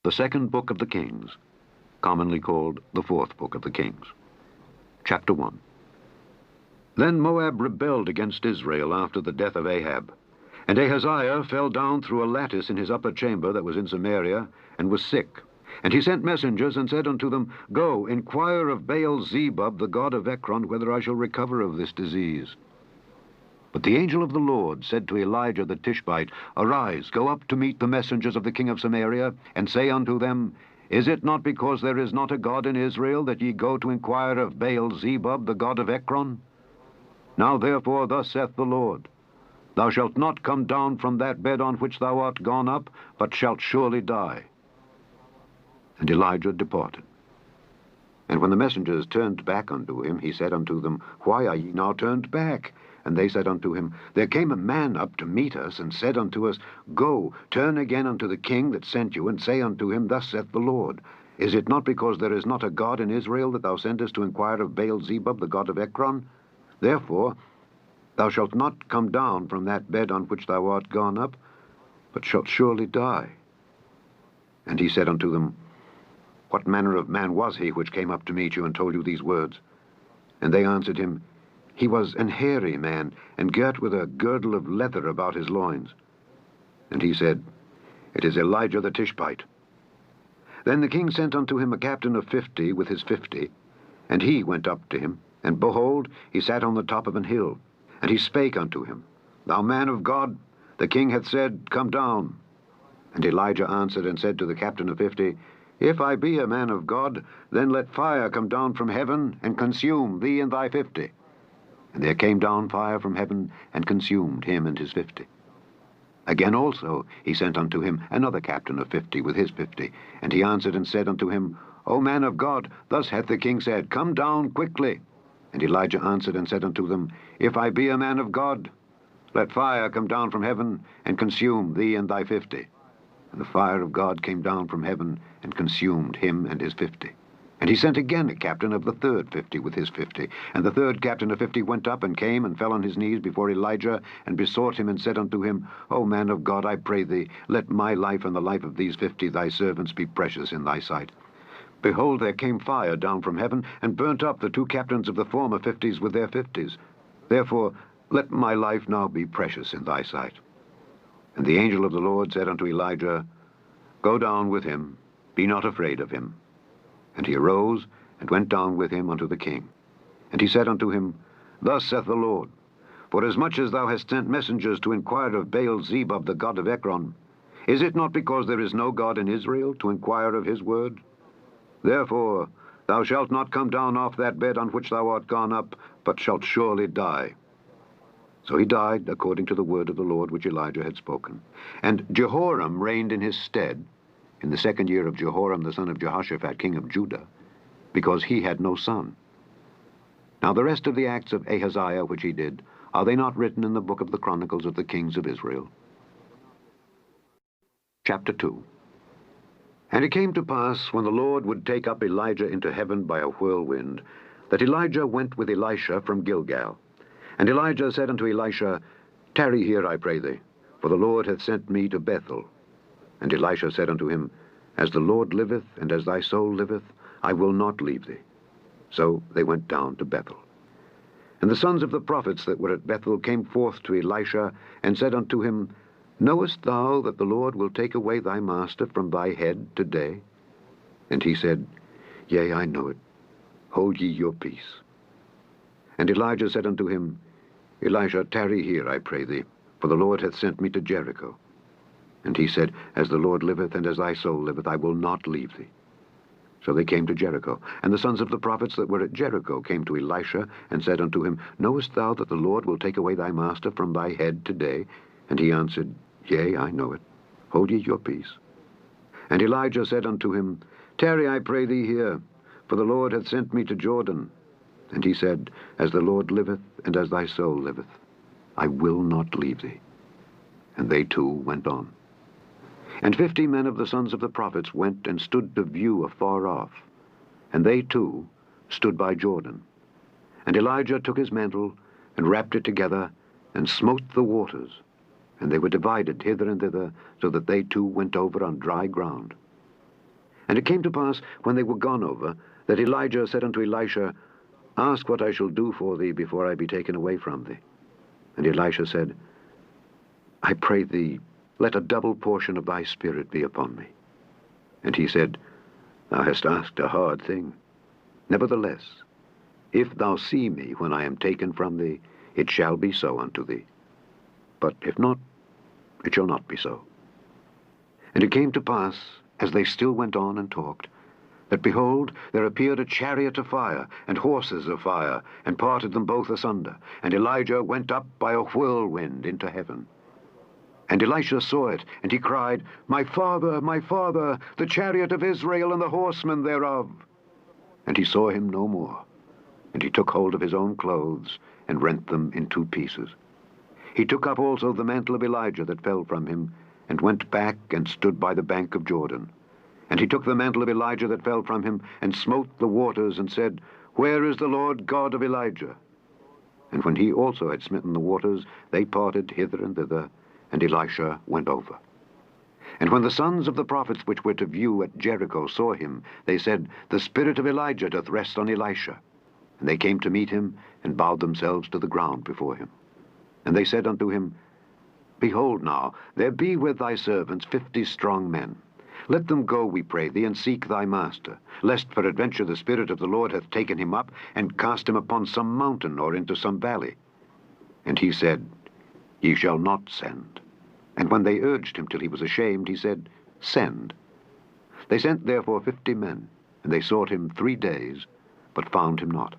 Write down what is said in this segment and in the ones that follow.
The second book of the Kings, commonly called the fourth book of the Kings. Chapter 1. Then Moab rebelled against Israel after the death of Ahab. And Ahaziah fell down through a lattice in his upper chamber that was in Samaria, and was sick. And he sent messengers, and said unto them, Go, inquire of Baal-zebub, the god of Ekron, whether I shall recover of this disease. But the angel of the Lord said to Elijah the Tishbite, Arise, go up to meet the messengers of the king of Samaria, and say unto them, Is it not because there is not a God in Israel, that ye go to inquire of Baal-zebub, the god of Ekron? Now therefore thus saith the Lord, Thou shalt not come down from that bed on which thou art gone up, but shalt surely die. And Elijah departed. And when the messengers turned back unto him, he said unto them, Why are ye now turned back? And they said unto him, There came a man up to meet us, and said unto us, Go, turn again unto the king that sent you, and say unto him, Thus saith the Lord, Is it not because there is not a God in Israel that thou sendest to inquire of Baal-zebub, the god of Ekron? Therefore thou shalt not come down from that bed on which thou art gone up, but shalt surely die. And he said unto them, What manner of man was he which came up to meet you, and told you these words? And they answered him, He was an hairy man, and girt with a girdle of leather about his loins. And he said, It is Elijah the Tishbite. Then the king sent unto him a captain of 50 with his 50, and he went up to him, and behold, he sat on the top of an hill. And he spake unto him, Thou man of God, the king hath said, Come down. And Elijah answered and said to the captain of 50, If I be a man of God, then let fire come down from heaven, and consume thee and thy 50. And there came down fire from heaven, and consumed him and his 50. Again also he sent unto him another captain of 50 with his 50. And he answered and said unto him, O man of God, thus hath the king said, Come down quickly. And Elijah answered and said unto them, If I be a man of God, let fire come down from heaven, and consume thee and thy 50. And the fire of God came down from heaven, and consumed him and his 50. And he sent again a captain of the third 50 with his 50. And the third captain of 50 went up, and came, and fell on his knees before Elijah, and besought him, and said unto him, O man of God, I pray thee, let my life and the life of these 50 thy servants be precious in thy sight. Behold, there came fire down from heaven, and burnt up the two captains of the former 50s with their 50s. Therefore let my life now be precious in thy sight. And the angel of the Lord said unto Elijah, Go down with him, be not afraid of him. And he arose, and went down with him unto the king. And he said unto him, Thus saith the Lord, Forasmuch as thou hast sent messengers to inquire of Baal-zebub, the god of Ekron, is it not because there is no God in Israel to inquire of his word? Therefore thou shalt not come down off that bed on which thou art gone up, but shalt surely die. So he died according to the word of the Lord which Elijah had spoken. And Jehoram reigned in his stead in the 2nd year of Jehoram the son of Jehoshaphat, king of Judah, because he had no son. Now the rest of the acts of Ahaziah which he did, are they not written in the book of the Chronicles of the kings of Israel? Chapter 2. And it came to pass, when the Lord would take up Elijah into heaven by a whirlwind, that Elijah went with Elisha from Gilgal. And Elijah said unto Elisha, Tarry here, I pray thee, for the Lord hath sent me to Bethel. And Elisha said unto him, As the Lord liveth, and as thy soul liveth, I will not leave thee. So they went down to Bethel. And the sons of the prophets that were at Bethel came forth to Elisha, and said unto him, Knowest thou that the Lord will take away thy master from thy head today? And he said, Yea, I know it. Hold ye your peace. And Elijah said unto him, Elisha, tarry here, I pray thee, for the Lord hath sent me to Jericho. And he said, As the Lord liveth, and as thy soul liveth, I will not leave thee. So they came to Jericho. And the sons of the prophets that were at Jericho came to Elisha, and said unto him, Knowest thou that the Lord will take away thy master from thy head today? And he answered, Yea, I know it. Hold ye your peace. And Elijah said unto him, Tarry, I pray thee here, for the Lord hath sent me to Jordan. And he said, As the Lord liveth, and as thy soul liveth, I will not leave thee. And they too went on. And 50 men of the sons of the prophets went and stood to view afar off. And they too stood by Jordan. And Elijah took his mantle, and wrapped it together, and smote the waters. And they were divided hither and thither, so that they too went over on dry ground. And it came to pass, when they were gone over, that Elijah said unto Elisha, Ask what I shall do for thee before I be taken away from thee. And Elisha said, I pray thee, let a double portion of thy spirit be upon me. And he said, Thou hast asked a hard thing. Nevertheless, if thou see me when I am taken from thee, it shall be so unto thee. But if not, it shall not be so. And it came to pass, as they still went on and talked, that behold, there appeared a chariot of fire, and horses of fire, and parted them both asunder. And Elijah went up by a whirlwind into heaven. And Elisha saw it, and he cried, my father, the chariot of Israel and the horsemen thereof. And he saw him no more. And he took hold of his own clothes, and rent them in 2 pieces. He took up also the mantle of Elijah that fell from him, and went back and stood by the bank of Jordan. And he took the mantle of Elijah that fell from him, and smote the waters, and said, Where is the Lord God of Elijah? And when he also had smitten the waters, they parted hither and thither, and Elisha went over. And when the sons of the prophets which were to view at Jericho saw him, they said, The spirit of Elijah doth rest on Elisha. And they came to meet him, and bowed themselves to the ground before him. And they said unto him, Behold now, there be with thy servants 50 strong men. Let them go, we pray thee, and seek thy master, lest peradventure the Spirit of the Lord hath taken him up, and cast him upon some mountain, or into some valley. And he said, Ye shall not send. And when they urged him till he was ashamed, he said, Send. They sent therefore 50 men, and they sought him 3 days, but found him not.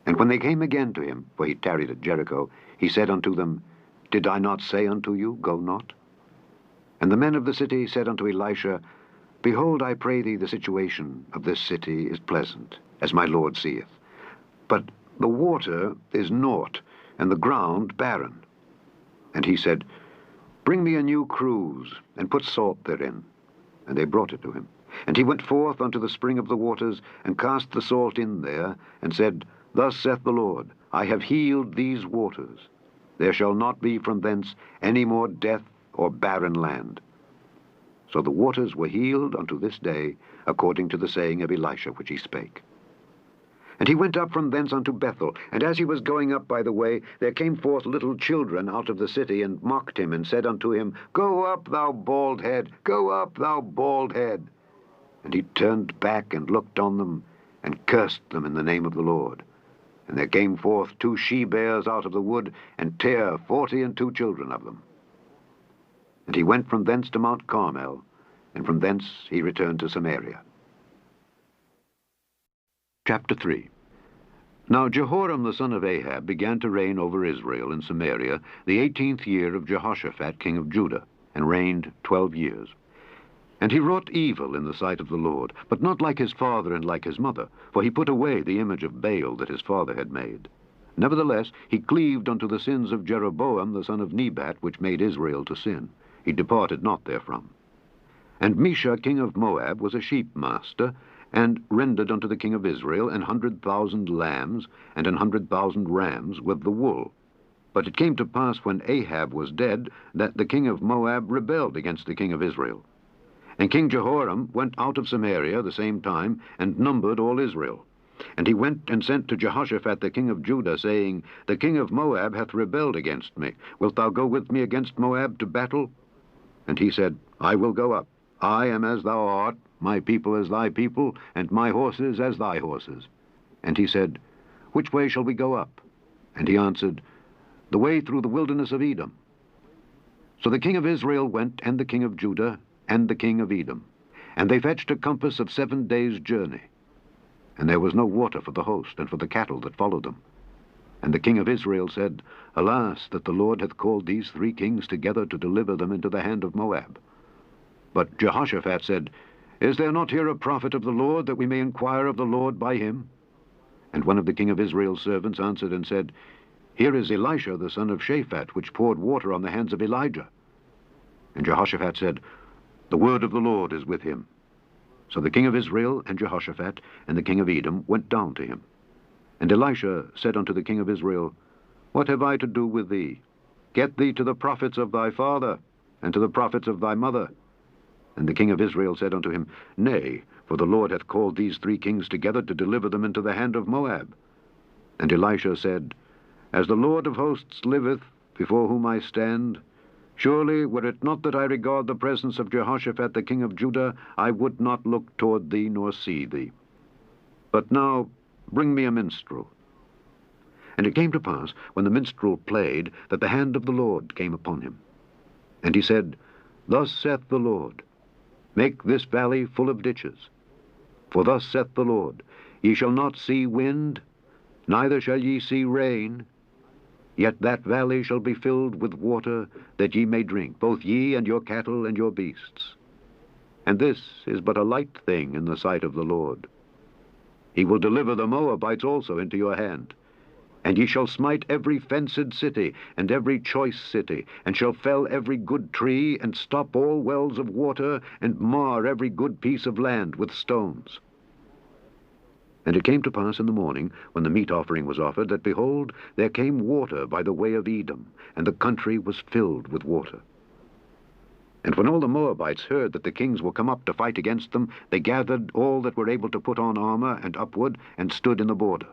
And when they came again to him, for he tarried at Jericho, he said unto them, Did I not say unto you, Go not? And the men of the city said unto Elisha, Behold, I pray thee, the situation of this city is pleasant, as my Lord seeth. But the water is naught, and the ground barren. And he said, Bring me a new cruse, and put salt therein. And they brought it to him. And he went forth unto the spring of the waters, and cast the salt in there, and said, Thus saith the Lord, I have healed these waters. There shall not be from thence any more death or barren land. So the waters were healed unto this day, according to the saying of Elisha which he spake. And he went up from thence unto Bethel, and as he was going up by the way, there came forth little children out of the city, and mocked him, and said unto him, Go up, thou bald head, go up, thou bald head. And he turned back and looked on them, and cursed them in the name of the Lord. And there came forth 2 she-bears out of the wood, and tare 42 children of them. And he went from thence to Mount Carmel, and from thence he returned to Samaria. Chapter 3. Now Jehoram the son of Ahab began to reign over Israel in Samaria the 18th year of Jehoshaphat king of Judah, and reigned 12 years. And he wrought evil in the sight of the Lord, but not like his father and like his mother, for he put away the image of Baal that his father had made. Nevertheless, he cleaved unto the sins of Jeroboam the son of Nebat, which made Israel to sin. He departed not therefrom. And Mesha king of Moab was a sheep master, and rendered unto the king of Israel 100,000 lambs, and 100,000 rams with the wool. But it came to pass when Ahab was dead, that the king of Moab rebelled against the king of Israel. And King Jehoram went out of Samaria the same time, and numbered all Israel. And he went and sent to Jehoshaphat the king of Judah, saying, The king of Moab hath rebelled against me. Wilt thou go with me against Moab to battle? And he said, I will go up. I am as thou art, my people as thy people, and my horses as thy horses. And he said, Which way shall we go up? And he answered, The way through the wilderness of Edom. So the king of Israel went, and the king of Judah, and the king of Edom. And they fetched a compass of 7 days' journey. And there was no water for the host, and for the cattle that followed them. And the king of Israel said, Alas, that the Lord hath called these 3 kings together to deliver them into the hand of Moab. But Jehoshaphat said, Is there not here a prophet of the Lord, that we may inquire of the Lord by him? And one of the king of Israel's servants answered and said, Here is Elisha the son of Shaphat, which poured water on the hands of Elijah. And Jehoshaphat said, The word of the Lord is with him. So the king of Israel and Jehoshaphat and the king of Edom went down to him. And Elisha said unto the king of Israel, What have I to do with thee? Get thee to the prophets of thy father, and to the prophets of thy mother. And the king of Israel said unto him, Nay, for the Lord hath called these 3 kings together to deliver them into the hand of Moab. And Elisha said, As the Lord of hosts liveth, before whom I stand, surely were it not that I regard the presence of Jehoshaphat the king of Judah, I would not look toward thee nor see thee. But now bring me a minstrel. And it came to pass, when the minstrel played, that the hand of the Lord came upon him. And he said, Thus saith the Lord, Make this valley full of ditches. For thus saith the Lord, Ye shall not see wind, neither shall ye see rain, yet that valley shall be filled with water, that ye may drink, both ye and your cattle and your beasts. And this is but a light thing in the sight of the Lord. He will deliver the Moabites also into your hand. And ye shall smite every fenced city, and every choice city, and shall fell every good tree, and stop all wells of water, and mar every good piece of land with stones. And it came to pass in the morning, when the meat offering was offered, that, behold, there came water by the way of Edom, and the country was filled with water. And when all the Moabites heard that the kings were come up to fight against them, they gathered all that were able to put on armor and upward, and stood in the border.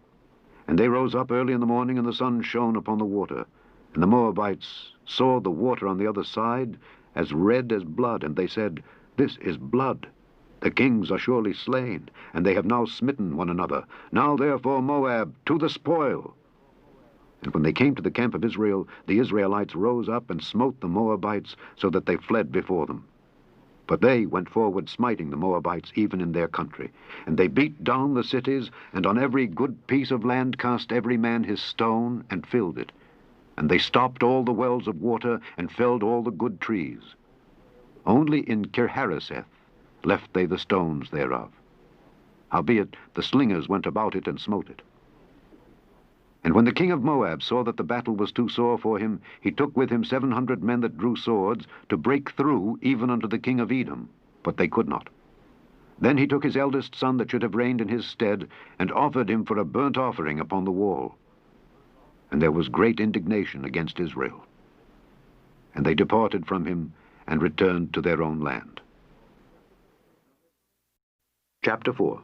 And they rose up early in the morning, and the sun shone upon the water. And the Moabites saw the water on the other side as red as blood, and they said, This is blood. The kings are surely slain, and they have now smitten one another. Now therefore, Moab, to the spoil. And when they came to the camp of Israel, the Israelites rose up and smote the Moabites, so that they fled before them. But they went forward smiting the Moabites even in their country. And they beat down the cities, and on every good piece of land cast every man his stone, and filled it. And they stopped all the wells of water, and felled all the good trees. Only in Kirharaseth left they the stones thereof. Howbeit the slingers went about it and smote it. And when the king of Moab saw that the battle was too sore for him, he took with him 700 men that drew swords, to break through even unto the king of Edom, but they could not. Then he took his eldest son that should have reigned in his stead, and offered him for a burnt offering upon the wall. And there was great indignation against Israel. And they departed from him, and returned to their own land. Chapter 4.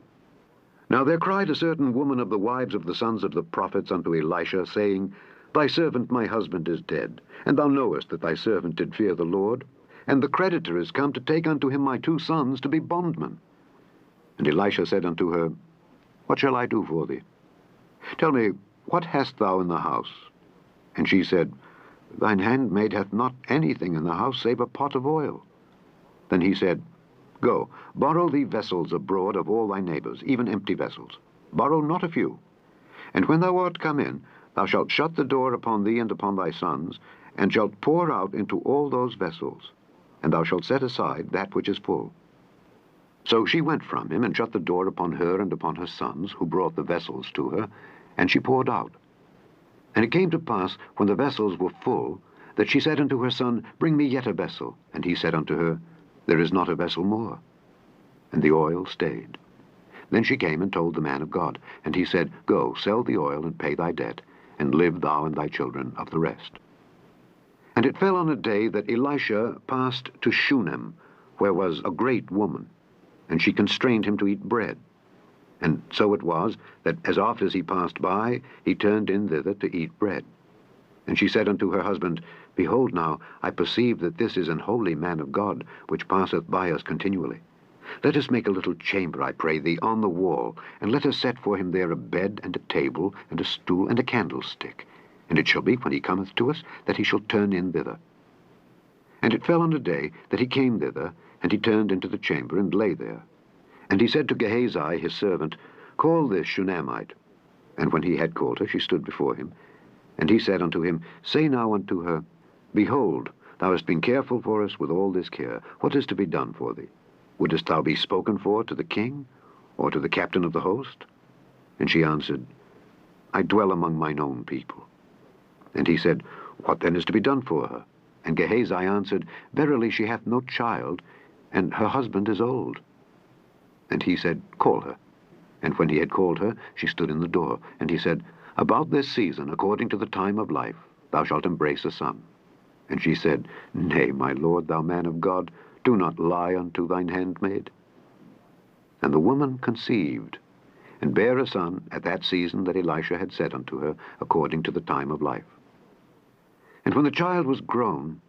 Now there cried a certain woman of the wives of the sons of the prophets unto Elisha, saying, Thy servant my husband is dead, and thou knowest that thy servant did fear the Lord, and the creditor is come to take unto him my 2 sons to be bondmen. And Elisha said unto her, What shall I do for thee? Tell me, what hast thou in the house? And she said, Thine handmaid hath not anything in the house save a pot of oil. Then he said, Go, borrow thee vessels abroad of all thy neighbors, even empty vessels. Borrow not a few. And when thou art come in, thou shalt shut the door upon thee and upon thy sons, and shalt pour out into all those vessels, and thou shalt set aside that which is full. So she went from him, and shut the door upon her and upon her sons, who brought the vessels to her, and she poured out. And it came to pass, when the vessels were full, that she said unto her son, Bring me yet a vessel. And he said unto her, There is not a vessel more. And the oil stayed. Then she came and told the man of God. And he said, Go, sell the oil, and pay thy debt, and live thou and thy children of the rest. And it fell on a day that Elisha passed to Shunem, where was a great woman, and she constrained him to eat bread. And so it was, that as oft as he passed by, he turned in thither to eat bread. And she said unto her husband, Behold now, I perceive that this is an holy man of God, which passeth by us continually. Let us make a little chamber, I pray thee, on the wall, and let us set for him there a bed, and a table, and a stool, and a candlestick. And it shall be, when he cometh to us, that he shall turn in thither. And it fell on a day that he came thither, and he turned into the chamber, and lay there. And he said to Gehazi his servant, Call this Shunammite. And when he had called her, she stood before him. And he said unto him, Say now unto her, Behold, thou hast been careful for us with all this care. What is to be done for thee? Wouldest thou be spoken for to the king, or to the captain of the host? And she answered, I dwell among mine own people. And he said, What then is to be done for her? And Gehazi answered, Verily she hath no child, and her husband is old. And he said, Call her. And when he had called her, she stood in the door. And he said, About this season, according to the time of life, thou shalt embrace a son. And she said, Nay, my lord, thou man of God, Do not lie unto thine handmaid. And the woman conceived, and bare a son at that season that Elisha had said unto her, according to the time of life. And when the child was grown,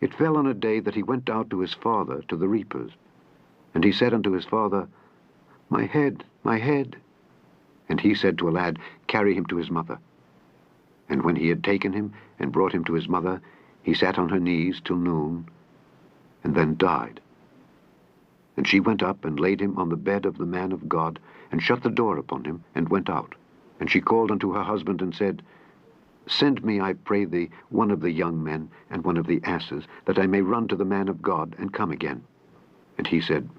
it fell on a day that he went out to his father to the reapers. And he said unto his father, My head, my head. And he said to a lad, Carry him to his mother. And when he had taken him and brought him to his mother, he sat on her knees till noon, and then died. And she went up and laid him on the bed of the man of God, and shut the door upon him, and went out. And she called unto her husband, and said, Send me, I pray thee, one of the young men, and one of the asses, that I may run to the man of God, and come again. And he said,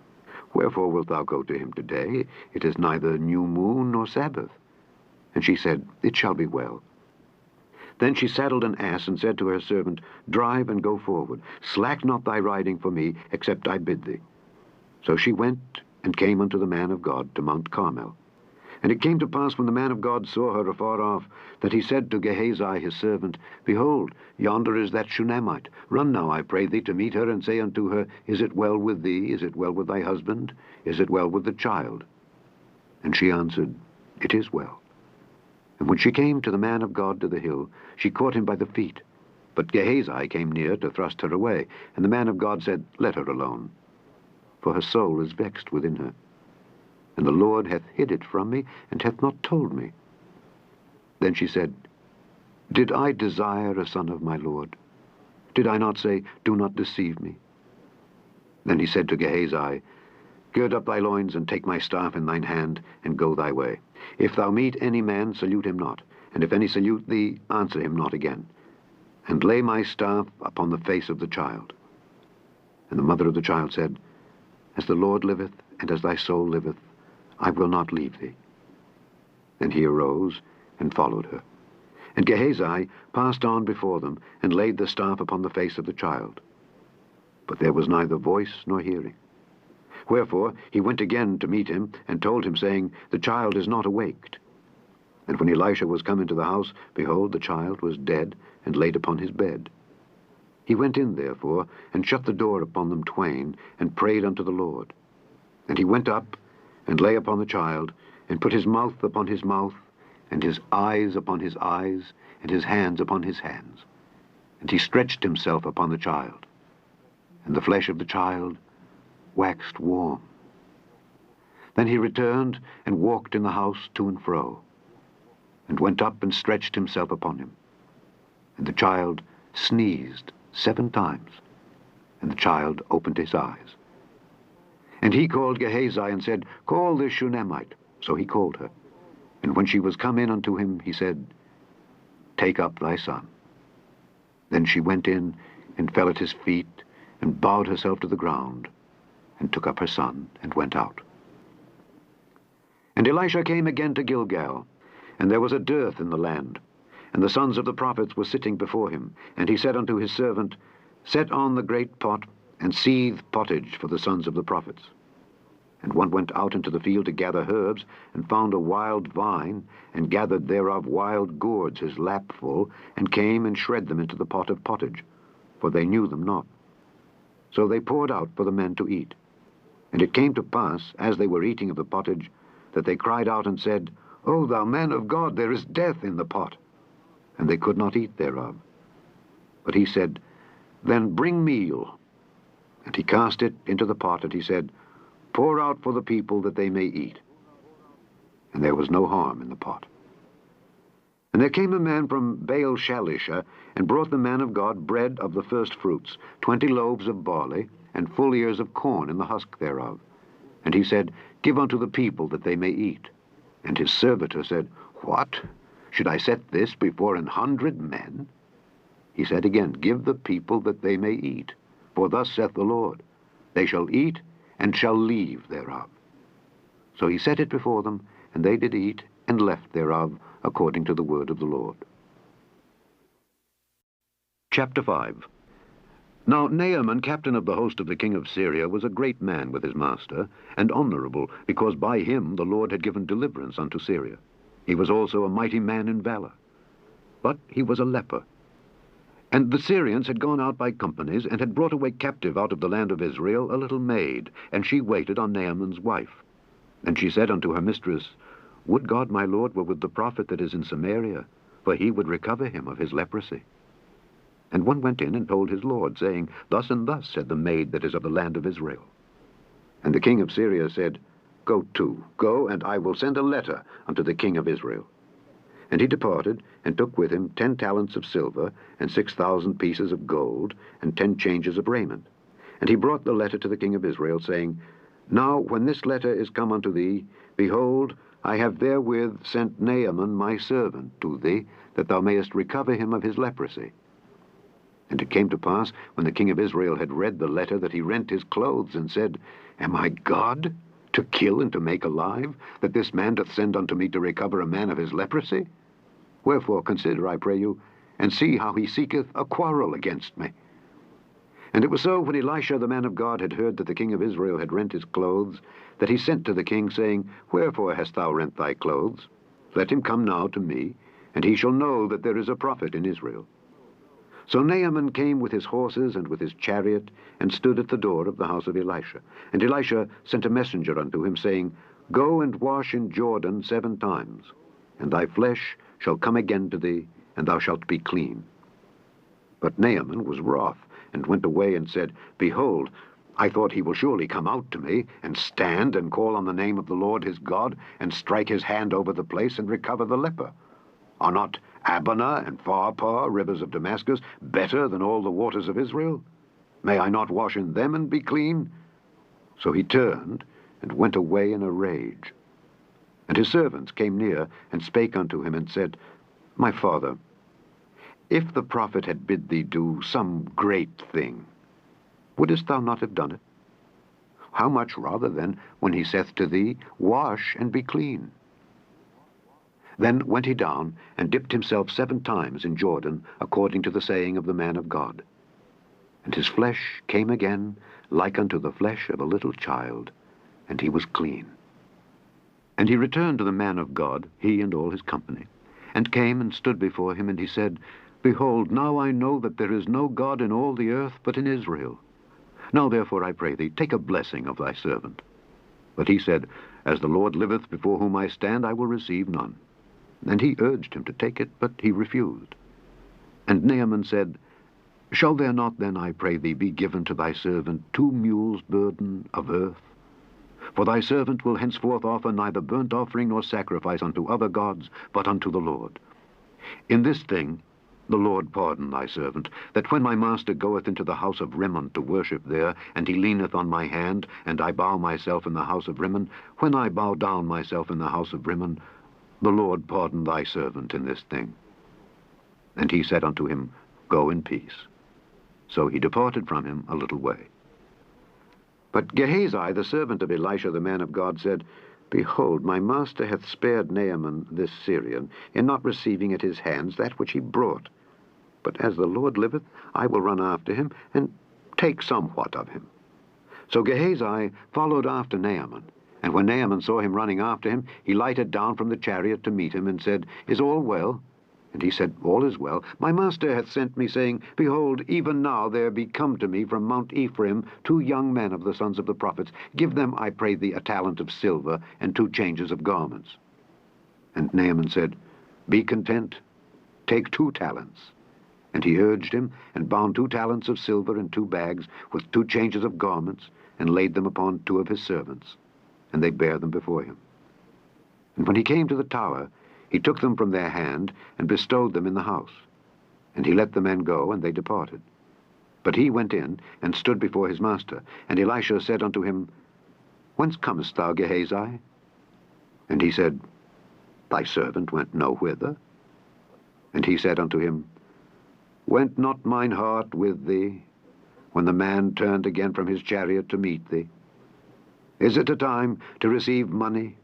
Wherefore wilt thou go to him today? It is neither new moon nor Sabbath. And she said, It shall be well. Then she saddled an ass, and said to her servant, Drive and go forward. Slack not thy riding for me, except I bid thee. So she went, and came unto the man of God to Mount Carmel. And it came to pass, when the man of God saw her afar off, that he said to Gehazi his servant, Behold, yonder is that Shunammite. Run now, I pray thee, to meet her, and say unto her, Is it well with thee? Is it well with thy husband? Is it well with the child? And she answered, It is well. And when she came to the man of God to the hill, she caught him by the feet. But Gehazi came near to thrust her away. And the man of God said, Let her alone, for her soul is vexed within her. And the Lord hath hid it from me, and hath not told me. Then she said, Did I desire a son of my Lord? Did I not say, Do not deceive me? Then he said to Gehazi, Gird up thy loins, and take my staff in thine hand, and go thy way. If thou meet any man, salute him not, and if any salute thee, answer him not again. And lay my staff upon the face of the child. And the mother of the child said, As the Lord liveth, and as thy soul liveth, I will not leave thee. And he arose, and followed her. And Gehazi passed on before them, and laid the staff upon the face of the child. But there was neither voice nor hearing. Wherefore he went again to meet him, and told him, saying, The child is not awaked. And when Elisha was come into the house, behold, the child was dead, and laid upon his bed. He went in, therefore, and shut the door upon them twain, and prayed unto the Lord. And he went up, and lay upon the child, and put his mouth upon his mouth, and his eyes upon his eyes, and his hands upon his hands. And he stretched himself upon the child. And the flesh of the child waxed warm. Then he returned, and walked in the house to and fro, and went up and stretched himself upon him. And the child sneezed 7 times, and the child opened his eyes. And he called Gehazi, and said, Call this Shunammite. So he called her. And when she was come in unto him, he said, Take up thy son. Then she went in, and fell at his feet, and bowed herself to the ground, and took up her son, and went out. And Elisha came again to Gilgal, and there was a dearth in the land, and the sons of the prophets were sitting before him. And he said unto his servant, Set on the great pot, and seethe pottage for the sons of the prophets. And one went out into the field to gather herbs, and found a wild vine, and gathered thereof wild gourds his lap full, and came and shred them into the pot of pottage, for they knew them not. So they poured out for the men to eat. And it came to pass, as they were eating of the pottage, that they cried out and said, O thou man of God, there is death in the pot. And they could not eat thereof. But he said, Then bring meal. And he cast it into the pot, and he said, Pour out for the people that they may eat. And there was no harm in the pot. And there came a man from Baal Shalisha, and brought the man of God bread of the first fruits, 20 loaves of barley, and full ears of corn in the husk thereof. And he said, Give unto the people that they may eat. And his servitor said, What? Should I set this before 100 men? He said again, Give the people that they may eat. For thus saith the Lord, They shall eat, and shall leave thereof. So he set it before them, and they did eat, and left thereof, according to the word of the Lord. Chapter 5. Now Naaman, captain of the host of the king of Syria, was a great man with his master, and honorable, because by him the Lord had given deliverance unto Syria. He was also a mighty man in valor. But he was a leper. And the Syrians had gone out by companies, and had brought away captive out of the land of Israel a little maid, and she waited on Naaman's wife. And she said unto her mistress, Would God my lord were with the prophet that is in Samaria, for he would recover him of his leprosy. And one went in and told his lord, saying, Thus and thus said the maid that is of the land of Israel. And the king of Syria said, Go, and I will send a letter unto the king of Israel. And he departed, and took with him 10 talents of silver, and 6,000 pieces of gold, and 10 changes of raiment. And he brought the letter to the king of Israel, saying, Now when this letter is come unto thee, behold, I have therewith sent Naaman my servant to thee, that thou mayest recover him of his leprosy. And it came to pass, when the king of Israel had read the letter, that he rent his clothes, and said, Am I God, to kill and to make alive, that this man doth send unto me to recover a man of his leprosy? Wherefore consider, I pray you, and see how he seeketh a quarrel against me. And it was so, when Elisha the man of God had heard that the king of Israel had rent his clothes, that he sent to the king, saying, Wherefore hast thou rent thy clothes? Let him come now to me, and he shall know that there is a prophet in Israel. So Naaman came with his horses and with his chariot, and stood at the door of the house of Elisha. And Elisha sent a messenger unto him, saying, Go and wash in Jordan 7 times, and thy flesh shall come again to thee, and thou shalt be clean. But Naaman was wroth, and went away and said, Behold, I thought he will surely come out to me, and stand and call on the name of the Lord his God, and strike his hand over the place, and recover the leper. Are not Abana and Pharpar, rivers of Damascus, better than all the waters of Israel? May I not wash in them and be clean? So he turned, and went away in a rage. And his servants came near, and spake unto him, and said, My father, if the prophet had bid thee do some great thing, wouldest thou not have done it? How much rather then, when he saith to thee, Wash and be clean? Then went he down, and dipped himself 7 times in Jordan, according to the saying of the man of God. And his flesh came again, like unto the flesh of a little child, and he was clean. And he returned to the man of God, he and all his company, and came and stood before him, and he said, Behold, now I know that there is no God in all the earth but in Israel. Now therefore, I pray thee, take a blessing of thy servant. But he said, As the Lord liveth, before whom I stand, I will receive none. And he urged him to take it, but he refused. And Naaman said, Shall there not then, I pray thee, be given to thy servant 2 mules' burden of earth? For thy servant will henceforth offer neither burnt offering nor sacrifice unto other gods, but unto the Lord. In this thing the Lord pardon thy servant, that when my master goeth into the house of Rimmon to worship there, and he leaneth on my hand, and I bow myself in the house of Rimmon, when I bow down myself in the house of Rimmon, the Lord pardon thy servant in this thing. And he said unto him, Go in peace. So he departed from him a little way. But Gehazi, the servant of Elisha the man of God, said, Behold, my master hath spared Naaman this Syrian, in not receiving at his hands that which he brought. But as the Lord liveth, I will run after him, and take somewhat of him. So Gehazi followed after Naaman. And when Naaman saw him running after him, he lighted down from the chariot to meet him, and said, Is all well? And he said, All is well. My master hath sent me, saying, Behold, even now there be come to me from Mount Ephraim 2 young men of the sons of the prophets. Give them, I pray thee, a talent of silver, and 2 changes of garments. And Naaman said, Be content, take 2 talents. And he urged him, and bound 2 talents of silver in 2 bags, with 2 changes of garments, and laid them upon 2 of his servants. And they bare them before him. And when he came to the tower, he took them from their hand, and bestowed them in the house. And he let the men go, and they departed. But he went in, and stood before his master. And Elisha said unto him, Whence comest thou, Gehazi? And he said, Thy servant went no whither. And he said unto him, Went not mine heart with thee, when the man turned again from his chariot to meet thee? Is it a time to receive money,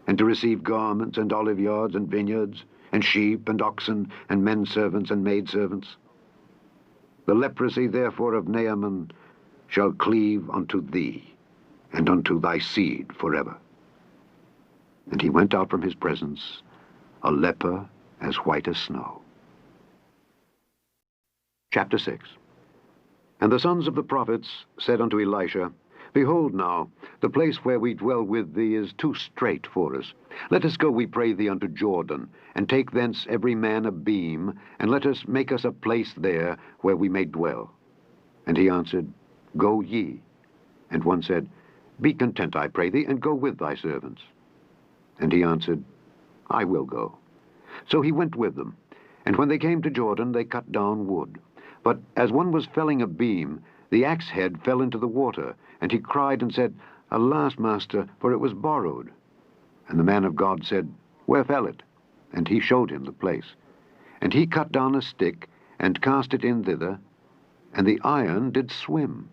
and to receive garments, and oliveyards, and vineyards, and sheep, and oxen, and men servants, and maidservants? The leprosy therefore of Naaman shall cleave unto thee, and unto thy seed forever. And he went out from his presence, a leper as white as snow. Chapter 6. And the sons of the prophets said unto Elisha, Behold now, the place where we dwell with thee is too strait for us. Let us go, we pray thee, unto Jordan, and take thence every man a beam, and let us make us a place there where we may dwell. And he answered, Go ye. And one said, Be content, I pray thee, and go with thy servants. And he answered, I will go. So he went with them. And when they came to Jordan, they cut down wood. But as one was felling a beam, the axe head fell into the water, and he cried and said, Alas, master, for it was borrowed. And the man of God said, Where fell it? And he showed him the place. And he cut down a stick, and cast it in thither, and the iron did swim.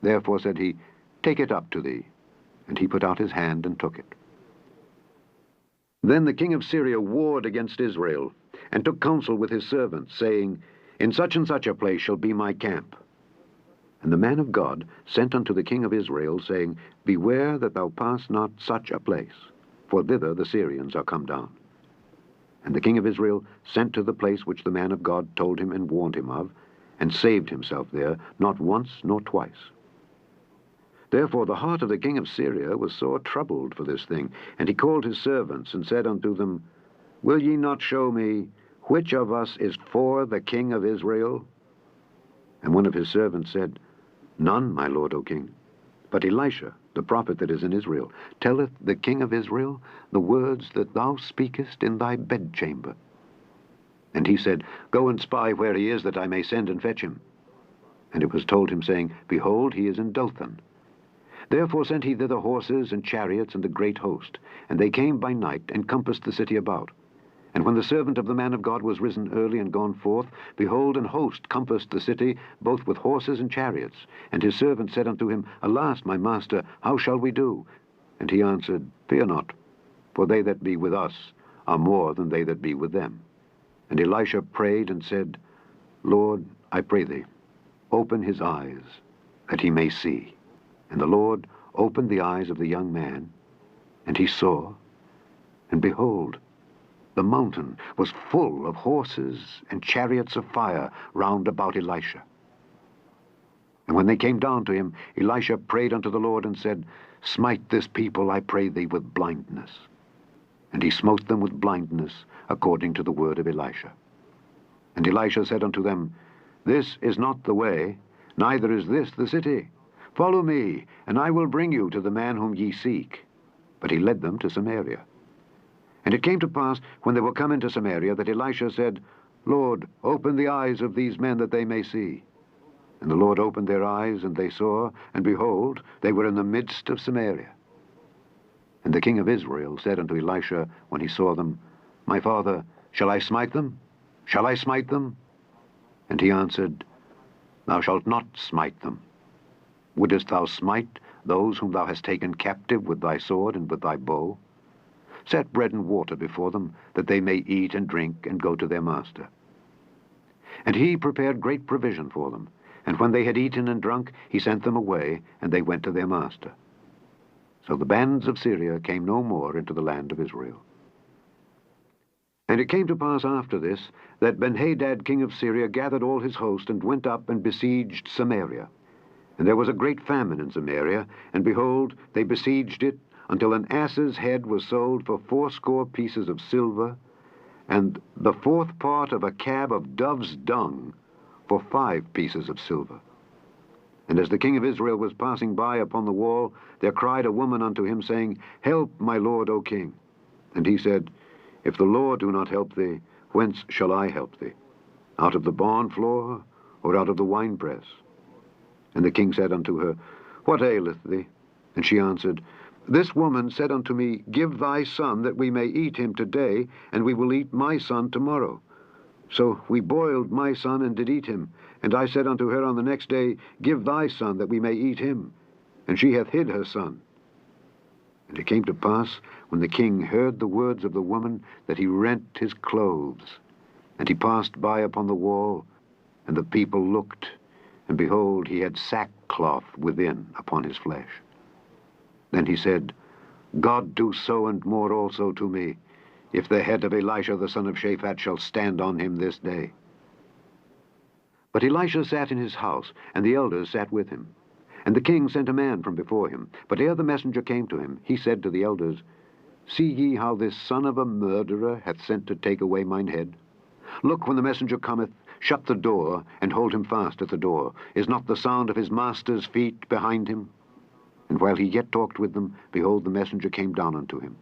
Therefore said he, Take it up to thee. And he put out his hand and took it. Then the king of Syria warred against Israel, and took counsel with his servants, saying, In such and such a place shall be my camp. And the man of God sent unto the king of Israel, saying, Beware that thou pass not such a place, for thither the Syrians are come down. And the king of Israel sent to the place which the man of God told him and warned him of, and saved himself there, not once nor twice. Therefore the heart of the king of Syria was sore troubled for this thing, and he called his servants, and said unto them, Will ye not show me which of us is for the king of Israel? And one of his servants said, None, my lord, O king. But Elisha, the prophet that is in Israel, telleth the king of Israel the words that thou speakest in thy bedchamber. And he said, Go and spy where he is, that I may send and fetch him. And it was told him, saying, Behold, he is in Dothan. Therefore sent he thither horses and chariots and a great host. And they came by night, and compassed the city about. And when the servant of the man of God was risen early and gone forth, behold, an host compassed the city, both with horses and chariots. And his servant said unto him, Alas, my master, how shall we do? And he answered, Fear not, for they that be with us are more than they that be with them. And Elisha prayed and said, Lord, I pray thee, open his eyes, that he may see. And the Lord opened the eyes of the young man, and he saw, and behold, the mountain was full of horses and chariots of fire round about Elisha. And when they came down to him, Elisha prayed unto the Lord, and said, Smite this people, I pray thee, with blindness. And he smote them with blindness, according to the word of Elisha. And Elisha said unto them, This is not the way, neither is this the city. Follow me, and I will bring you to the man whom ye seek. But he led them to Samaria. And it came to pass, when they were come into Samaria, that Elisha said, Lord, open the eyes of these men, that they may see. And the Lord opened their eyes, and they saw, and behold, they were in the midst of Samaria. And the king of Israel said unto Elisha, when he saw them, My father, shall I smite them? Shall I smite them? And he answered, Thou shalt not smite them. Wouldest thou smite those whom thou hast taken captive with thy sword and with thy bow? Set bread and water before them, that they may eat and drink, and go to their master. And he prepared great provision for them. And when they had eaten and drunk, he sent them away, and they went to their master. So the bands of Syria came no more into the land of Israel. And it came to pass after this, that Benhadad king of Syria gathered all his host, and went up and besieged Samaria. And there was a great famine in Samaria, and behold, they besieged it, until an ass's head was sold for 80 pieces of silver, and the 4th part of a cab of dove's dung for 5 pieces of silver. And as the king of Israel was passing by upon the wall, there cried a woman unto him, saying, Help, my lord, O king. And he said, If the Lord do not help thee, whence shall I help thee? Out of the barn floor, or out of the winepress? And the king said unto her, What aileth thee? And she answered, This woman said unto me, Give thy son, that we may eat him today, and we will eat my son tomorrow. So we boiled my son, and did eat him. And I said unto her on the next day, Give thy son, that we may eat him. And she hath hid her son. And it came to pass, when the king heard the words of the woman, that he rent his clothes. And he passed by upon the wall, and the people looked, and behold, he had sackcloth within upon his flesh. Then he said, God do so and more also to me, if the head of Elisha the son of Shaphat shall stand on him this day. But Elisha sat in his house, and the elders sat with him. And the king sent a man from before him. But ere the messenger came to him, he said to the elders, See ye how this son of a murderer hath sent to take away mine head? Look, when the messenger cometh, shut the door, and hold him fast at the door. Is not the sound of his master's feet behind him? And while he yet talked with them, behold, the messenger came down unto him.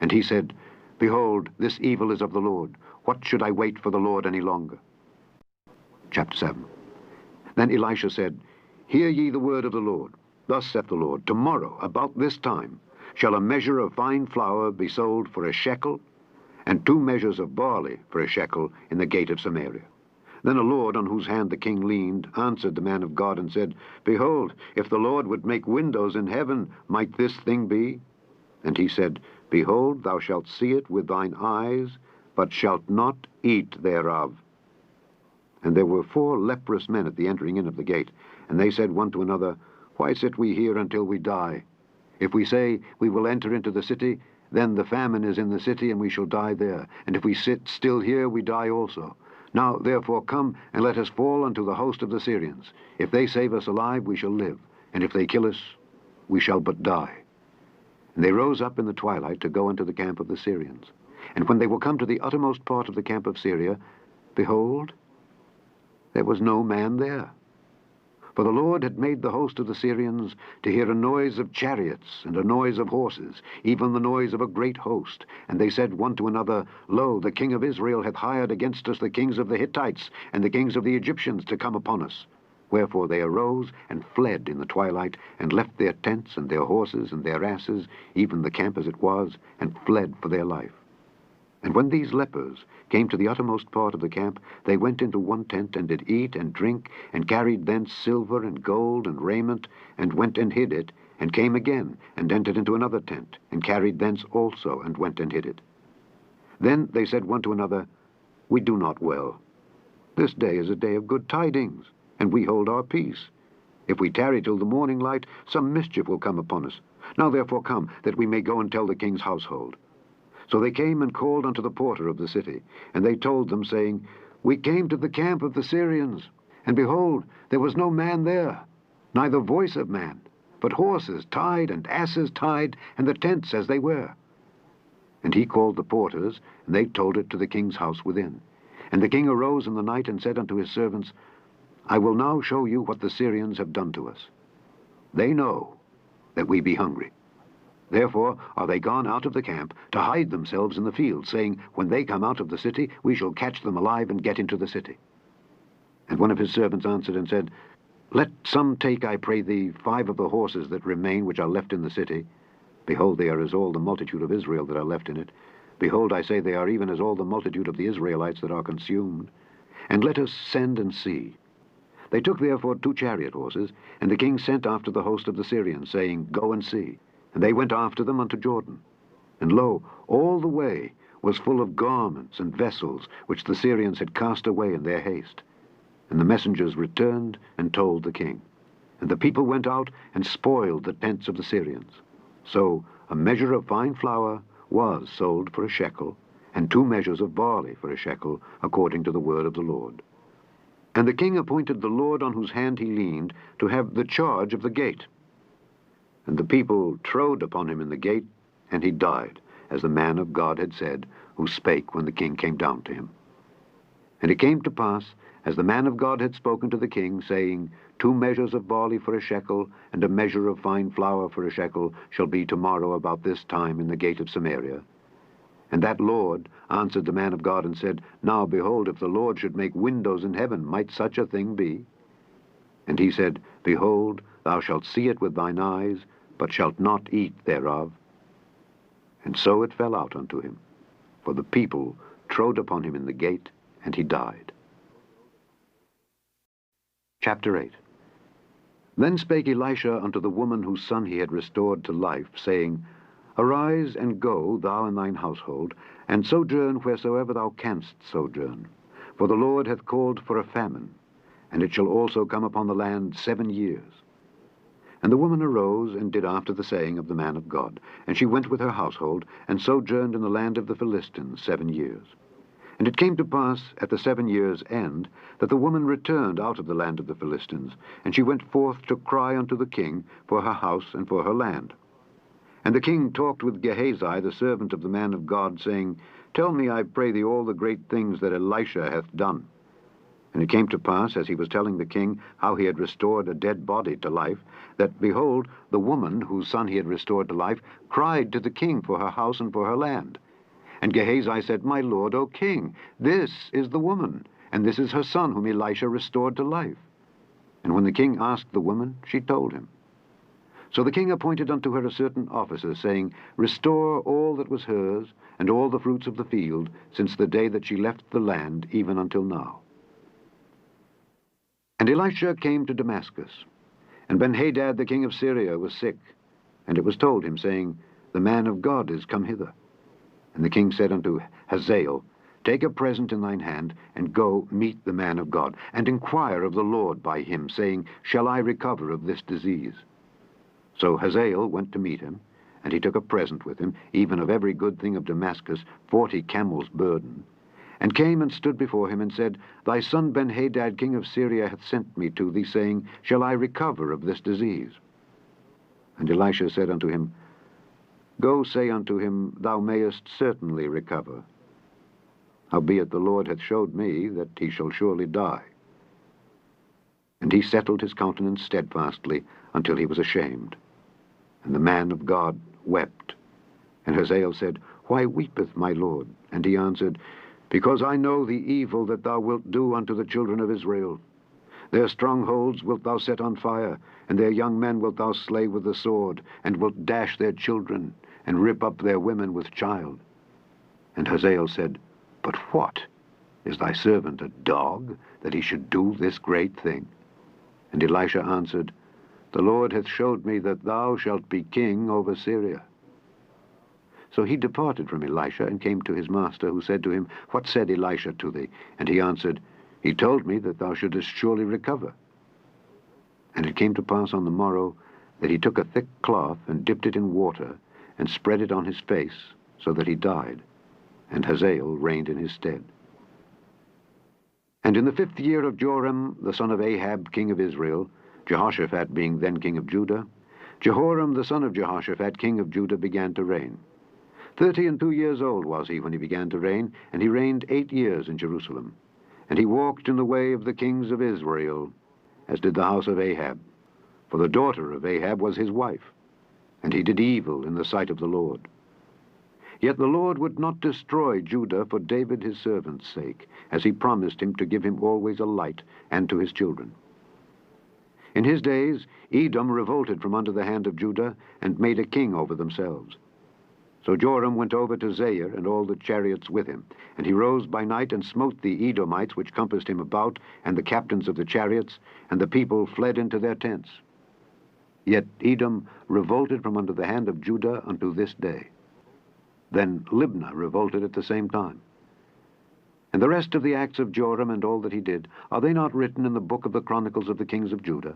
And he said, Behold, this evil is of the Lord. What should I wait for the Lord any longer? Chapter 7. Then Elisha said, Hear ye the word of the Lord. Thus saith the Lord, Tomorrow, about this time, shall a measure of fine flour be sold for a shekel, and 2 measures of barley for a shekel in the gate of Samaria. Then a lord, on whose hand the king leaned, answered the man of God, and said, Behold, if the Lord would make windows in heaven, might this thing be? And he said, Behold, thou shalt see it with thine eyes, but shalt not eat thereof. And there were 4 leprous men at the entering in of the gate, and they said one to another, Why sit we here until we die? If we say, We will enter into the city, then the famine is in the city, and we shall die there. And if we sit still here, we die also. Now therefore come, and let us fall unto the host of the Syrians. If they save us alive, we shall live, and if they kill us, we shall but die. And they rose up in the twilight to go unto the camp of the Syrians. And when they were come to the uttermost part of the camp of Syria, behold, there was no man there. For the Lord had made the host of the Syrians to hear a noise of chariots and a noise of horses, even the noise of a great host. And they said one to another, Lo, the king of Israel hath hired against us the kings of the Hittites and the kings of the Egyptians to come upon us. Wherefore they arose and fled in the twilight, and left their tents and their horses and their asses, even the camp as it was, and fled for their life. And when these lepers came to the uttermost part of the camp, they went into one tent, and did eat and drink, and carried thence silver and gold and raiment, and went and hid it, and came again, and entered into another tent, and carried thence also, and went and hid it. Then they said one to another, We do not well. This day is a day of good tidings, and we hold our peace. If we tarry till the morning light, some mischief will come upon us. Now therefore come, that we may go and tell the king's household. So they came and called unto the porter of the city, and they told them, saying, We came to the camp of the Syrians, and behold, there was no man there, neither voice of man, but horses tied and asses tied, and the tents as they were. And he called the porters, and they told it to the king's house within. And the king arose in the night, and said unto his servants, I will now show you what the Syrians have done to us. They know that we be hungry. Therefore are they gone out of the camp to hide themselves in the field, saying, When they come out of the city, we shall catch them alive and get into the city. And one of his servants answered and said, Let some take, I pray thee, 5 of the horses that remain, which are left in the city. Behold, they are as all the multitude of Israel that are left in it. Behold, I say, they are even as all the multitude of the Israelites that are consumed. And let us send and see. They took therefore 2 chariot horses, and the king sent after the host of the Syrians, saying, Go and see. And they went after them unto Jordan. And lo, all the way was full of garments and vessels, which the Syrians had cast away in their haste. And the messengers returned and told the king. And the people went out and spoiled the tents of the Syrians. So a measure of fine flour was sold for a shekel, and 2 measures of barley for a shekel, according to the word of the Lord. And the king appointed the Lord on whose hand he leaned to have the charge of the gate. And the people trode upon him in the gate, and he died, as the man of God had said, who spake when the king came down to him. And it came to pass, as the man of God had spoken to the king, saying, 2 measures of barley for a shekel, and a measure of fine flour for a shekel, shall be tomorrow about this time in the gate of Samaria. And that Lord answered the man of God, and said, Now behold, if the Lord should make windows in heaven, might such a thing be? And he said, Behold, thou shalt see it with thine eyes, but shalt not eat thereof. And so it fell out unto him, for the people trode upon him in the gate, and he died. Chapter 8. Then spake Elisha unto the woman whose son he had restored to life, saying, Arise and go, thou and thine household, and sojourn wheresoever thou canst sojourn. For the Lord hath called for a famine, and it shall also come upon the land 7 years. And the woman arose, and did after the saying of the man of God. And she went with her household, and sojourned in the land of the Philistines 7 years. And it came to pass at the 7 years' end that the woman returned out of the land of the Philistines, and she went forth to cry unto the king for her house and for her land. And the king talked with Gehazi, the servant of the man of God, saying, Tell me, I pray thee, all the great things that Elisha hath done. And it came to pass, as he was telling the king how he had restored a dead body to life, that, behold, the woman whose son he had restored to life cried to the king for her house and for her land. And Gehazi said, My lord, O king, this is the woman, and this is her son whom Elisha restored to life. And when the king asked the woman, she told him. So the king appointed unto her a certain officer, saying, Restore all that was hers, and all the fruits of the field, since the day that she left the land, even until now. And Elisha came to Damascus, and Benhadad the king of Syria was sick, and it was told him, saying, The man of God is come hither. And the king said unto Hazael, Take a present in thine hand, and go meet the man of God, and inquire of the Lord by him, saying, Shall I recover of this disease? So Hazael went to meet him, and he took a present with him, even of every good thing of Damascus, 40 camels' burden, and came and stood before him, and said, Thy son Benhadad king of Syria hath sent me to thee, saying, Shall I recover of this disease? And Elisha said unto him, Go say unto him, Thou mayest certainly recover. Howbeit the Lord hath showed me that he shall surely die. And he settled his countenance steadfastly until he was ashamed. And the man of God wept. And Hazael said, Why weepeth my lord? And he answered, Because I know the evil that thou wilt do unto the children of Israel. Their strongholds wilt thou set on fire, and their young men wilt thou slay with the sword, and wilt dash their children, and rip up their women with child. And Hazael said, But what? Is thy servant a dog, that he should do this great thing? And Elisha answered, The Lord hath showed me that thou shalt be king over Syria. So he departed from Elisha, and came to his master, who said to him, What said Elisha to thee? And he answered, He told me that thou shouldest surely recover. And it came to pass on the morrow that he took a thick cloth, and dipped it in water, and spread it on his face, so that he died. And Hazael reigned in his stead. And in the 5th year of Joram, the son of Ahab, king of Israel, Jehoshaphat being then king of Judah, Jehoram, the son of Jehoshaphat, king of Judah, began to reign. 32 years old was he when he began to reign, and he reigned 8 years in Jerusalem. And he walked in the way of the kings of Israel, as did the house of Ahab. For the daughter of Ahab was his wife, and he did evil in the sight of the Lord. Yet the Lord would not destroy Judah for David his servant's sake, as he promised him to give him always a light, and to his children. In his days Edom revolted from under the hand of Judah, and made a king over themselves. So Joram went over to Zair, and all the chariots with him. And he rose by night, and smote the Edomites which compassed him about, and the captains of the chariots, and the people fled into their tents. Yet Edom revolted from under the hand of Judah unto this day. Then Libnah revolted at the same time. And the rest of the acts of Joram, and all that he did, are they not written in the book of the Chronicles of the kings of Judah?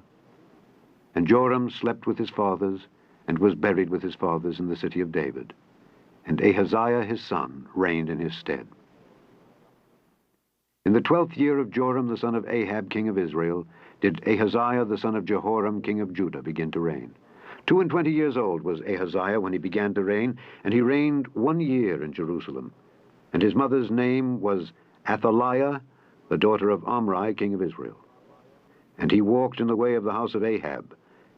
And Joram slept with his fathers, and was buried with his fathers in the city of David. And Ahaziah his son reigned in his stead. In the 12th year of Joram the son of Ahab king of Israel did Ahaziah the son of Jehoram king of Judah begin to reign. 22 years old was Ahaziah when he began to reign, and he reigned 1 year in Jerusalem. And his mother's name was Athaliah, the daughter of Omri king of Israel. And he walked in the way of the house of Ahab,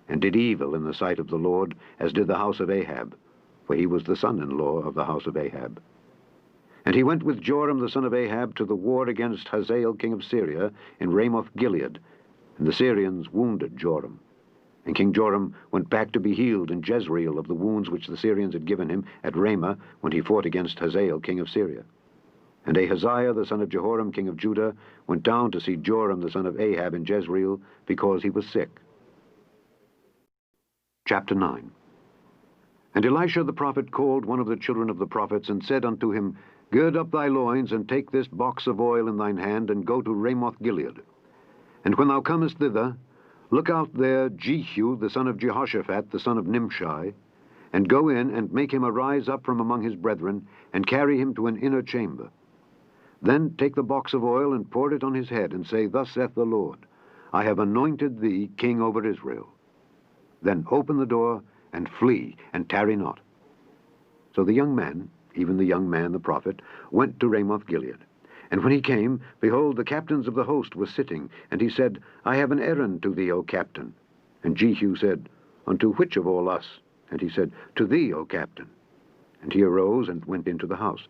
and did evil in the sight of the Lord, as did the house of Ahab, for he was the son-in-law of the house of Ahab. And he went with Joram the son of Ahab to the war against Hazael king of Syria in Ramoth-Gilead, and the Syrians wounded Joram. And King Joram went back to be healed in Jezreel of the wounds which the Syrians had given him at Ramah when he fought against Hazael king of Syria. And Ahaziah the son of Jehoram king of Judah went down to see Joram the son of Ahab in Jezreel, because he was sick. Chapter 9. And Elisha the prophet called one of the children of the prophets, and said unto him, Gird up thy loins, and take this box of oil in thine hand, and go to Ramoth-Gilead. And when thou comest thither, look out there Jehu the son of Jehoshaphat the son of Nimshi, and go in, and make him arise up from among his brethren, and carry him to an inner chamber. Then take the box of oil and pour it on his head, and say, Thus saith the Lord, I have anointed thee king over Israel. Then open the door, and flee, and tarry not. So the young man, even the young man the prophet, went to Ramoth Gilead. And when he came, behold, the captains of the host were sitting, and he said, I have an errand to thee, O captain. And Jehu said, Unto which of all us? And he said, To thee, O captain. And he arose and went into the house.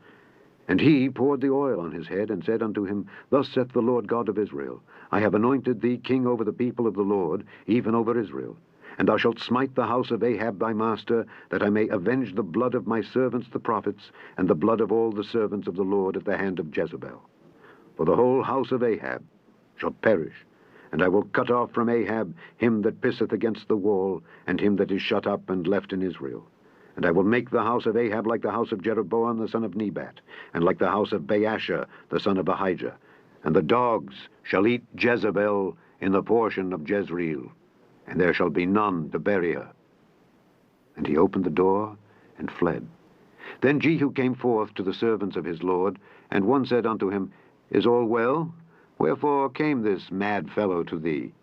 And he poured the oil on his head, and said unto him, Thus saith the Lord God of Israel, I have anointed thee king over the people of the Lord, even over Israel. And thou shalt smite the house of Ahab thy master, that I may avenge the blood of my servants the prophets, and the blood of all the servants of the Lord at the hand of Jezebel. For the whole house of Ahab shall perish, and I will cut off from Ahab him that pisseth against the wall, and him that is shut up and left in Israel. And I will make the house of Ahab like the house of Jeroboam the son of Nebat, and like the house of Baasha the son of Ahijah. And the dogs shall eat Jezebel in the portion of Jezreel, and there shall be none to bury her. And he opened the door and fled. Then Jehu came forth to the servants of his lord, and one said unto him, Is all well? Wherefore came this mad fellow to thee?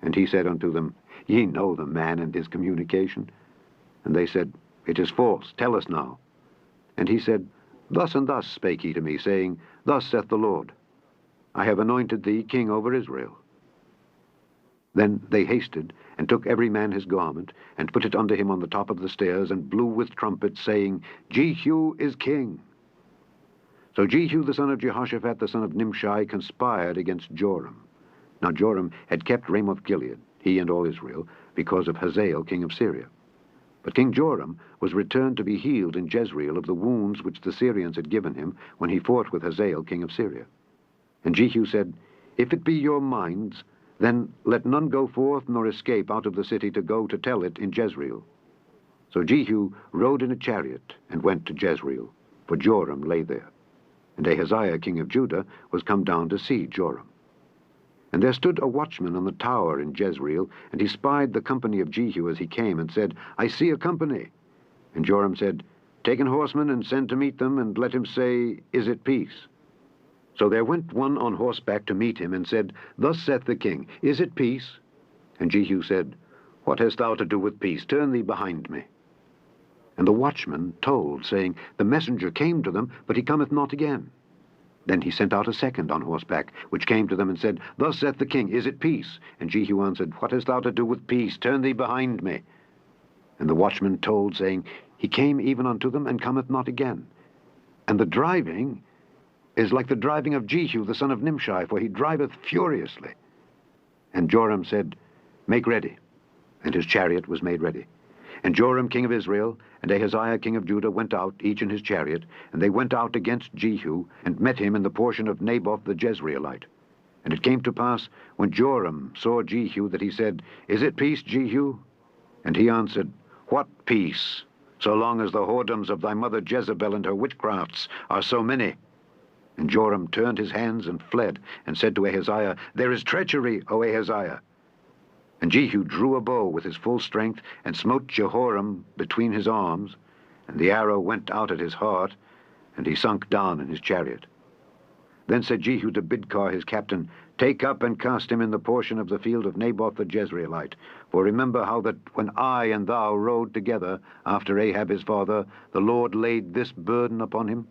And he said unto them, Ye know the man and his communication. And they said, It is false, tell us now. And he said, Thus and thus spake he to me, saying, Thus saith the Lord, I have anointed thee king over Israel. Then they hasted, and took every man his garment, and put it unto him on the top of the stairs, and blew with trumpets, saying, Jehu is king. So Jehu the son of Jehoshaphat the son of Nimshi conspired against Joram. Now Joram had kept Ramoth Gilead, he and all Israel, because of Hazael king of Syria. But King Joram was returned to be healed in Jezreel of the wounds which the Syrians had given him when he fought with Hazael king of Syria. And Jehu said, If it be your minds, then let none go forth nor escape out of the city to go to tell it in Jezreel. So Jehu rode in a chariot and went to Jezreel, for Joram lay there. And Ahaziah king of Judah was come down to see Joram. And there stood a watchman on the tower in Jezreel, and he spied the company of Jehu as he came, and said, I see a company. And Joram said, Take an horseman, and send to meet them, and let him say, Is it peace? So there went one on horseback to meet him, and said, Thus saith the king, Is it peace? And Jehu said, What hast thou to do with peace? Turn thee behind me. And the watchman told, saying, The messenger came to them, but he cometh not again. Then he sent out a second on horseback, which came to them, and said, Thus saith the king, Is it peace? And Jehu answered, What hast thou to do with peace? Turn thee behind me. And the watchman told, saying, He came even unto them, and cometh not again. And the driving is like the driving of Jehu the son of Nimshi, for he driveth furiously. And Joram said, Make ready. And his chariot was made ready. And Joram king of Israel and Ahaziah king of Judah went out, each in his chariot, and they went out against Jehu, and met him in the portion of Naboth the Jezreelite. And it came to pass, when Joram saw Jehu, that he said, Is it peace, Jehu? And he answered, What peace, so long as the whoredoms of thy mother Jezebel and her witchcrafts are so many? And Joram turned his hands and fled, and said to Ahaziah, There is treachery, O Ahaziah. And Jehu drew a bow with his full strength, and smote Jehoram between his arms, and the arrow went out at his heart, and he sunk down in his chariot. Then said Jehu to Bidkar his captain, Take up and cast him in the portion of the field of Naboth the Jezreelite. For remember how that when I and thou rode together after Ahab his father, the Lord laid this burden upon him.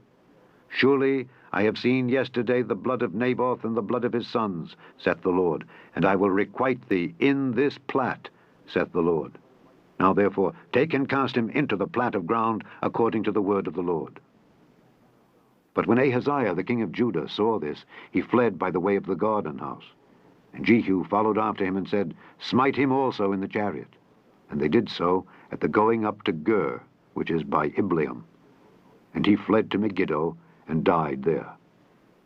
Surely I have seen yesterday the blood of Naboth and the blood of his sons, saith the Lord, and I will requite thee in this plat, saith the Lord. Now therefore take and cast him into the plat of ground, according to the word of the Lord. But when Ahaziah the king of Judah saw this, he fled by the way of the garden house. And Jehu followed after him, and said, Smite him also in the chariot. And they did so at the going up to Gur, which is by Ibleam. And he fled to Megiddo, and died there.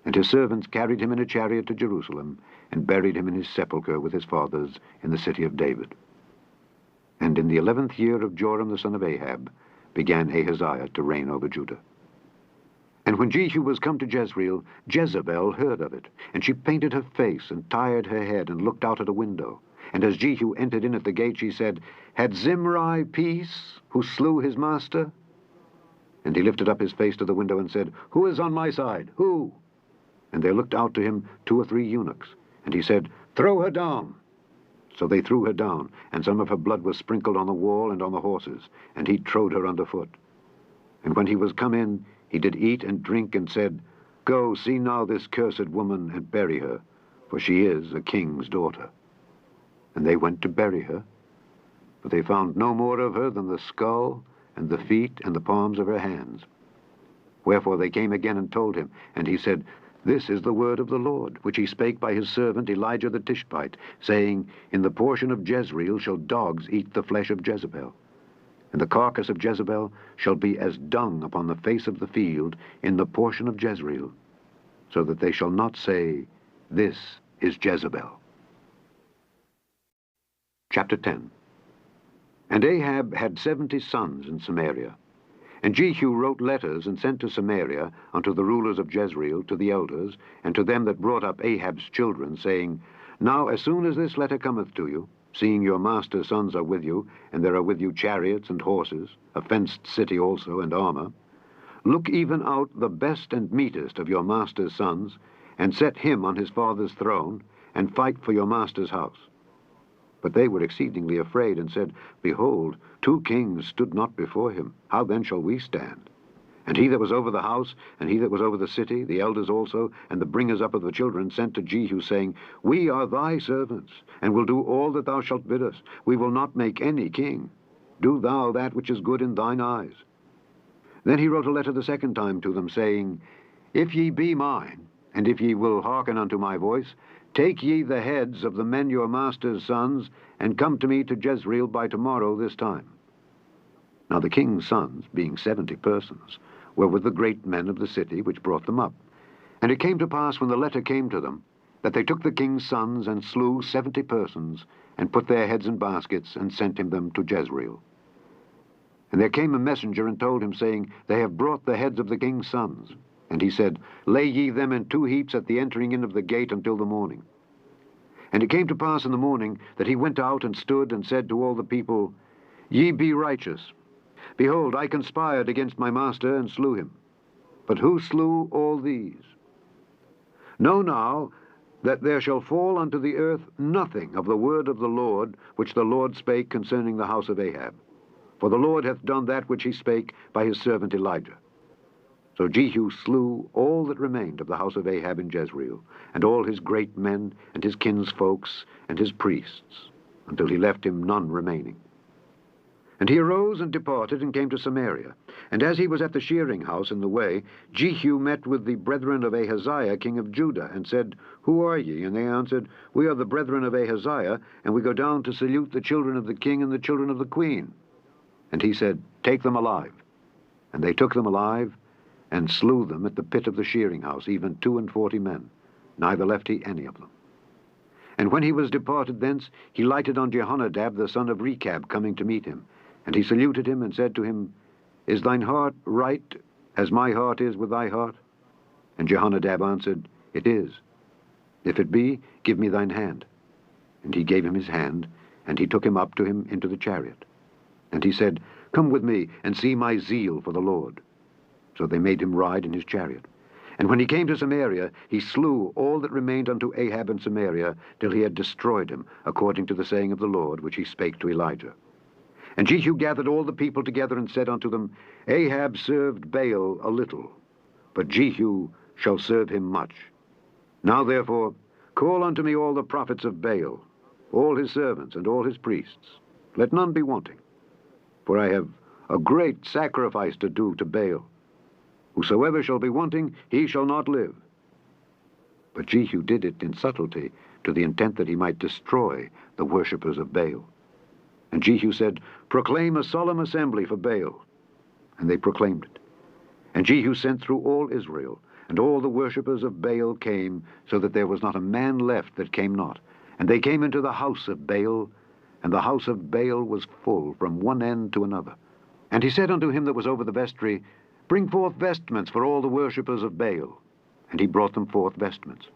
And his servants carried him in a chariot to Jerusalem, and buried him in his sepulchre with his fathers in the city of David. And in the 11th year of Joram the son of Ahab began Ahaziah to reign over Judah. And when Jehu was come to Jezreel, Jezebel heard of it, and she painted her face, and tired her head, and looked out at a window. And as Jehu entered in at the gate, she said, Had Zimri peace, who slew his master? And he lifted up his face to the window, and said, Who is on my side? Who? And there looked out to him 2 or 3 eunuchs, and he said, "Throw her down." So they threw her down, and some of her blood was sprinkled on the wall and on the horses, and he trode her under foot. And when he was come in, he did eat and drink, and said, "Go, see now this cursed woman, and bury her, for she is a king's daughter." And they went to bury her, but they found no more of her than the skull, and the feet, and the palms of her hands. Wherefore they came again and told him, and he said, "This is the word of the Lord, which he spake by his servant Elijah the Tishbite, saying, In the portion of Jezreel shall dogs eat the flesh of Jezebel, and the carcass of Jezebel shall be as dung upon the face of the field in the portion of Jezreel, so that they shall not say, This is Jezebel." Chapter 10. And Ahab had 70 sons in Samaria. And Jehu wrote letters and sent to Samaria unto the rulers of Jezreel, to the elders, and to them that brought up Ahab's children, saying, Now as soon as this letter cometh to you, seeing your master's sons are with you, and there are with you chariots and horses, a fenced city also, and armor, look even out the best and meetest of your master's sons, and set him on his father's throne, and fight for your master's house. But they were exceedingly afraid, and said, Behold, 2 kings stood not before him. How then shall we stand? And he that was over the house, and he that was over the city, the elders also, and the bringers up of the children, sent to Jehu, saying, We are thy servants, and will do all that thou shalt bid us. We will not make any king. Do thou that which is good in thine eyes. Then he wrote a letter the second time to them, saying, If ye be mine, and if ye will hearken unto my voice, take ye the heads of the men your master's sons, and come to me to Jezreel by tomorrow this time. Now the king's sons, being 70 persons, were with the great men of the city which brought them up. And it came to pass, when the letter came to them, that they took the king's sons, and slew 70 persons, and put their heads in baskets, and sent him them to Jezreel. And there came a messenger, and told him, saying, They have brought the heads of the king's sons. And he said, Lay ye them in 2 heaps at the entering in of the gate until the morning. And it came to pass in the morning, that he went out and stood, and said to all the people, Ye be righteous. Behold, I conspired against my master, and slew him. But who slew all these? Know now that there shall fall unto the earth nothing of the word of the Lord, which the Lord spake concerning the house of Ahab. For the Lord hath done that which he spake by his servant Elijah. So Jehu slew all that remained of the house of Ahab in Jezreel, and all his great men, and his kinsfolks, and his priests, until he left him none remaining. And he arose and departed, and came to Samaria. And as he was at the shearing house in the way, Jehu met with the brethren of Ahaziah king of Judah, and said, Who are ye? And they answered, We are the brethren of Ahaziah, and we go down to salute the children of the king and the children of the queen. And he said, Take them alive. And they took them alive, and slew them at the pit of the shearing house, even 42 men, neither left he any of them. And when he was departed thence, he lighted on Jehonadab the son of Rechab, coming to meet him. And he saluted him, and said to him, Is thine heart right, as my heart is with thy heart? And Jehonadab answered, It is. If it be, give me thine hand. And he gave him his hand, and he took him up to him into the chariot. And he said, Come with me, and see my zeal for the Lord. So they made him ride in his chariot. And when he came to Samaria, he slew all that remained unto Ahab in Samaria, till he had destroyed him, according to the saying of the Lord, which he spake to Elijah. And Jehu gathered all the people together, and said unto them, Ahab served Baal a little, but Jehu shall serve him much. Now therefore call unto me all the prophets of Baal, all his servants, and all his priests. Let none be wanting. For I have a great sacrifice to do to Baal. Whosoever shall be wanting, he shall not live. But Jehu did it in subtlety, to the intent that he might destroy the worshippers of Baal. And Jehu said, Proclaim a solemn assembly for Baal. And they proclaimed it. And Jehu sent through all Israel, and all the worshippers of Baal came, so that there was not a man left that came not. And they came into the house of Baal, and the house of Baal was full from one end to another. And he said unto him that was over the vestry, Bring forth vestments for all the worshippers of Baal. And he brought them forth vestments.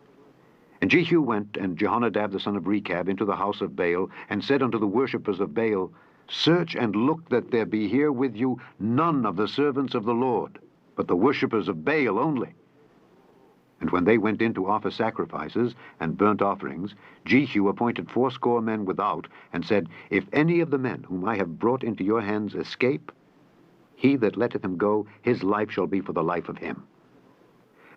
And Jehu went, and Jehonadab the son of Rechab, into the house of Baal, and said unto the worshippers of Baal, Search and look that there be here with you none of the servants of the Lord, but the worshippers of Baal only. And when they went in to offer sacrifices and burnt offerings, Jehu appointed 80 men without, and said, If any of the men whom I have brought into your hands escape, he that letteth him go, his life shall be for the life of him.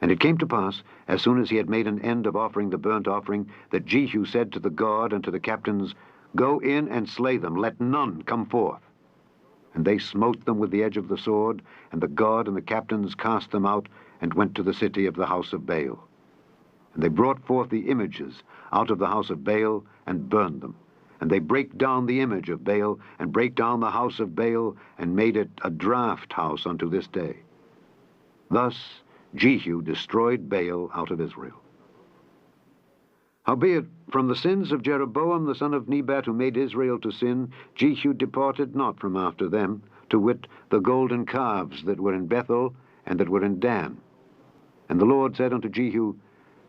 And it came to pass, as soon as he had made an end of offering the burnt offering, that Jehu said to the guard and to the captains, Go in and slay them, let none come forth. And they smote them with the edge of the sword, and the guard and the captains cast them out, and went to the city of the house of Baal. And they brought forth the images out of the house of Baal, and burned them. And they brake down the image of Baal, and brake down the house of Baal, and made it a draught house unto this day. Thus Jehu destroyed Baal out of Israel. Howbeit, from the sins of Jeroboam the son of Nebat, who made Israel to sin, Jehu departed not from after them, to wit, the golden calves that were in Bethel, and that were in Dan. And the Lord said unto Jehu,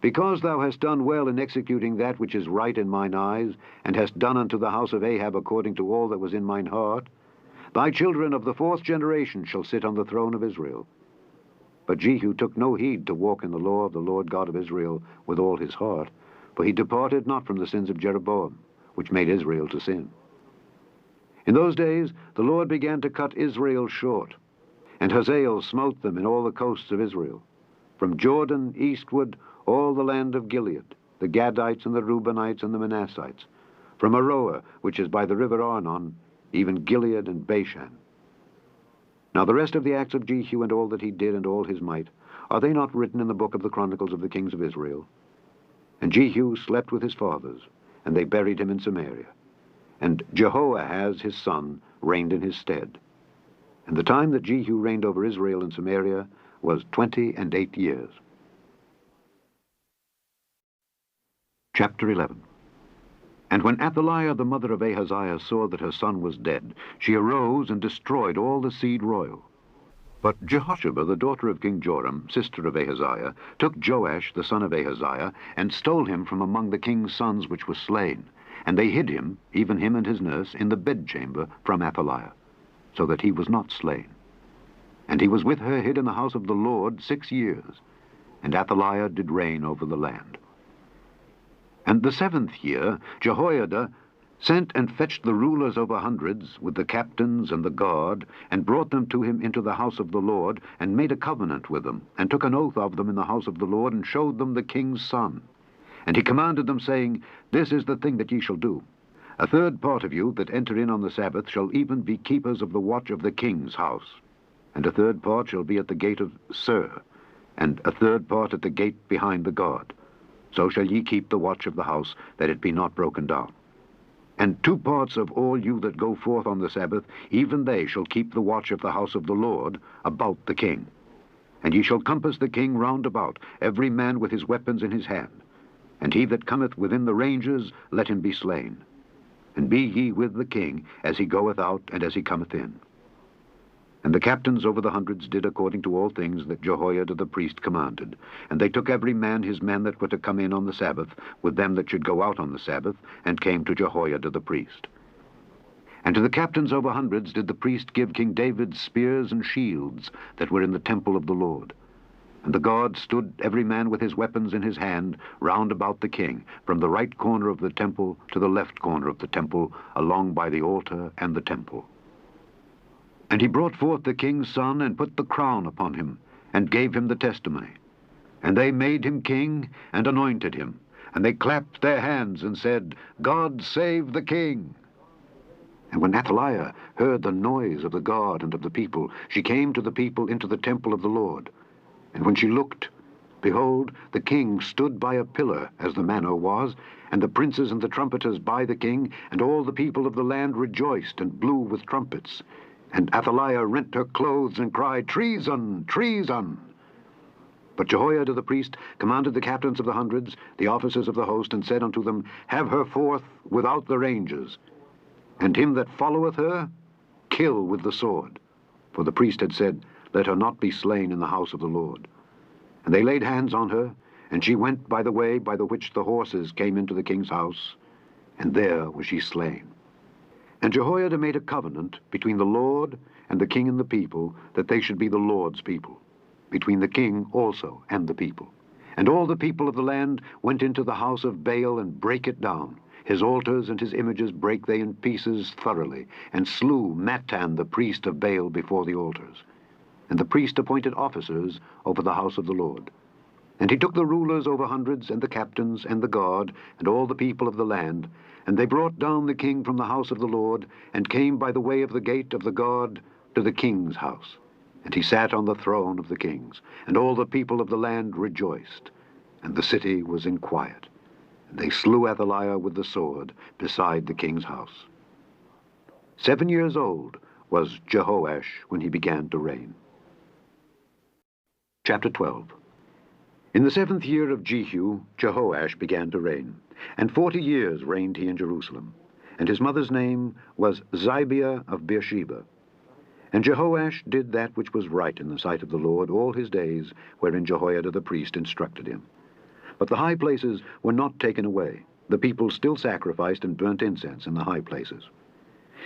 Because thou hast done well in executing that which is right in mine eyes, and hast done unto the house of Ahab according to all that was in mine heart, thy children of the 4th generation shall sit on the throne of Israel. But Jehu took no heed to walk in the law of the Lord God of Israel with all his heart, for he departed not from the sins of Jeroboam, which made Israel to sin. In those days the Lord began to cut Israel short, and Hazael smote them in all the coasts of Israel, from Jordan eastward all the land of Gilead, the Gadites and the Reubenites and the Manassites, from Aroer, which is by the river Arnon, even Gilead and Bashan. Now the rest of the acts of Jehu, and all that he did, and all his might, are they not written in the book of the Chronicles of the kings of Israel? And Jehu slept with his fathers, and they buried him in Samaria. And Jehoahaz his son reigned in his stead. And the time that Jehu reigned over Israel in Samaria was 28 years. Chapter 11. And when Athaliah the mother of Ahaziah saw that her son was dead, she arose and destroyed all the seed royal. But Jehosheba, the daughter of King Joram, sister of Ahaziah, took Joash the son of Ahaziah, and stole him from among the king's sons which was slain. And they hid him, even him and his nurse, in the bedchamber from Athaliah, so that he was not slain. And he was with her hid in the house of the Lord 6 years, and Athaliah did reign over the land. And the 7th year Jehoiada sent and fetched the rulers over hundreds, with the captains and the guard, and brought them to him into the house of the Lord, and made a covenant with them, and took an oath of them in the house of the Lord, and showed them the king's son. And he commanded them, saying, This is the thing that ye shall do. 1/3 part of you that enter in on the Sabbath shall even be keepers of the watch of the king's house. And 1/3 part shall be at the gate of Sur, and 1/3 part at the gate behind the guard. So shall ye keep the watch of the house, that it be not broken down. And 2 parts of all you that go forth on the Sabbath, even they shall keep the watch of the house of the Lord about the king. And ye shall compass the king round about, every man with his weapons in his hand. And he that cometh within the ranges, let him be slain. And be ye with the king, as he goeth out, and as he cometh in. And the captains over the hundreds did according to all things that Jehoiada the priest commanded. And they took every man his men that were to come in on the Sabbath, with them that should go out on the Sabbath, and came to Jehoiada the priest. And to the captains over hundreds did the priest give King David spears and shields that were in the temple of the Lord. And the guard stood every man with his weapons in his hand round about the king, from the right corner of the temple to the left corner of the temple, along by the altar and the temple. And he brought forth the king's son, and put the crown upon him, and gave him the testimony. And they made him king, and anointed him. And they clapped their hands, and said, God save the king. And when Athaliah heard the noise of the guard and of the people, she came to the people into the temple of the Lord. And when she looked, behold, the king stood by a pillar, as the manner was, and the princes and the trumpeters by the king, and all the people of the land rejoiced, and blew with trumpets. And Athaliah rent her clothes, and cried, Treason! Treason! But Jehoiada the priest commanded the captains of the hundreds, the officers of the host, and said unto them, Have her forth without the ranges, and him that followeth her, kill with the sword. For the priest had said, Let her not be slain in the house of the Lord. And they laid hands on her, and she went by the way by the which the horses came into the king's house, and there was she slain. And Jehoiada made a covenant between the Lord and the king and the people, that they should be the Lord's people, between the king also and the people. And all the people of the land went into the house of Baal and brake it down. His altars and his images brake they in pieces thoroughly, and slew Mattan the priest of Baal before the altars. And the priest appointed officers over the house of the Lord. And he took the rulers over hundreds, and the captains, and the guard, and all the people of the land, and they brought down the king from the house of the Lord, and came by the way of the gate of the guard to the king's house. And he sat on the throne of the kings, and all the people of the land rejoiced, and the city was in quiet. And they slew Athaliah with the sword beside the king's house. 7 years old was Jehoash when he began to reign. Chapter 12. In the 7th year of Jehu, Jehoash began to reign, and 40 years reigned he in Jerusalem. And his mother's name was Zibiah of Beersheba. And Jehoash did that which was right in the sight of the Lord all his days, wherein Jehoiada the priest instructed him. But the high places were not taken away. The people still sacrificed and burnt incense in the high places.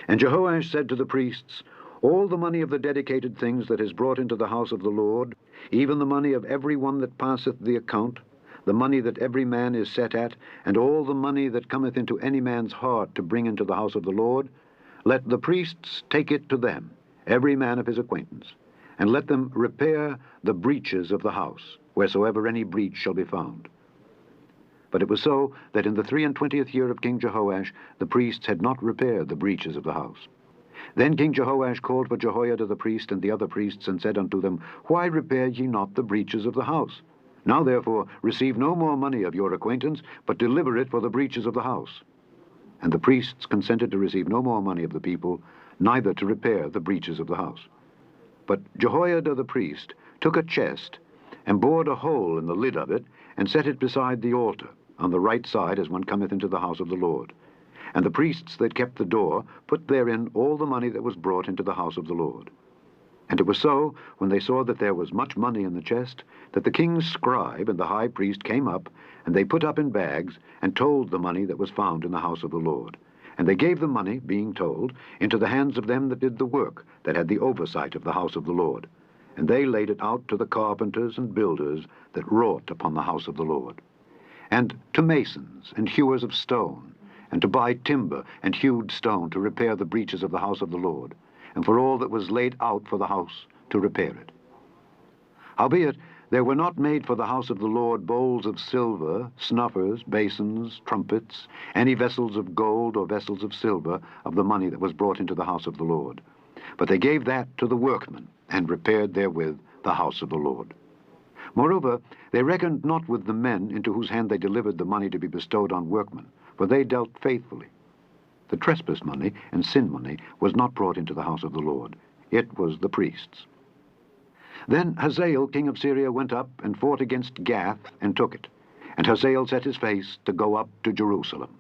And Jehoash said to the priests, all the money of the dedicated things that is brought into the house of the Lord, even the money of every one that passeth the account, the money that every man is set at, and all the money that cometh into any man's heart to bring into the house of the Lord, let the priests take it to them, every man of his acquaintance, and let them repair the breaches of the house, wheresoever any breach shall be found. But it was so that in the 23rd year of King Jehoash the priests had not repaired the breaches of the house. Then King Jehoash called for Jehoiada the priest and the other priests, and said unto them, why repair ye not the breaches of the house? Now therefore receive no more money of your acquaintance, but deliver it for the breaches of the house. And the priests consented to receive no more money of the people, neither to repair the breaches of the house. But Jehoiada the priest took a chest, and bored a hole in the lid of it, and set it beside the altar, on the right side as one cometh into the house of the Lord. And the priests that kept the door put therein all the money that was brought into the house of the Lord. And it was so, when they saw that there was much money in the chest, that the king's scribe and the high priest came up, and they put up in bags, and told the money that was found in the house of the Lord. And they gave the money, being told, into the hands of them that did the work, that had the oversight of the house of the Lord. And they laid it out to the carpenters and builders that wrought upon the house of the Lord, and to masons and hewers of stone, and to buy timber and hewed stone to repair the breaches of the house of the Lord, and for all that was laid out for the house to repair it. Howbeit, there were not made for the house of the Lord bowls of silver, snuffers, basins, trumpets, any vessels of gold or vessels of silver of the money that was brought into the house of the Lord. But they gave that to the workmen, and repaired therewith the house of the Lord. Moreover, they reckoned not with the men into whose hand they delivered the money to be bestowed on workmen, for they dealt faithfully. The trespass money and sin money was not brought into the house of the Lord. It was the priests. Then Hazael king of Syria went up and fought against Gath, and took it. And Hazael set his face to go up to Jerusalem.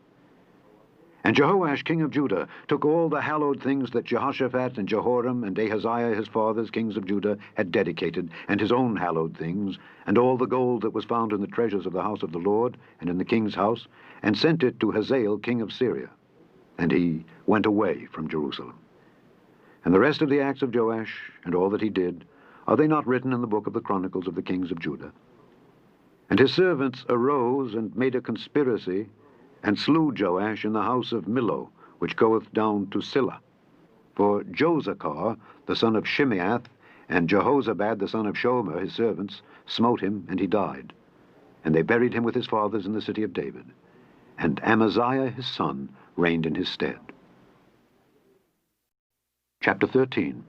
And Jehoash king of Judah took all the hallowed things that Jehoshaphat and Jehoram and Ahaziah his fathers, kings of Judah, had dedicated, and his own hallowed things, and all the gold that was found in the treasures of the house of the Lord, and in the king's house, and sent it to Hazael king of Syria. And he went away from Jerusalem. And the rest of the acts of Joash, and all that he did, are they not written in the book of the Chronicles of the kings of Judah? And his servants arose and made a conspiracy, and slew Joash in the house of Millo, which goeth down to Silla. For Josachar, the son of Shimeath, and Jehozabad, the son of Shomer, his servants, smote him, and he died. And they buried him with his fathers in the city of David. And Amaziah his son reigned in his stead. Chapter 13.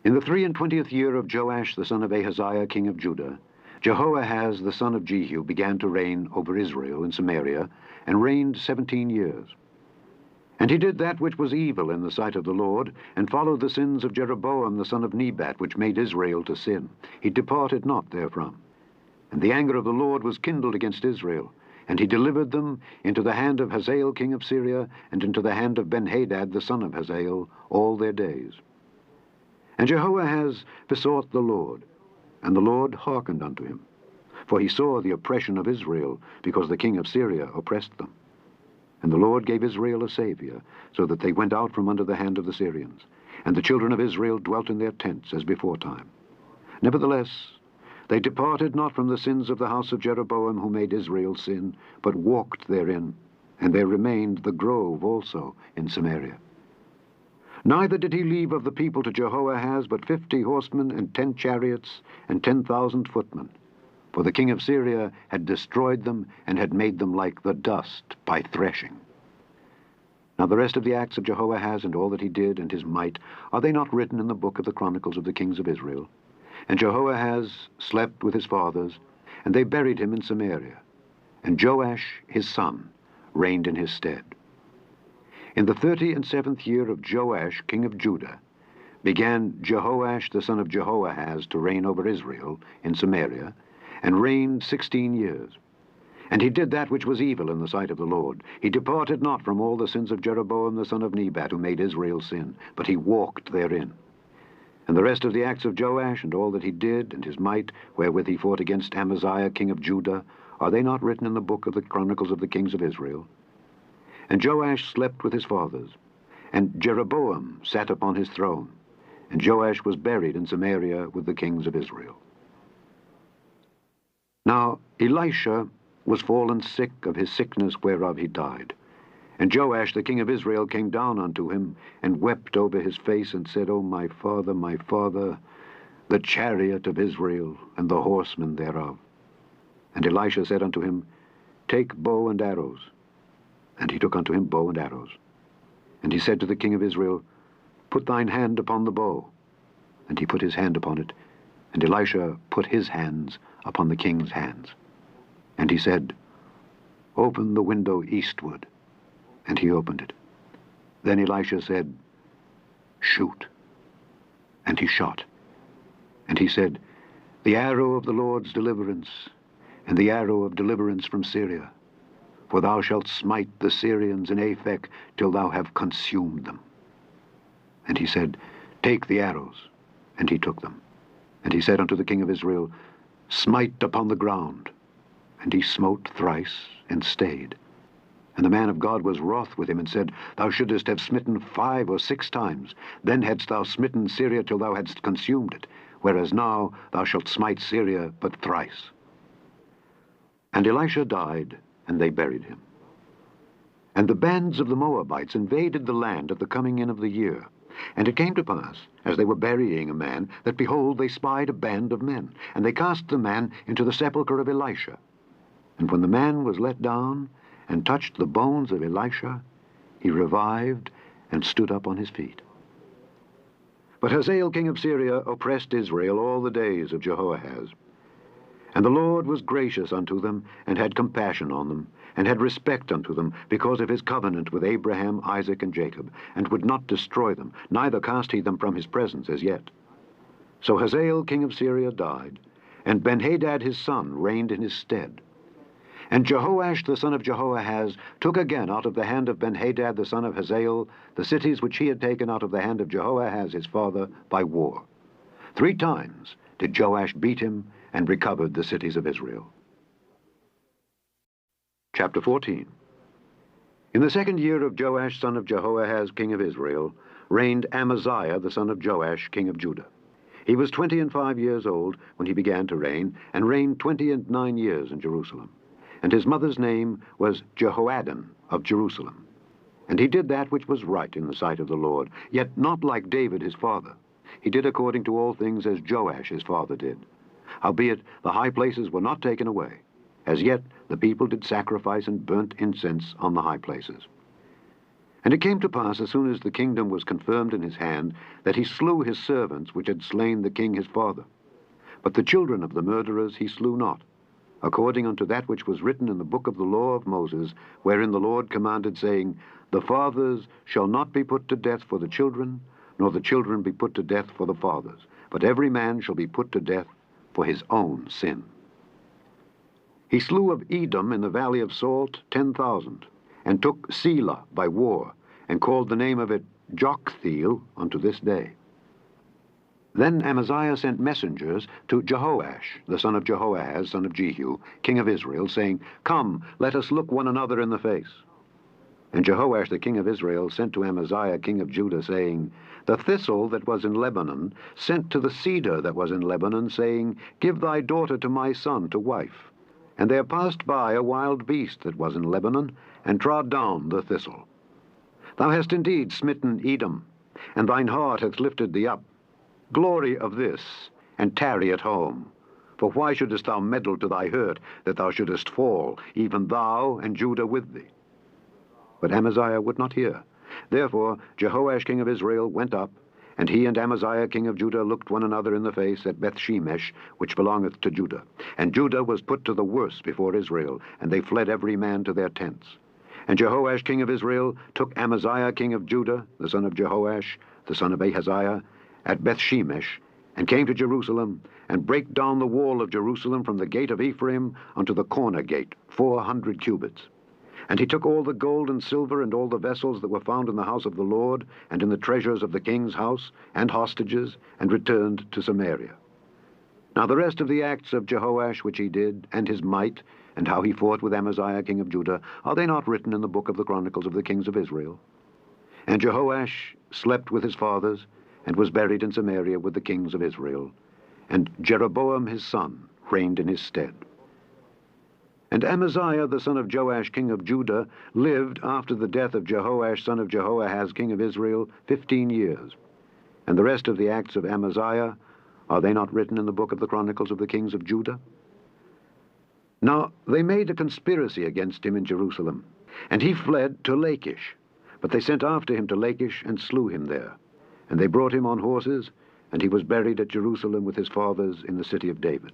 In the 23rd year of Joash the son of Ahaziah king of Judah, Jehoahaz the son of Jehu began to reign over Israel in Samaria, and reigned 17 years. And he did that which was evil in the sight of the Lord, and followed the sins of Jeroboam the son of Nebat, which made Israel to sin. He departed not therefrom. And the anger of the Lord was kindled against Israel, and he delivered them into the hand of Hazael king of Syria, and into the hand of Benhadad the son of Hazael, all their days. And Jehoahaz besought the Lord, and the Lord hearkened unto him. For he saw the oppression of Israel, because the king of Syria oppressed them. And the Lord gave Israel a Savior, so that they went out from under the hand of the Syrians. And the children of Israel dwelt in their tents as before time. Nevertheless, They departed not from the sins of the house of Jeroboam, who made Israel sin, but walked therein, and there remained the grove also in Samaria. Neither did he leave of the people to Jehoahaz but 50 horsemen and 10 chariots and 10,000 footmen. For the king of Syria had destroyed them and had made them like the dust by threshing. Now the rest of the acts of Jehoahaz and all that he did and his might, are they not written in the book of the Chronicles of the kings of Israel? And Jehoahaz slept with his fathers, and they buried him in Samaria. And Joash his son reigned in his stead. In the 37th year of Joash king of Judah began Jehoash the son of Jehoahaz to reign over Israel in Samaria, and reigned 16 years. And he did that which was evil in the sight of the Lord. He departed not from all the sins of Jeroboam the son of Nebat, who made Israel sin, but he walked therein. And the rest of the acts of Joash, and all that he did, and his might, wherewith he fought against Amaziah king of Judah, are they not written in the book of the Chronicles of the kings of Israel? And Joash slept with his fathers, and Jeroboam sat upon his throne, and Joash was buried in Samaria with the kings of Israel. Now Elisha was fallen sick of his sickness whereof he died. And Joash the king of Israel came down unto him, and wept over his face, and said, O my father, the chariot of Israel, and the horsemen thereof. And Elisha said unto him, Take bow and arrows. And he took unto him bow and arrows. And he said to the king of Israel, Put thine hand upon the bow. And he put his hand upon it, and Elisha put his hands upon the king's hands. And he said, Open the window eastward. And he opened it. Then Elisha said, Shoot. And he shot. And he said, The arrow of the Lord's deliverance, and the arrow of deliverance from Syria. For thou shalt smite the Syrians in Aphek till thou have consumed them. And he said, Take the arrows. And he took them. And he said unto the king of Israel, Smite upon the ground. And he smote thrice, and stayed. And the man of God was wroth with him, and said, Thou shouldest have smitten 5 or 6 times. Then hadst thou smitten Syria till thou hadst consumed it, whereas now thou shalt smite Syria but thrice. And Elisha died, and they buried him. And the bands of the Moabites invaded the land at the coming in of the year. And it came to pass, as they were burying a man, that, behold, they spied a band of men, and they cast the man into the sepulchre of Elisha. And when the man was let down, and touched the bones of Elisha, he revived, and stood up on his feet. But Hazael king of Syria oppressed Israel all the days of Jehoahaz. And the Lord was gracious unto them, and had compassion on them, and had respect unto them, because of his covenant with Abraham, Isaac, and Jacob, and would not destroy them, neither cast he them from his presence as yet. So Hazael king of Syria died, and Benhadad his son reigned in his stead. And Jehoash the son of Jehoahaz took again out of the hand of Benhadad the son of Hazael the cities which he had taken out of the hand of Jehoahaz his father by war. 3 times did Joash beat him, and recovered the cities of Israel. Chapter 14. In the 2nd year of Joash son of Jehoahaz king of Israel reigned Amaziah the son of Joash king of Judah. He was 25 years old when he began to reign, and reigned 29 years in Jerusalem. And his mother's name was Jehoaddan of Jerusalem. And he did that which was right in the sight of the Lord, yet not like David his father. He did according to all things as Joash his father did. Howbeit the high places were not taken away. As yet the people did sacrifice and burnt incense on the high places. And it came to pass, as soon as the kingdom was confirmed in his hand, that he slew his servants which had slain the king his father. But the children of the murderers he slew not, according unto that which was written in the book of the law of Moses, wherein the Lord commanded, saying, The fathers shall not be put to death for the children, nor the children be put to death for the fathers, but every man shall be put to death for his own sin. He slew of Edom in the valley of Salt 10,000, and took Selah by war, and called the name of it Joktheel unto this day. Then Amaziah sent messengers to Jehoash, the son of Jehoahaz, son of Jehu, king of Israel, saying, Come, let us look one another in the face. And Jehoash the king of Israel sent to Amaziah king of Judah, saying, The thistle that was in Lebanon sent to the cedar that was in Lebanon, saying, Give thy daughter to my son to wife. And there passed by a wild beast that was in Lebanon, and trod down the thistle. Thou hast indeed smitten Edom, and thine heart hath lifted thee up. Glory of this, and tarry at home. For why shouldest thou meddle to thy hurt, that thou shouldest fall, even thou and Judah with thee? But Amaziah would not hear. Therefore Jehoash king of Israel went up, and he and Amaziah king of Judah looked one another in the face at Bethshemesh, which belongeth to Judah. And Judah was put to the worse before Israel, and they fled every man to their tents. And Jehoash king of Israel took Amaziah king of Judah, the son of Jehoash, the son of Ahaziah, at Bethshemesh, and came to Jerusalem, and brake down the wall of Jerusalem from the gate of Ephraim unto the corner gate, 400 cubits. And he took all the gold and silver and all the vessels that were found in the house of the Lord, and in the treasures of the king's house, and hostages, and returned to Samaria. Now the rest of the acts of Jehoash which he did, and his might, and how he fought with Amaziah king of Judah, are they not written in the book of the Chronicles of the kings of Israel? And Jehoash slept with his fathers, and was buried in Samaria with the kings of Israel. And Jeroboam his son reigned in his stead. And Amaziah the son of Joash king of Judah lived after the death of Jehoash son of Jehoahaz king of Israel 15 years. And the rest of the acts of Amaziah, are they not written in the book of the Chronicles of the kings of Judah? Now they made a conspiracy against him in Jerusalem, and he fled to Lachish. But they sent after him to Lachish, and slew him there. And they brought him on horses, and he was buried at Jerusalem with his fathers in the city of David.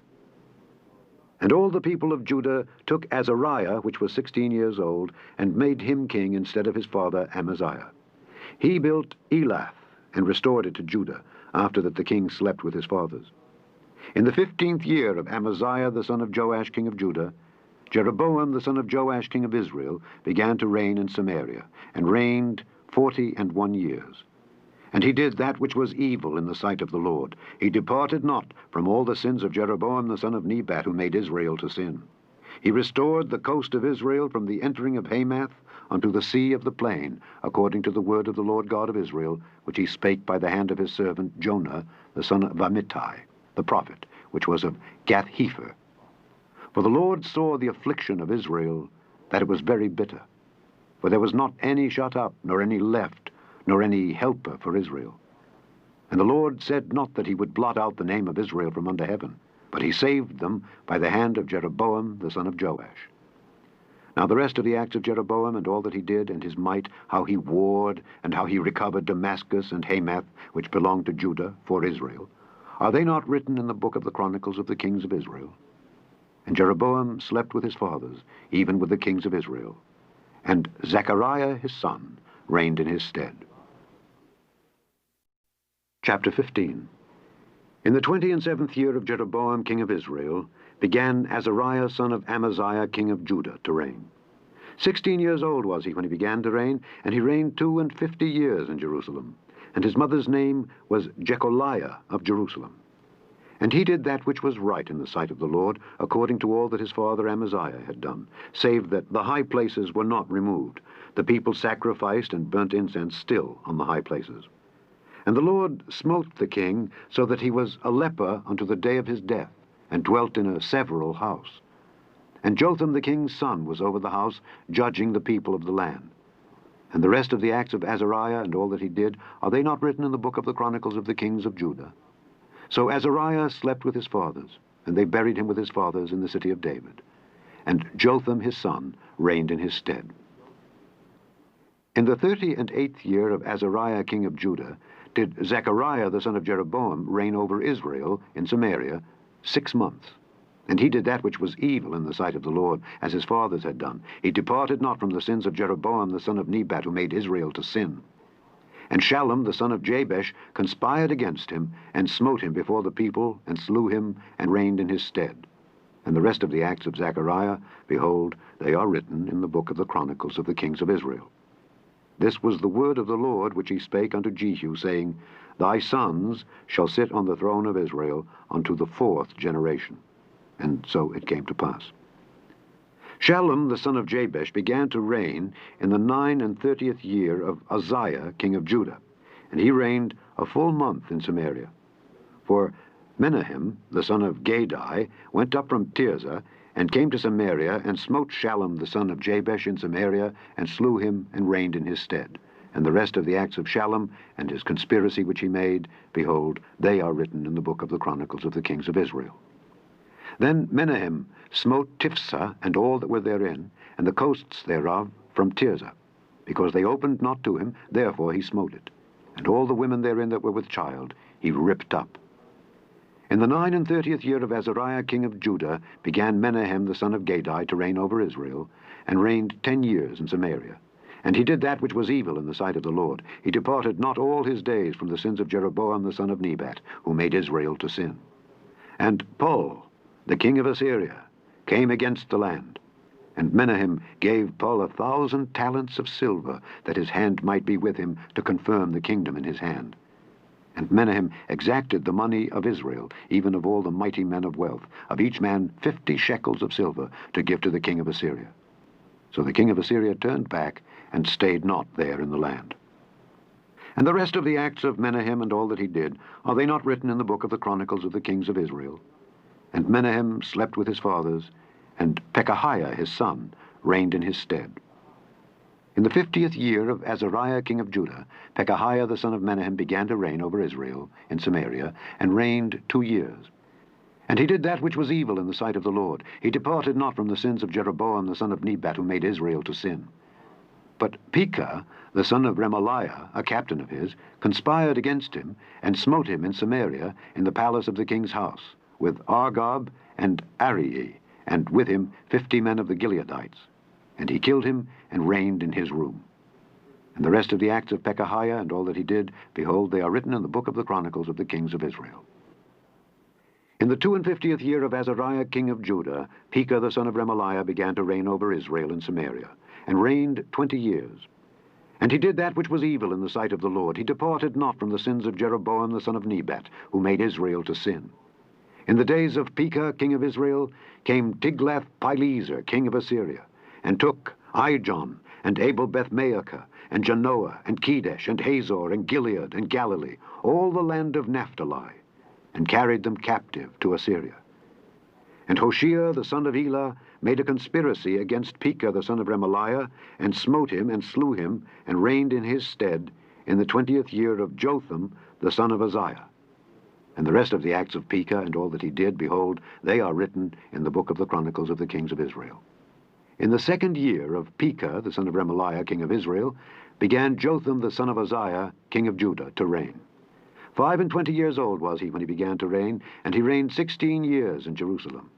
And all the people of Judah took Azariah, which was 16 years old, and made him king instead of his father Amaziah. He built Elath, and restored it to Judah, after that the king slept with his fathers. In the 15th year of Amaziah the son of Joash king of Judah, Jeroboam the son of Joash king of Israel began to reign in Samaria, and reigned 41 years. And he did that which was evil in the sight of the Lord. He departed not from all the sins of Jeroboam the son of Nebat, who made Israel to sin. He restored the coast of Israel from the entering of Hamath unto the sea of the plain, according to the word of the Lord God of Israel, which he spake by the hand of his servant Jonah, the son of Amittai, the prophet, which was of Gath-hepher. For the Lord saw the affliction of Israel, that it was very bitter. For there was not any shut up, nor any left, nor any helper for Israel. And the Lord said not that he would blot out the name of Israel from under heaven, but he saved them by the hand of Jeroboam the son of Joash. Now the rest of the acts of Jeroboam, and all that he did, and his might, how he warred, and how he recovered Damascus and Hamath, which belonged to Judah, for Israel, are they not written in the book of the Chronicles of the kings of Israel? And Jeroboam slept with his fathers, even with the kings of Israel. And Zechariah his son reigned in his stead. Chapter 15. In the 27th year of Jeroboam king of Israel began Azariah son of Amaziah king of Judah to reign. 16 years old was he when he began to reign, and he reigned 52 years in Jerusalem. And his mother's name was Jecholiah of Jerusalem. And he did that which was right in the sight of the Lord, according to all that his father Amaziah had done, save that the high places were not removed. The people sacrificed and burnt incense still on the high places. And the Lord smote the king, so that he was a leper unto the day of his death, and dwelt in a several house. And Jotham the king's son was over the house, judging the people of the land. And the rest of the acts of Azariah, and all that he did, are they not written in the book of the Chronicles of the kings of Judah? So Azariah slept with his fathers, and they buried him with his fathers in the city of David. And Jotham his son reigned in his stead. In the 38th year of Azariah king of Judah did Zechariah the son of Jeroboam reign over Israel in Samaria 6 months. And he did that which was evil in the sight of the Lord, as his fathers had done. He departed not from the sins of Jeroboam the son of Nebat, who made Israel to sin. And Shallum the son of Jabesh conspired against him, and smote him before the people, and slew him, and reigned in his stead. And the rest of the acts of Zechariah, behold, they are written in the book of the Chronicles of the kings of Israel. This was the word of the Lord which he spake unto Jehu, saying, Thy sons shall sit on the throne of Israel unto the 4th generation. And so it came to pass. Shallum the son of Jabesh began to reign in the 39th year of Uzziah king of Judah, and he reigned a full month in Samaria. For Menahem the son of Gadai went up from Tirzah, and came to Samaria, and smote Shallum the son of Jabesh in Samaria, and slew him, and reigned in his stead. And the rest of the acts of Shallum, and his conspiracy which he made, behold, they are written in the book of the Chronicles of the kings of Israel. Then Menahem smote Tiphsah and all that were therein, and the coasts thereof from Tirzah. Because they opened not to him, therefore he smote it. And all the women therein that were with child he ripped up. In the 39th year of Azariah king of Judah began Menahem the son of Gadai to reign over Israel, and reigned 10 years in Samaria. And he did that which was evil in the sight of the Lord. He departed not all his days from the sins of Jeroboam the son of Nebat, who made Israel to sin. And Pul, the king of Assyria, came against the land. And Menahem gave Pul 1,000 talents of silver, that his hand might be with him to confirm the kingdom in his hand. And Menahem exacted the money of Israel, even of all the mighty men of wealth, of each man 50 shekels of silver, to give to the king of Assyria. So the king of Assyria turned back, and stayed not there in the land. And the rest of the acts of Menahem and all that he did, are they not written in the book of the Chronicles of the kings of Israel? And Menahem slept with his fathers, and Pekahiah his son reigned in his stead. In the 50th year of Azariah king of Judah, Pekahiah the son of Menahem began to reign over Israel in Samaria, and reigned 2 years. And he did that which was evil in the sight of the Lord. He departed not from the sins of Jeroboam the son of Nebat, who made Israel to sin. But Pekah the son of Remaliah, a captain of his, conspired against him, and smote him in Samaria in the palace of the king's house, with Argob and Arii, and with him 50 men of the Gileadites. And he killed him, and reigned in his room. And the rest of the acts of Pekahiah and all that he did, behold, they are written in the book of the Chronicles of the kings of Israel. In the 52nd year of Azariah king of Judah, Pekah the son of Remaliah began to reign over Israel in Samaria, and reigned 20 years. And he did that which was evil in the sight of the Lord. He departed not from the sins of Jeroboam the son of Nebat, who made Israel to sin. In the days of Pekah king of Israel came Tiglath-Pileser king of Assyria, and took Ijon, and Abel-Beth-Maachah, and Janoah, and Kedesh, and Hazor, and Gilead, and Galilee, all the land of Naphtali, and carried them captive to Assyria. And Hoshea the son of Elah made a conspiracy against Pekah the son of Remaliah, and smote him, and slew him, and reigned in his stead in the 20th year of Jotham the son of Uzziah. And the rest of the acts of Pekah and all that he did, behold, they are written in the book of the Chronicles of the kings of Israel. In the 2nd year of Pekah the son of Remaliah king of Israel began Jotham the son of Uzziah king of Judah to reign. 25 years old was he when he began to reign, and he reigned 16 years in Jerusalem.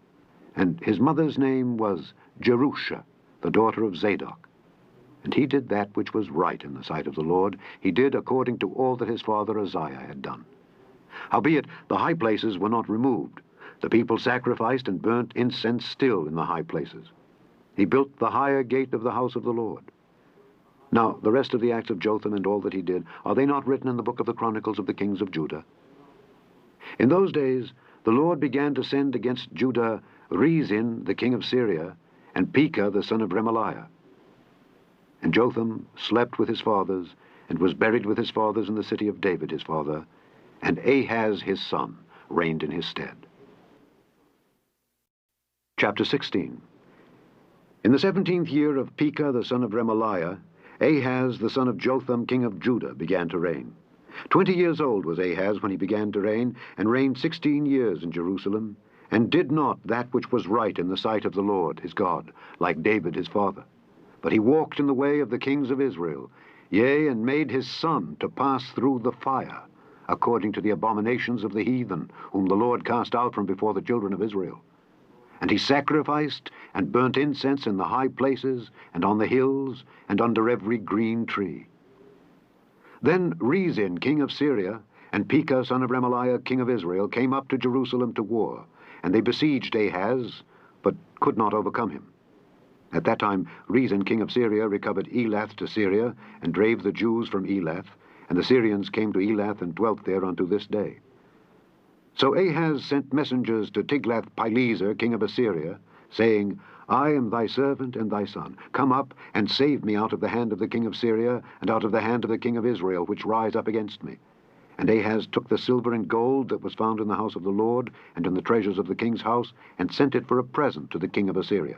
And his mother's name was Jerusha, the daughter of Zadok. And he did that which was right in the sight of the Lord. He did according to all that his father Uzziah had done. Howbeit the high places were not removed. The people sacrificed and burnt incense still in the high places. He built the higher gate of the house of the Lord. Now the rest of the acts of Jotham and all that he did, are they not written in the book of the Chronicles of the kings of Judah? In those days the Lord began to send against Judah Rezin the king of Syria, and Pekah the son of Remaliah. And Jotham slept with his fathers, and was buried with his fathers in the city of David his father, and Ahaz his son reigned in his stead. Chapter 16. In the 17th year of Pekah the son of Remaliah, Ahaz the son of Jotham king of Judah began to reign. 20 years old was Ahaz when he began to reign, and reigned 16 years in Jerusalem, and did not that which was right in the sight of the Lord his God, like David his father. But he walked in the way of the kings of Israel, yea, and made his son to pass through the fire, according to the abominations of the heathen, whom the Lord cast out from before the children of Israel. And he sacrificed and burnt incense in the high places, and on the hills, and under every green tree. Then Rezin king of Syria, and Pekah son of Remaliah king of Israel, came up to Jerusalem to war, and they besieged Ahaz, but could not overcome him. At that time Rezin king of Syria recovered Elath to Syria, and drave the Jews from Elath, and the Syrians came to Elath and dwelt there unto this day. So Ahaz sent messengers to Tiglath-Pileser king of Assyria, saying, I am thy servant and thy son. Come up and save me out of the hand of the king of Syria, and out of the hand of the king of Israel, which rise up against me. And Ahaz took the silver and gold that was found in the house of the Lord, and in the treasures of the king's house, and sent it for a present to the king of Assyria.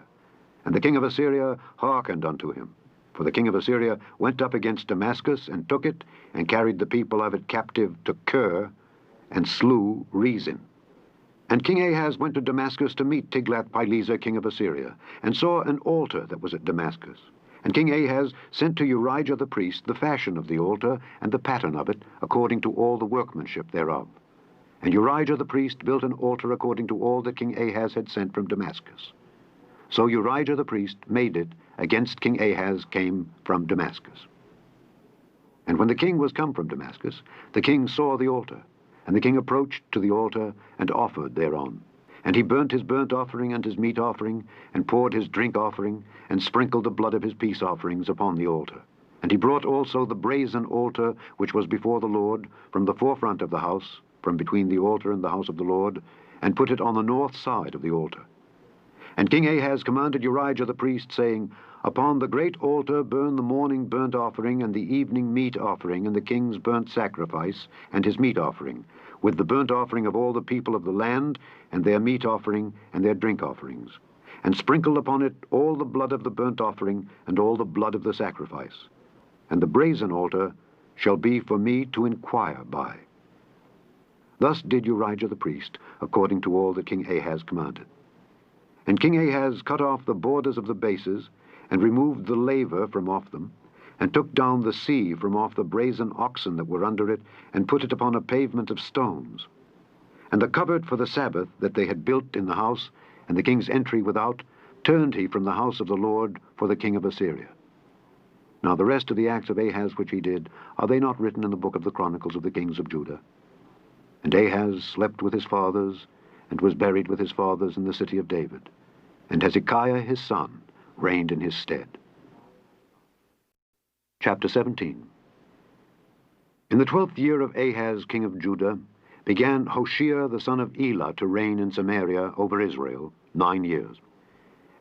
And the king of Assyria hearkened unto him. For the king of Assyria went up against Damascus, and took it, and carried the people of it captive to Kir, and slew Rezin. And King Ahaz went to Damascus to meet Tiglath-Pileser, king of Assyria, and saw an altar that was at Damascus. And King Ahaz sent to Urijah the priest the fashion of the altar, and the pattern of it, according to all the workmanship thereof. And Urijah the priest built an altar according to all that King Ahaz had sent from Damascus. So Urijah the priest made it against King Ahaz came from Damascus. And when the king was come from Damascus, the king saw the altar, and the king approached to the altar, and offered thereon. And he burnt his burnt offering and his meat offering, and poured his drink offering, and sprinkled the blood of his peace offerings upon the altar. And he brought also the brazen altar which was before the Lord, from the forefront of the house, from between the altar and the house of the Lord, and put it on the north side of the altar. And King Ahaz commanded Urijah the priest, saying, Upon the great altar burn the morning burnt offering, and the evening meat offering, and the king's burnt sacrifice, and his meat offering, with the burnt offering of all the people of the land, and their meat offering, and their drink offerings. And sprinkle upon it all the blood of the burnt offering, and all the blood of the sacrifice. And the brazen altar shall be for me to inquire by. Thus did Urijah the priest, according to all that King Ahaz commanded. And King Ahaz cut off the borders of the bases, and removed the laver from off them, and took down the sea from off the brazen oxen that were under it, and put it upon a pavement of stones. And the cupboard for the Sabbath that they had built in the house, and the king's entry without, turned he from the house of the Lord for the king of Assyria. Now the rest of the acts of Ahaz which he did, are they not written in the book of the Chronicles of the kings of Judah? And Ahaz slept with his fathers, and was buried with his fathers in the city of David. And Hezekiah his son reigned in his stead. Chapter 17. In the 12th year of Ahaz king of Judah began Hoshea the son of Elah to reign in Samaria over Israel 9 years.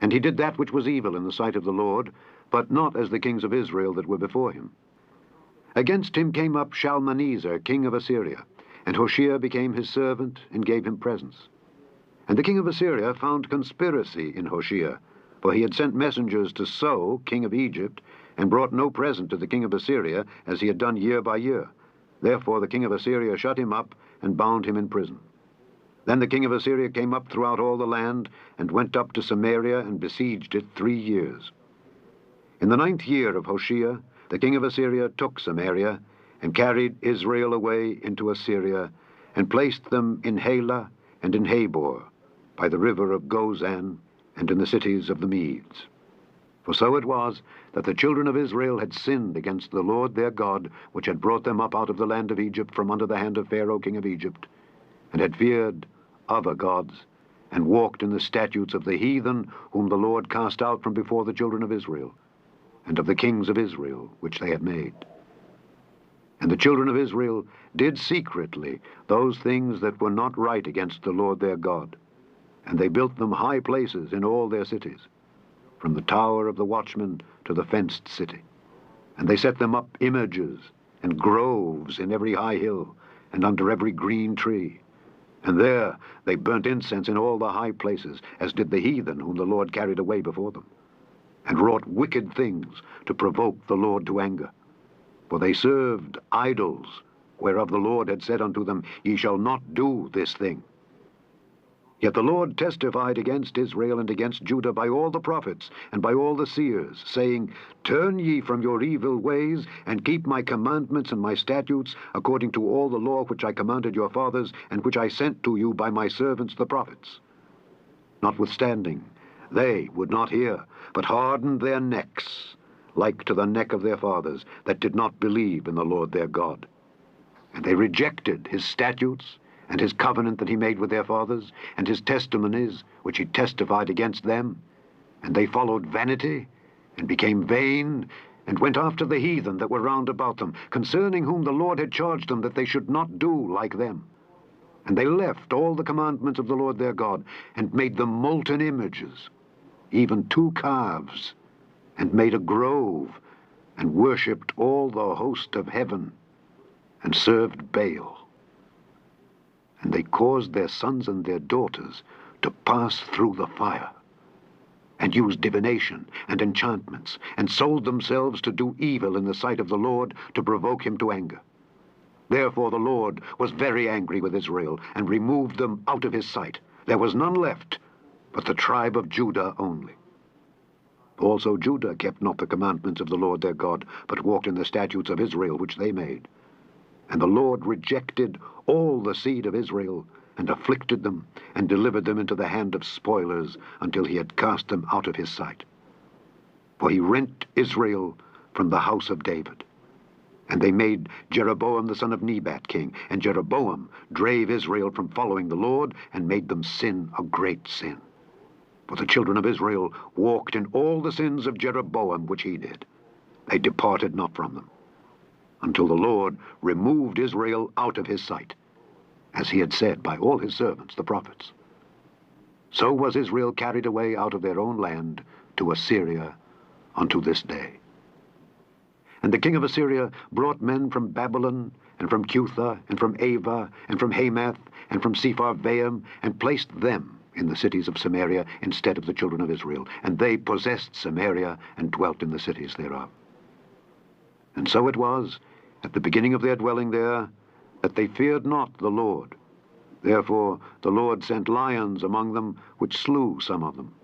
And he did that which was evil in the sight of the Lord, but not as the kings of Israel that were before him. Against him came up Shalmaneser king of Assyria, and Hoshea became his servant, and gave him presents. And the king of Assyria found conspiracy in Hoshea, for he had sent messengers to So, king of Egypt, and brought no present to the king of Assyria, as he had done year by year. Therefore the king of Assyria shut him up, and bound him in prison. Then the king of Assyria came up throughout all the land, and went up to Samaria, and besieged it 3 years. In the 9th year of Hoshea, the king of Assyria took Samaria, and carried Israel away into Assyria, and placed them in Halah and in Habor, by the river of Gozan, and in the cities of the Medes. For so it was that the children of Israel had sinned against the Lord their God, which had brought them up out of the land of Egypt from under the hand of Pharaoh king of Egypt, and had feared other gods, and walked in the statutes of the heathen, whom the Lord cast out from before the children of Israel, and of the kings of Israel, which they had made. And the children of Israel did secretly those things that were not right against the Lord their God, and they built them high places in all their cities, from the tower of the watchman to the fenced city. And they set them up images and groves in every high hill, and under every green tree. And there they burnt incense in all the high places, as did the heathen whom the Lord carried away before them, and wrought wicked things to provoke the Lord to anger. For they served idols, whereof the Lord had said unto them, Ye shall not do this thing. Yet the Lord testified against Israel and against Judah by all the prophets and by all the seers, saying, Turn ye from your evil ways, and keep my commandments and my statutes, according to all the law which I commanded your fathers, and which I sent to you by my servants the prophets. Notwithstanding, they would not hear, but hardened their necks, like to the neck of their fathers, that did not believe in the Lord their God. And they rejected his statutes, and his covenant that he made with their fathers, and his testimonies which he testified against them. And they followed vanity, and became vain, and went after the heathen that were round about them, concerning whom the Lord had charged them that they should not do like them. And they left all the commandments of the Lord their God, and made them molten images. even 2 calves, and made a grove, and worshipped all the host of heaven, and served Baal. And they caused their sons and their daughters to pass through the fire, and used divination and enchantments, and sold themselves to do evil in the sight of the Lord, to provoke him to anger. Therefore the Lord was very angry with Israel, and removed them out of his sight. There was none left, but the tribe of Judah only. Also Judah kept not the commandments of the Lord their God, but walked in the statutes of Israel which they made. And the Lord rejected all the seed of Israel, and afflicted them, and delivered them into the hand of spoilers, until he had cast them out of his sight. For he rent Israel from the house of David. And they made Jeroboam the son of Nebat king, and Jeroboam drave Israel from following the Lord, and made them sin a great sin. For the children of Israel walked in all the sins of Jeroboam which he did. They departed not from them, until the Lord removed Israel out of his sight, as he had said by all his servants the prophets. So was Israel carried away out of their own land to Assyria unto this day. And the king of Assyria brought men from Babylon, and from Cutha, and from Ava, and from Hamath, and from Sepharvaim, and placed them in the cities of Samaria instead of the children of Israel. And they possessed Samaria, and dwelt in the cities thereof. And so it was, at the beginning of their dwelling there, that they feared not the Lord. Therefore the Lord sent lions among them, which slew some of them.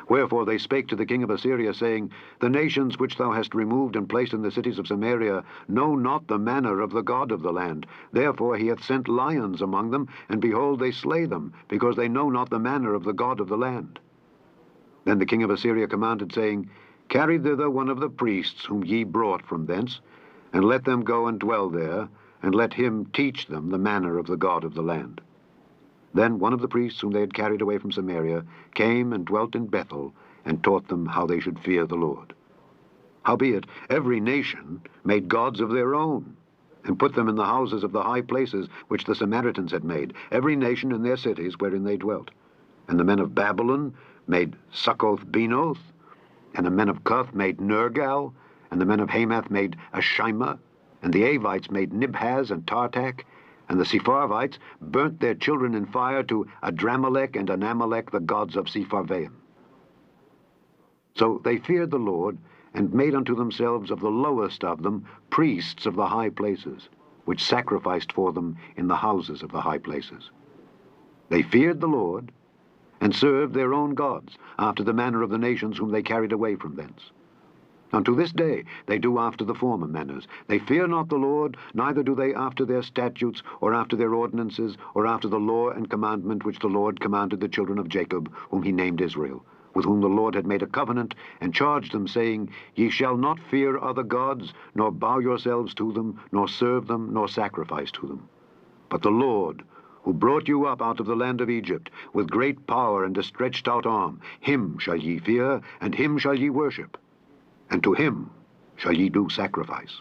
Wherefore they spake to the king of Assyria, saying, The nations which thou hast removed and placed in the cities of Samaria know not the manner of the God of the land. Therefore he hath sent lions among them, and behold, they slay them, because they know not the manner of the God of the land. Then the king of Assyria commanded, saying, Carry thither one of the priests whom ye brought from thence, and let them go and dwell there, and let him teach them the manner of the God of the land. Then one of the priests whom they had carried away from Samaria came and dwelt in Bethel, and taught them how they should fear the Lord. Howbeit every nation made gods of their own, and put them in the houses of the high places which the Samaritans had made, every nation in their cities wherein they dwelt. And the men of Babylon made Succoth-Benoth, and the men of Cuth made Nergal, and the men of Hamath made Ashima, and the Avites made Nibhaz and Tartak, and the Sepharvites burnt their children in fire to Adramelech and Anamelech, the gods of Sepharvaim. So they feared the Lord, and made unto themselves of the lowest of them priests of the high places, which sacrificed for them in the houses of the high places. They feared the Lord, and served their own gods, after the manner of the nations whom they carried away from thence. Unto this day they do after the former manners. They fear not the Lord, neither do they after their statutes, or after their ordinances, or after the law and commandment which the Lord commanded the children of Jacob, whom he named Israel, with whom the Lord had made a covenant, and charged them, saying, Ye shall not fear other gods, nor bow yourselves to them, nor serve them, nor sacrifice to them. But the Lord, who brought you up out of the land of Egypt, with great power and a stretched out arm, him shall ye fear, and him shall ye worship, and to him shall ye do sacrifice.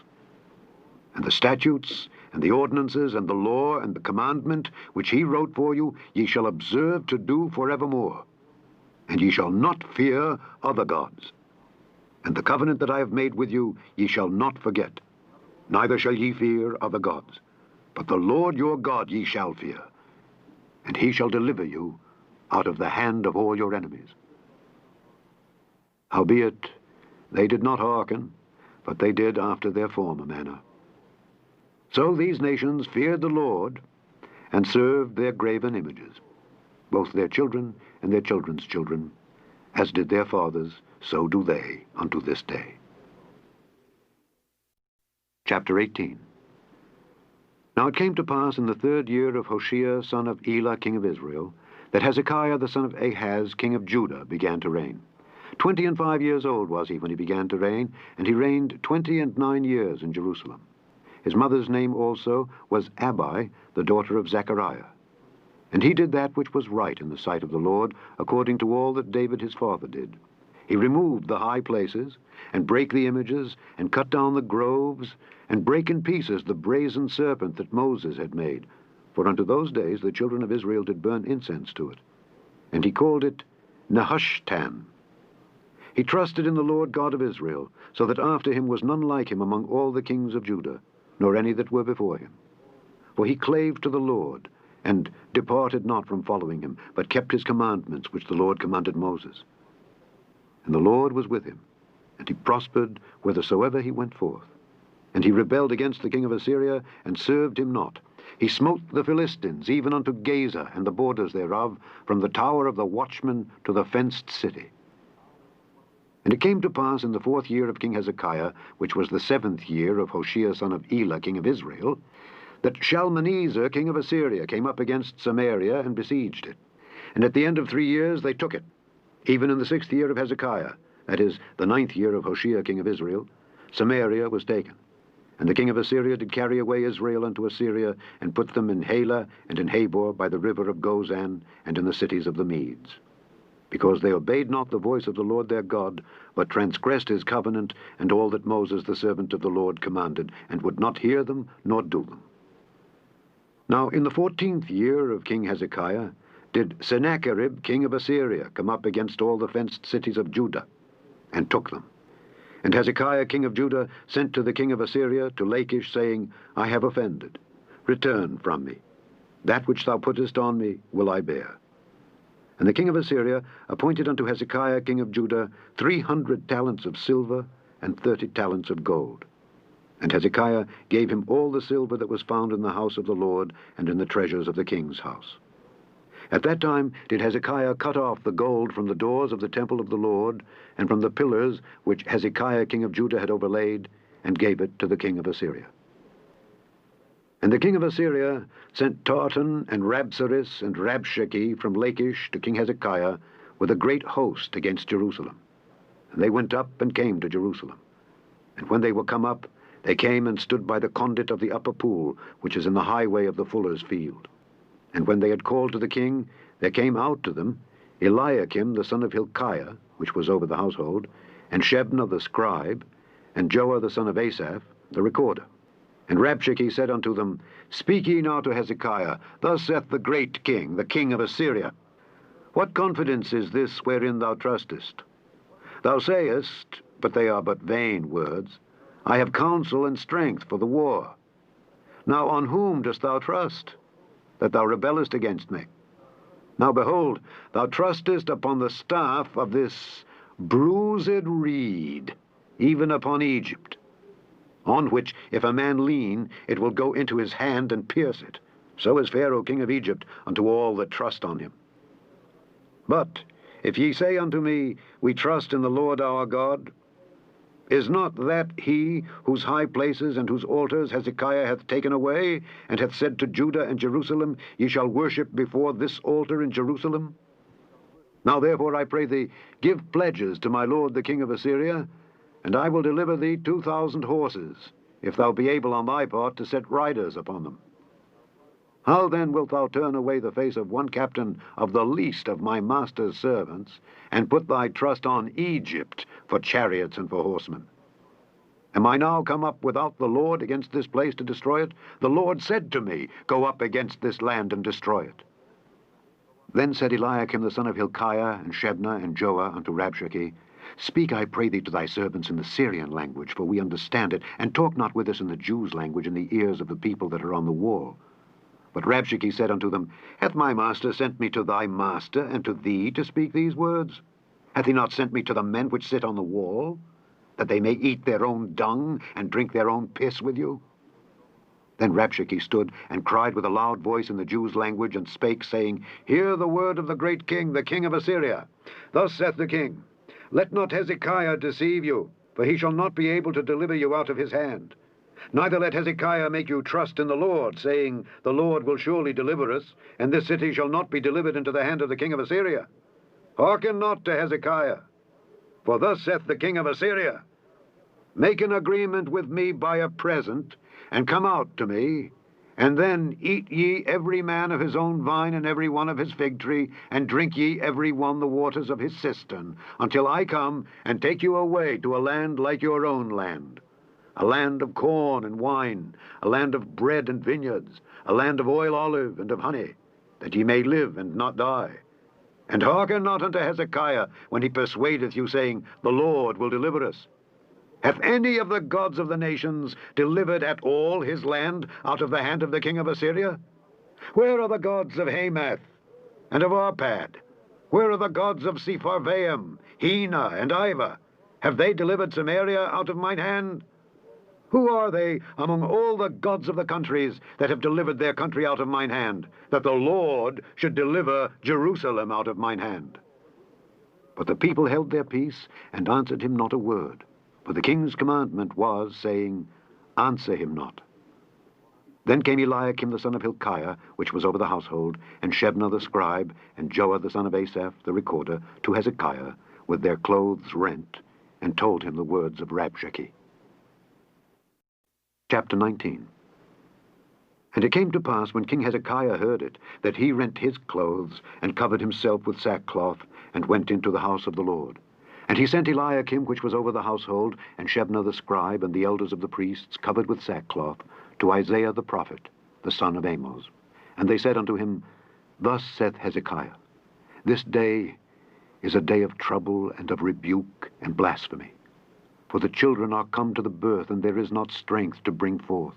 And the statutes, and the ordinances, and the law, and the commandment, which he wrote for you, ye shall observe to do forevermore. And ye shall not fear other gods. And the covenant that I have made with you ye shall not forget, neither shall ye fear other gods. But the Lord your God ye shall fear, and he shall deliver you out of the hand of all your enemies. Howbeit, they did not hearken, but they did after their former manner. So these nations feared the Lord, and served their graven images, both their children and their children's children, as did their fathers, so do they unto this day. Chapter 18. Now it came to pass in the 3rd year of Hoshea son of Elah king of Israel, that Hezekiah the son of Ahaz king of Judah began to reign. 25 years old was he when he began to reign, and he reigned 29 years in Jerusalem. His mother's name also was Abi, the daughter of Zechariah. And he did that which was right in the sight of the Lord, according to all that David his father did. He removed the high places, and brake the images, and cut down the groves, and brake in pieces the brazen serpent that Moses had made. For unto those days the children of Israel did burn incense to it. And he called it Nehushtan, He trusted in the Lord God of Israel, so that after him was none like him among all the kings of Judah, nor any that were before him. For he clave to the Lord, and departed not from following him, but kept his commandments which the Lord commanded Moses. And the Lord was with him, and he prospered whithersoever he went forth. And he rebelled against the king of Assyria, and served him not. He smote the Philistines, even unto Gaza and the borders thereof, from the tower of the watchman to the fenced city. And it came to pass in the 4th year of King Hezekiah, which was the 7th year of Hoshea son of Elah, king of Israel, that Shalmaneser, king of Assyria, came up against Samaria and besieged it. And at the end of 3 years they took it. Even in the 6th year of Hezekiah, that is, the 9th year of Hoshea, king of Israel, Samaria was taken. And the king of Assyria did carry away Israel unto Assyria, and put them in Halah and in Habor by the river of Gozan, and in the cities of the Medes. Because they obeyed not the voice of the Lord their God, but transgressed his covenant, and all that Moses the servant of the Lord commanded, and would not hear them, nor do them. Now in the 14th year of King Hezekiah did Sennacherib king of Assyria come up against all the fenced cities of Judah, and took them. And Hezekiah king of Judah sent to the king of Assyria, to Lachish, saying, I have offended. Return from me. That which thou puttest on me will I bear. And the king of Assyria appointed unto Hezekiah king of Judah 300 talents of silver, and 30 talents of gold. And Hezekiah gave him all the silver that was found in the house of the Lord, and in the treasures of the king's house. At that time did Hezekiah cut off the gold from the doors of the temple of the Lord, and from the pillars which Hezekiah king of Judah had overlaid, and gave it to the king of Assyria. And the king of Assyria sent Tartan and Rabsaris and Rabshakeh from Lachish to King Hezekiah with a great host against Jerusalem. And they went up and came to Jerusalem. And when they were come up, they came and stood by the conduit of the upper pool, which is in the highway of the fuller's field. And when they had called to the king, there came out to them Eliakim the son of Hilkiah, which was over the household, and Shebna the scribe, and Joah the son of Asaph, the recorder. And Rabshakeh said unto them, Speak ye now to Hezekiah, Thus saith the great king, the king of Assyria, What confidence is this wherein thou trustest? Thou sayest, but they are but vain words, I have counsel and strength for the war. Now on whom dost thou trust, that thou rebellest against me? Now behold, thou trustest upon the staff of this bruised reed, even upon Egypt, on which if a man lean, it will go into his hand and pierce it. So is Pharaoh king of Egypt unto all that trust on him. But if ye say unto me, We trust in the Lord our God, is not that he whose high places and whose altars Hezekiah hath taken away, and hath said to Judah and Jerusalem, Ye shall worship before this altar in Jerusalem? Now therefore I pray thee, give pledges to my lord the king of Assyria, and I will deliver thee 2,000 horses, if thou be able on thy part to set riders upon them. How then wilt thou turn away the face of one captain of the least of my master's servants, and put thy trust on Egypt for chariots and for horsemen? Am I now come up without the Lord against this place to destroy it? The Lord said to me, Go up against this land and destroy it. Then said Eliakim the son of Hilkiah, and Shebna, and Joah unto Rabshakeh, Speak, I pray thee, to thy servants in the Syrian language, for we understand it, and talk not with us in the Jews' language in the ears of the people that are on the wall. But Rabshakeh said unto them, Hath my master sent me to thy master, and to thee to speak these words? Hath he not sent me to the men which sit on the wall, that they may eat their own dung, and drink their own piss with you? Then Rabshakeh stood, and cried with a loud voice in the Jews' language, and spake, saying, Hear the word of the great king, the king of Assyria. Thus saith the king, Let not Hezekiah deceive you, for he shall not be able to deliver you out of his hand. Neither let Hezekiah make you trust in the Lord, saying, The Lord will surely deliver us, and this city shall not be delivered into the hand of the king of Assyria. Hearken not to Hezekiah, for thus saith the king of Assyria, Make an agreement with me by a present, and come out to me, and then eat ye every man of his own vine, and every one of his fig tree, and drink ye every one the waters of his cistern, until I come and take you away to a land like your own land, a land of corn and wine, a land of bread and vineyards, a land of oil olive and of honey, that ye may live and not die. And hearken not unto Hezekiah when he persuadeth you, saying, The Lord will deliver us. Hath any of the gods of the nations delivered at all his land out of the hand of the king of Assyria? Where are the gods of Hamath and of Arpad? Where are the gods of Sepharvaim, Hena, and Ivah? Have they delivered Samaria out of mine hand? Who are they among all the gods of the countries that have delivered their country out of mine hand, that the Lord should deliver Jerusalem out of mine hand? But the people held their peace, and answered him not a word. For the king's commandment was, saying, Answer him not. Then came Eliakim the son of Hilkiah, which was over the household, and Shebna the scribe, and Joah the son of Asaph the recorder, to Hezekiah, with their clothes rent, and told him the words of Rabshakeh. Chapter 19. And it came to pass, when King Hezekiah heard it, that he rent his clothes, and covered himself with sackcloth, and went into the house of the Lord. And he sent Eliakim, which was over the household, and Shebna the scribe, and the elders of the priests, covered with sackcloth, to Isaiah the prophet, the son of Amoz. And they said unto him, Thus saith Hezekiah, This day is a day of trouble, and of rebuke, and blasphemy. For the children are come to the birth, and there is not strength to bring forth.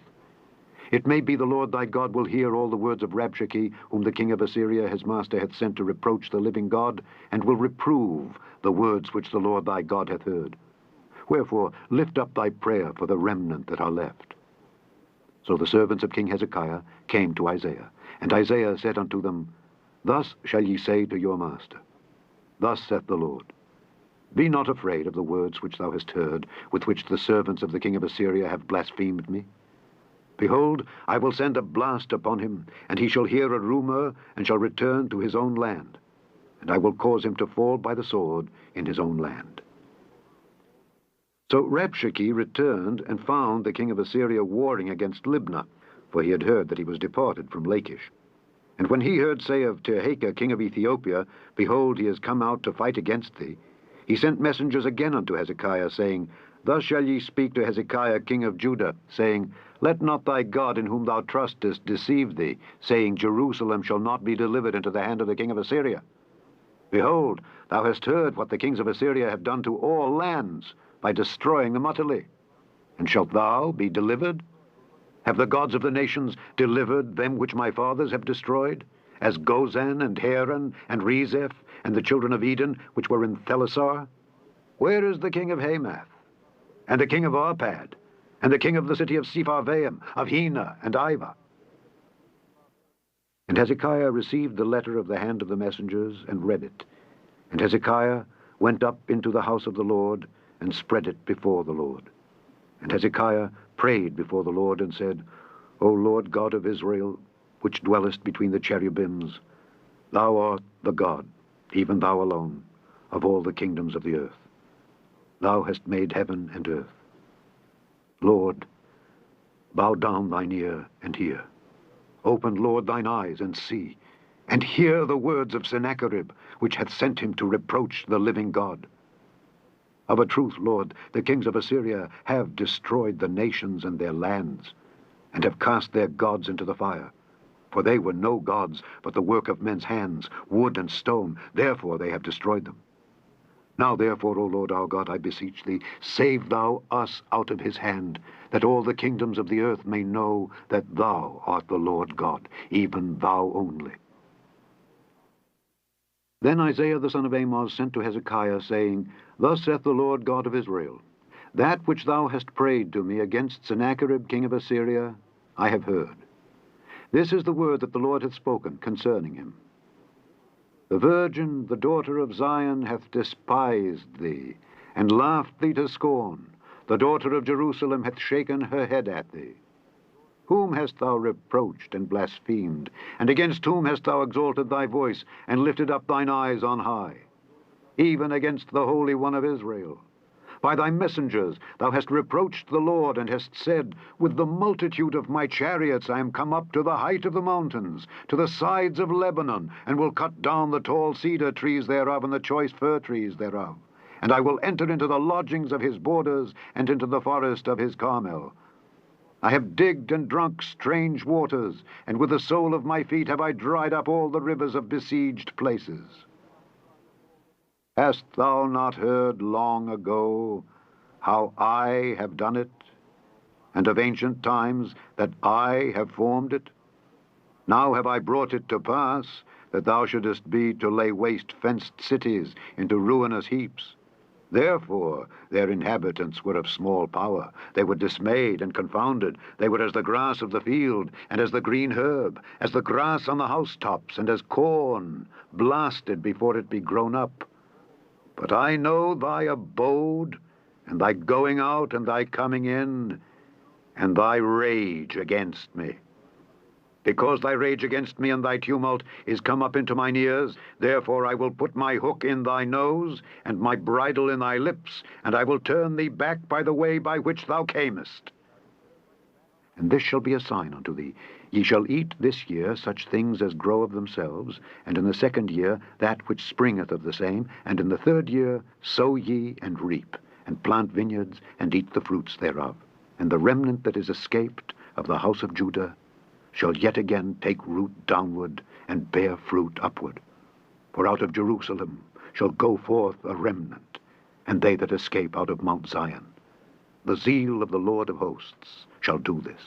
It may be the Lord thy God will hear all the words of Rabshakeh, whom the king of Assyria his master hath sent to reproach the living God, and will reprove the words which the Lord thy God hath heard. Wherefore lift up thy prayer for the remnant that are left. So the servants of King Hezekiah came to Isaiah, and Isaiah said unto them, Thus shall ye say to your master, Thus saith the Lord, Be not afraid of the words which thou hast heard, with which the servants of the king of Assyria have blasphemed me. Behold, I will send a blast upon him, and he shall hear a rumor, and shall return to his own land. And I will cause him to fall by the sword in his own land. So Rabshakeh returned, and found the king of Assyria warring against Libnah, for he had heard that he was departed from Lachish. And when he heard say of Tirhakah king of Ethiopia, Behold, he is come out to fight against thee, he sent messengers again unto Hezekiah, saying, Thus shall ye speak to Hezekiah king of Judah, saying, Let not thy God in whom thou trustest deceive thee, saying, Jerusalem shall not be delivered into the hand of the king of Assyria. Behold, thou hast heard what the kings of Assyria have done to all lands, by destroying them utterly. And shalt thou be delivered? Have the gods of the nations delivered them which my fathers have destroyed, as Gozan and Haran and Rezeph and the children of Eden, which were in Thelasar? Where is the king of Hamath, and the king of Arpad, and the king of the city of Sepharvaim, of Hena and Ivah? And Hezekiah received the letter of the hand of the messengers, and read it. And Hezekiah went up into the house of the Lord, and spread it before the Lord. And Hezekiah prayed before the Lord, and said, O Lord God of Israel, which dwellest between the cherubims, thou art the God, even thou alone, of all the kingdoms of the earth. Thou hast made heaven and earth. Lord, bow down thine ear and hear. Open, Lord, thine eyes and see, and hear the words of Sennacherib, which hath sent him to reproach the living God. Of a truth, Lord, the kings of Assyria have destroyed the nations and their lands, and have cast their gods into the fire. For they were no gods, but the work of men's hands, wood and stone. Therefore they have destroyed them. Now therefore, O Lord our God, I beseech thee, save thou us out of his hand, that all the kingdoms of the earth may know that thou art the Lord God, even thou only. Then Isaiah the son of Amoz sent to Hezekiah, saying, Thus saith the Lord God of Israel, That which thou hast prayed to me against Sennacherib king of Assyria, I have heard. This is the word that the Lord hath spoken concerning him. The virgin, the daughter of Zion, hath despised thee, and laughed thee to scorn. The daughter of Jerusalem hath shaken her head at thee. Whom hast thou reproached and blasphemed? And against whom hast thou exalted thy voice, and lifted up thine eyes on high? Even against the Holy One of Israel. By thy messengers thou hast reproached the Lord, and hast said, With the multitude of my chariots I am come up to the height of the mountains, to the sides of Lebanon, and will cut down the tall cedar trees thereof, and the choice fir trees thereof. And I will enter into the lodgings of his borders, and into the forest of his Carmel. I have digged and drunk strange waters, and with the sole of my feet have I dried up all the rivers of besieged places. Hast thou not heard long ago how I have done it, and of ancient times that I have formed it? Now have I brought it to pass, that thou shouldest be to lay waste fenced cities into ruinous heaps. Therefore their inhabitants were of small power. They were dismayed and confounded. They were as the grass of the field, and as the green herb, as the grass on the housetops, and as corn blasted before it be grown up. But I know thy abode, and thy going out, and thy coming in, and thy rage against me. Because thy rage against me and thy tumult is come up into mine ears, therefore I will put my hook in thy nose, and my bridle in thy lips, and I will turn thee back by the way by which thou camest. And this shall be a sign unto thee. Ye shall eat this year such things as grow of themselves, and in the second year that which springeth of the same, and in the third year sow ye and reap, and plant vineyards, and eat the fruits thereof. And the remnant that is escaped of the house of Judah shall yet again take root downward, and bear fruit upward. For out of Jerusalem shall go forth a remnant, and they that escape out of Mount Zion. The zeal of the Lord of hosts shall do this.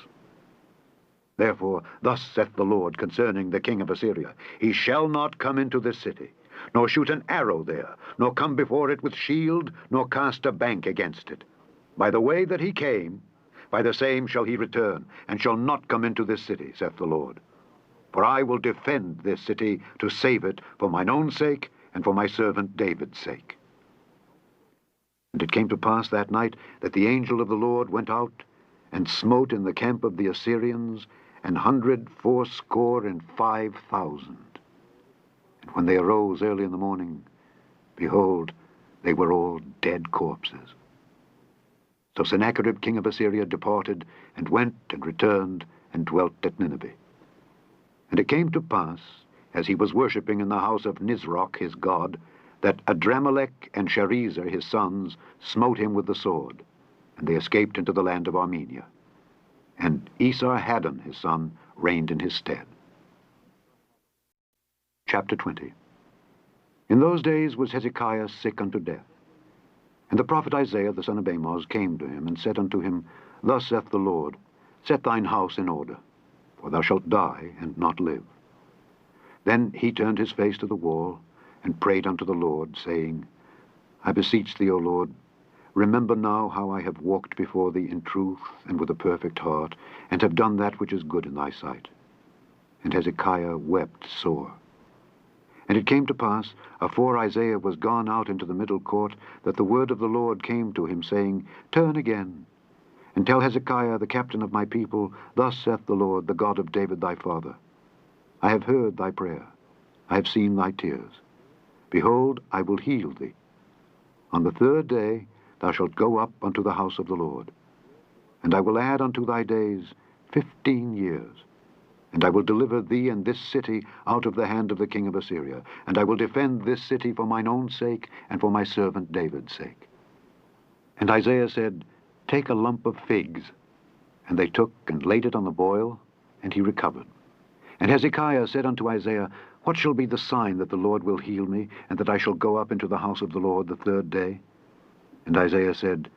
Therefore thus saith the Lord concerning the king of Assyria, He shall not come into this city, nor shoot an arrow there, nor come before it with shield, nor cast a bank against it. By the way that he came, by the same shall he return, and shall not come into this city, saith the Lord. For I will defend this city to save it for mine own sake, and for my servant David's sake. And it came to pass that night that the angel of the Lord went out, and smote in the camp of the Assyrians 185,000. And when they arose early in the morning, behold, they were all dead corpses. So Sennacherib king of Assyria departed, and went and returned, and dwelt at Nineveh. And it came to pass, as he was worshipping in the house of Nisroch his god, that Adramelech and Sharezer his sons smote him with the sword, and they escaped into the land of Armenia. And Esarhaddon his son reigned in his stead. Chapter 20. In those days was Hezekiah sick unto death. And the prophet Isaiah the son of Amoz came to him, and said unto him, Thus saith the Lord, Set thine house in order, for thou shalt die, and not live. Then he turned his face to the wall, and prayed unto the Lord, saying, I beseech thee, O Lord, remember now how I have walked before thee in truth and with a perfect heart, and have done that which is good in thy sight. And Hezekiah wept sore. And it came to pass, afore Isaiah was gone out into the middle court, that the word of the Lord came to him, saying, Turn again, and tell Hezekiah the captain of my people, Thus saith the Lord, the God of David thy father, I have heard thy prayer, I have seen thy tears. Behold, I will heal thee. On the third day thou shalt go up unto the house of the Lord. And I will add unto thy days 15 years. And I will deliver thee and this city out of the hand of the king of Assyria. And I will defend this city for mine own sake, and for my servant David's sake. And Isaiah said, Take a lump of figs. And they took and laid it on the boil, and he recovered. And Hezekiah said unto Isaiah, What shall be the sign that the Lord will heal me, and that I shall go up into the house of the Lord the third day? And Isaiah said,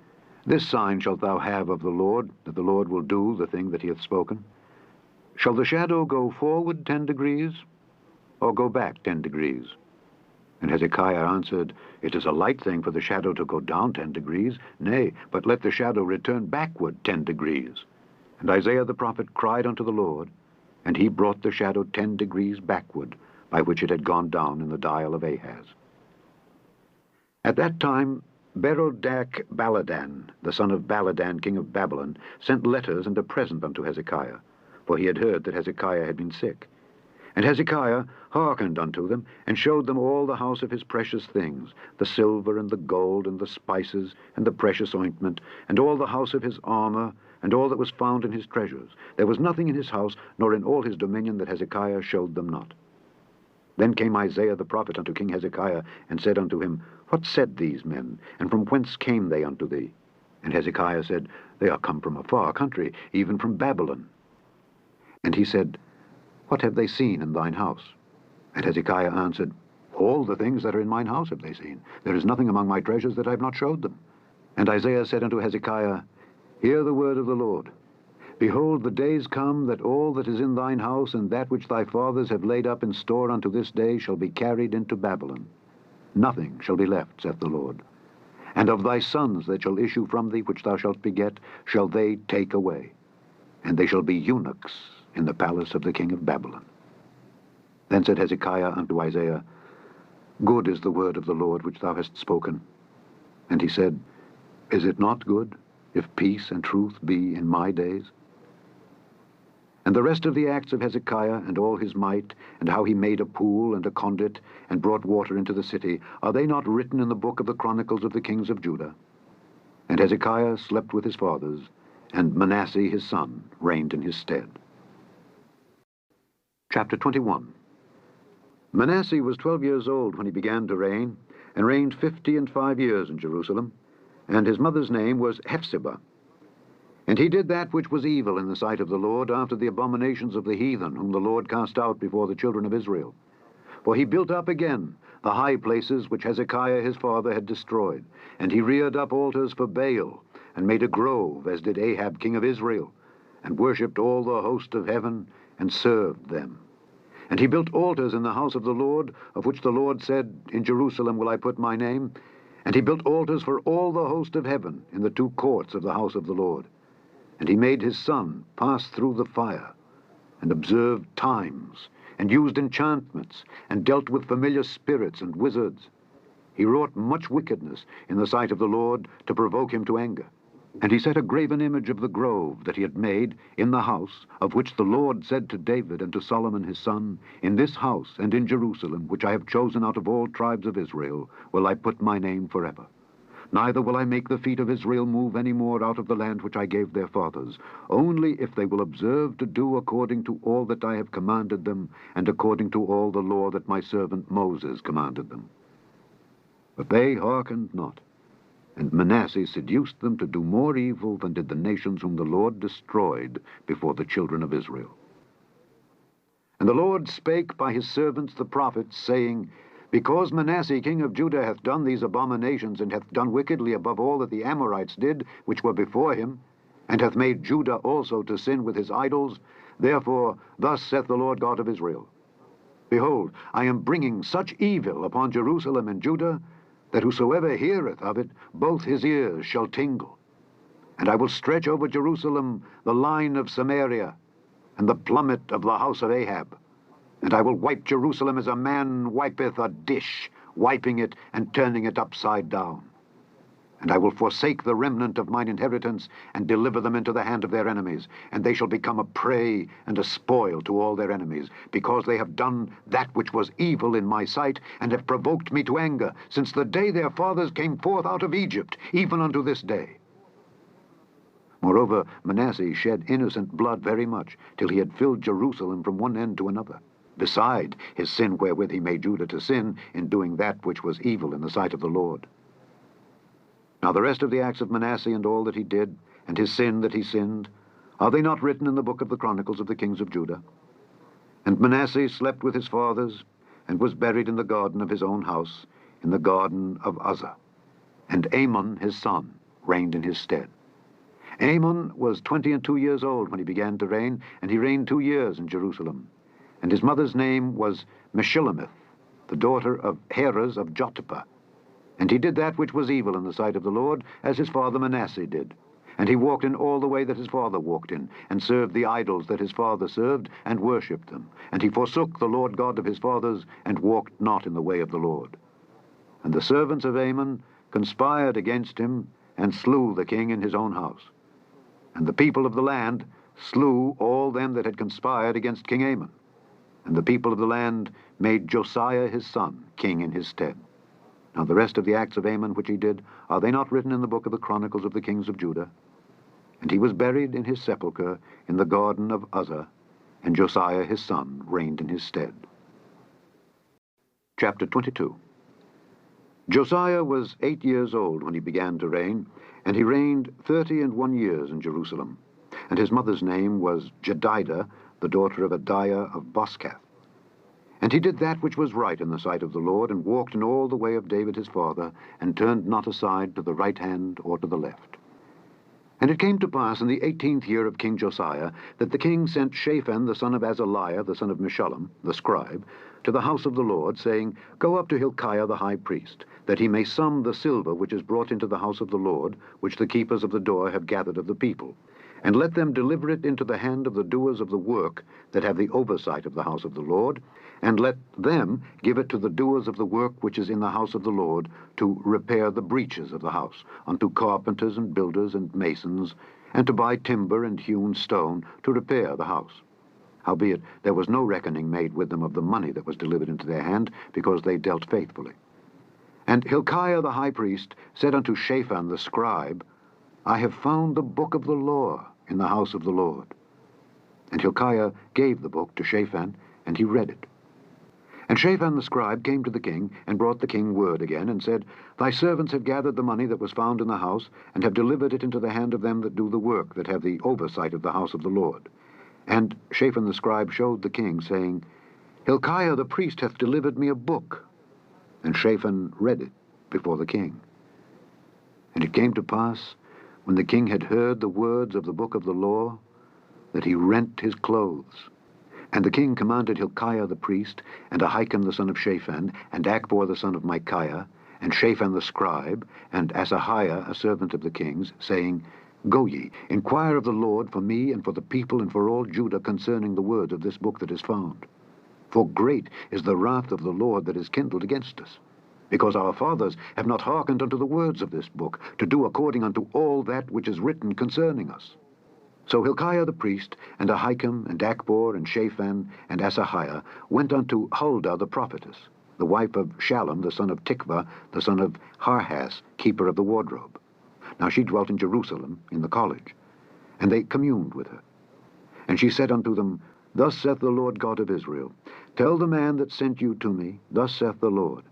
This sign shalt thou have of the Lord, that the Lord will do the thing that he hath spoken. Shall the shadow go forward 10 degrees, or go back 10 degrees? And Hezekiah answered, It is a light thing for the shadow to go down 10 degrees. Nay, but let the shadow return backward 10 degrees. And Isaiah the prophet cried unto the Lord, and he brought the shadow 10 degrees backward, by which it had gone down in the dial of Ahaz. At that time Berodach Baladan, the son of Baladan king of Babylon, sent letters and a present unto Hezekiah, for he had heard that Hezekiah had been sick. And Hezekiah hearkened unto them, and showed them all the house of his precious things, the silver and the gold and the spices and the precious ointment, and all the house of his armor, and all that was found in his treasures. There was nothing in his house, nor in all his dominion, that Hezekiah showed them not. Then came Isaiah the prophet unto King Hezekiah, and said unto him, What said these men, and from whence came they unto thee? And Hezekiah said, They are come from a far country, even from Babylon. And he said, What have they seen in thine house? And Hezekiah answered, All the things that are in mine house have they seen. There is nothing among my treasures that I have not showed them. And Isaiah said unto Hezekiah, Hear the word of the Lord. Behold, the days come that all that is in thine house, and that which thy fathers have laid up in store unto this day, shall be carried into Babylon. Nothing shall be left, saith the Lord. And of thy sons that shall issue from thee, which thou shalt beget, shall they take away. And they shall be eunuchs in the palace of the king of Babylon. Then said Hezekiah unto Isaiah, Good is the word of the Lord which thou hast spoken. And he said, Is it not good, if peace and truth be in my days? And the rest of the acts of Hezekiah, and all his might, and how he made a pool and a conduit, and brought water into the city, are they not written in the book of the Chronicles of the kings of Judah? And Hezekiah slept with his fathers, and Manasseh his son reigned in his stead. Chapter 21. Manasseh was 12 years old when he began to reign, and reigned 55 years in Jerusalem, and his mother's name was Hephzibah. And he did that which was evil in the sight of the Lord, after the abominations of the heathen, whom the Lord cast out before the children of Israel. For he built up again the high places which Hezekiah his father had destroyed, and he reared up altars for Baal, and made a grove, as did Ahab king of Israel, and worshipped all the host of heaven, and served them. And he built altars in the house of the Lord, of which the Lord said, In Jerusalem will I put my name. And he built altars for all the host of heaven in the 2 courts of the house of the Lord. And he made his son pass through the fire, and observed times, and used enchantments, and dealt with familiar spirits and wizards. He wrought much wickedness in the sight of the Lord, to provoke him to anger. And he set a graven image of the grove that he had made in the house, of which the Lord said to David and to Solomon his son, In this house and in Jerusalem, which I have chosen out of all tribes of Israel, will I put my name forever. Neither will I make the feet of Israel move any more out of the land which I gave their fathers, only if they will observe to do according to all that I have commanded them, and according to all the law that my servant Moses commanded them. But they hearkened not, and Manasseh seduced them to do more evil than did the nations whom the Lord destroyed before the children of Israel. And the Lord spake by his servants the prophets, saying, Because Manasseh king of Judah hath done these abominations, and hath done wickedly above all that the Amorites did, which were before him, and hath made Judah also to sin with his idols, therefore thus saith the Lord God of Israel, Behold, I am bringing such evil upon Jerusalem and Judah, that whosoever heareth of it, both his ears shall tingle. And I will stretch over Jerusalem the line of Samaria, and the plummet of the house of Ahab. And I will wipe Jerusalem as a man wipeth a dish, wiping it and turning it upside down. And I will forsake the remnant of mine inheritance, and deliver them into the hand of their enemies, and they shall become a prey and a spoil to all their enemies, because they have done that which was evil in my sight, and have provoked me to anger, since the day their fathers came forth out of Egypt, even unto this day. Moreover, Manasseh shed innocent blood very much, till he had filled Jerusalem from one end to another, beside his sin wherewith he made Judah to sin, in doing that which was evil in the sight of the Lord. Now the rest of the acts of Manasseh, and all that he did, and his sin that he sinned, are they not written in the book of the Chronicles of the kings of Judah? And Manasseh slept with his fathers, and was buried in the garden of his own house, in the garden of Uzzah. And Amon his son reigned in his stead. Amon was 22 years old when he began to reign, and he reigned 2 years in Jerusalem. And his mother's name was Meshillemith, the daughter of Heres of Jottipah. And he did that which was evil in the sight of the Lord, as his father Manasseh did. And he walked in all the way that his father walked in, and served the idols that his father served, and worshipped them. And he forsook the Lord God of his fathers, and walked not in the way of the Lord. And the servants of Amon conspired against him, and slew the king in his own house. And the people of the land slew all them that had conspired against King Amon. And the people of the land made Josiah his son king in his stead. Now the rest of the acts of Amon which he did, are they not written in the book of the Chronicles of the kings of Judah? And he was buried in his sepulchre in the garden of Uzzah, and Josiah his son reigned in his stead. Chapter 22. Josiah was 8 years old when he began to reign, and he reigned 31 years in Jerusalem. And his mother's name was Jedidah, the daughter of Adiah of Boskath. And he did that which was right in the sight of the Lord, and walked in all the way of David his father, and turned not aside to the right hand or to the left. And it came to pass in the 18th year of King Josiah, that the king sent Shaphan the son of Azaliah, the son of Meshullam, the scribe, to the house of the Lord, saying, Go up to Hilkiah the high priest, that he may sum the silver which is brought into the house of the Lord, which the keepers of the door have gathered of the people. And let them deliver it into the hand of the doers of the work that have the oversight of the house of the Lord, and let them give it to the doers of the work which is in the house of the Lord, to repair the breaches of the house, unto carpenters and builders and masons, and to buy timber and hewn stone, to repair the house. Howbeit there was no reckoning made with them of the money that was delivered into their hand, because they dealt faithfully. And Hilkiah the high priest said unto Shaphan the scribe, I have found the book of the law in the house of the Lord. And Hilkiah gave the book to Shaphan, and he read it. And Shaphan the scribe came to the king, and brought the king word again, and said, Thy servants have gathered the money that was found in the house, and have delivered it into the hand of them that do the work, that have the oversight of the house of the Lord. And Shaphan the scribe showed the king, saying, Hilkiah the priest hath delivered me a book. And Shaphan read it before the king. And it came to pass, when the king had heard the words of the book of the law, that he rent his clothes. And the king commanded Hilkiah the priest, and Ahikam the son of Shaphan, and Achbor the son of Micaiah, and Shaphan the scribe, and Asahiah a servant of the king's, saying, Go ye, inquire of the Lord for me and for the people and for all Judah concerning the words of this book that is found. For great is the wrath of the Lord that is kindled against us, because our fathers have not hearkened unto the words of this book, to do according unto all that which is written concerning us. So Hilkiah the priest, and Ahikam, and Achbor, and Shaphan, and Asahiah, went unto Huldah the prophetess, the wife of Shallum the son of Tikvah, the son of Harhas, keeper of the wardrobe. Now she dwelt in Jerusalem, in the college. And they communed with her. And she said unto them, Thus saith the Lord God of Israel, Tell the man that sent you to me, Thus saith the Lord,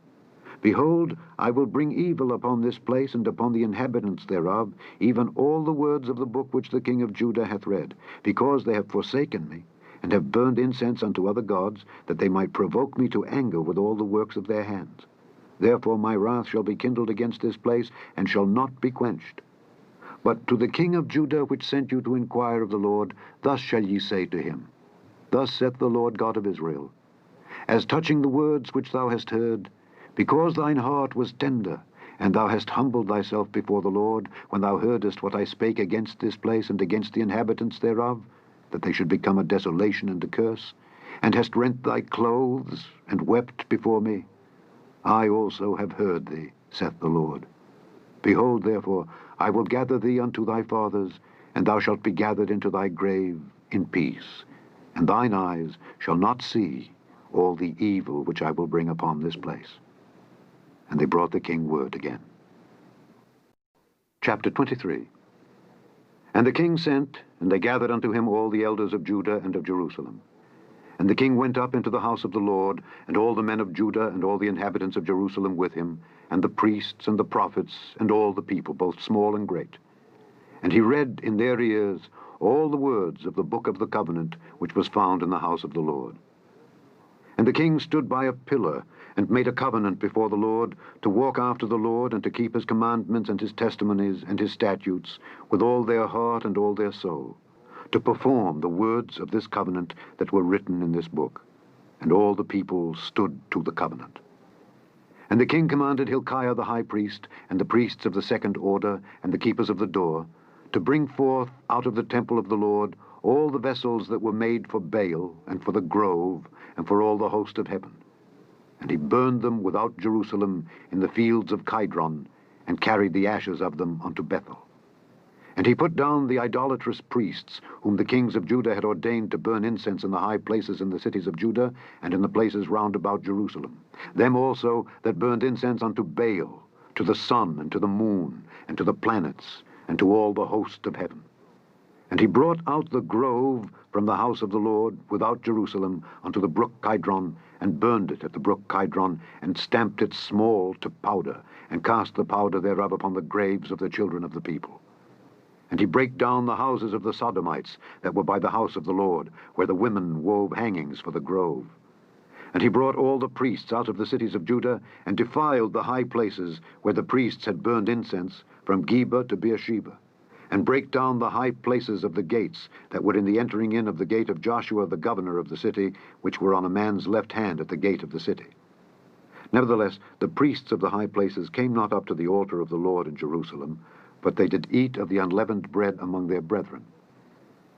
Behold, I will bring evil upon this place and upon the inhabitants thereof, even all the words of the book which the king of Judah hath read, because they have forsaken me, and have burned incense unto other gods, that they might provoke me to anger with all the works of their hands. Therefore my wrath shall be kindled against this place, and shall not be quenched. But to the king of Judah, which sent you to inquire of the Lord, thus shall ye say to him, Thus saith the Lord God of Israel, As touching the words which thou hast heard, because thine heart was tender, and thou hast humbled thyself before the Lord, when thou heardest what I spake against this place and against the inhabitants thereof, that they should become a desolation and a curse, and hast rent thy clothes, and wept before me, I also have heard thee, saith the Lord. Behold, therefore, I will gather thee unto thy fathers, and thou shalt be gathered into thy grave in peace, and thine eyes shall not see all the evil which I will bring upon this place. And they brought the king word again. Chapter 23. And the king sent, and they gathered unto him all the elders of Judah and of Jerusalem. And the king went up into the house of the Lord, and all the men of Judah and all the inhabitants of Jerusalem with him, and the priests and the prophets, and all the people, both small and great. And he read in their ears all the words of the book of the covenant, which was found in the house of the Lord. And the king stood by a pillar, and made a covenant before the Lord, to walk after the Lord, and to keep his commandments and his testimonies and his statutes, with all their heart and all their soul, to perform the words of this covenant that were written in this book. And all the people stood to the covenant. And the king commanded Hilkiah the high priest, and the priests of the second order, and the keepers of the door, to bring forth out of the temple of the Lord all the vessels that were made for Baal, and for the grove, and for all the host of heaven. And he burned them without Jerusalem in the fields of Kidron, and carried the ashes of them unto Bethel. And he put down the idolatrous priests, whom the kings of Judah had ordained to burn incense in the high places in the cities of Judah, and in the places round about Jerusalem. Them also that burned incense unto Baal, to the sun, and to the moon, and to the planets, and to all the host of heaven. And he brought out the grove from the house of the Lord without Jerusalem unto the brook Kidron, and burned it at the brook Kidron, and stamped it small to powder, and cast the powder thereof upon the graves of the children of the people. And he brake down the houses of the Sodomites that were by the house of the Lord, where the women wove hangings for the grove. And he brought all the priests out of the cities of Judah, and defiled the high places where the priests had burned incense, from Geba to Beersheba, and brake down the high places of the gates that were in the entering in of the gate of Joshua the governor of the city, which were on a man's left hand at the gate of the city. Nevertheless, the priests of the high places came not up to the altar of the Lord in Jerusalem, but they did eat of the unleavened bread among their brethren.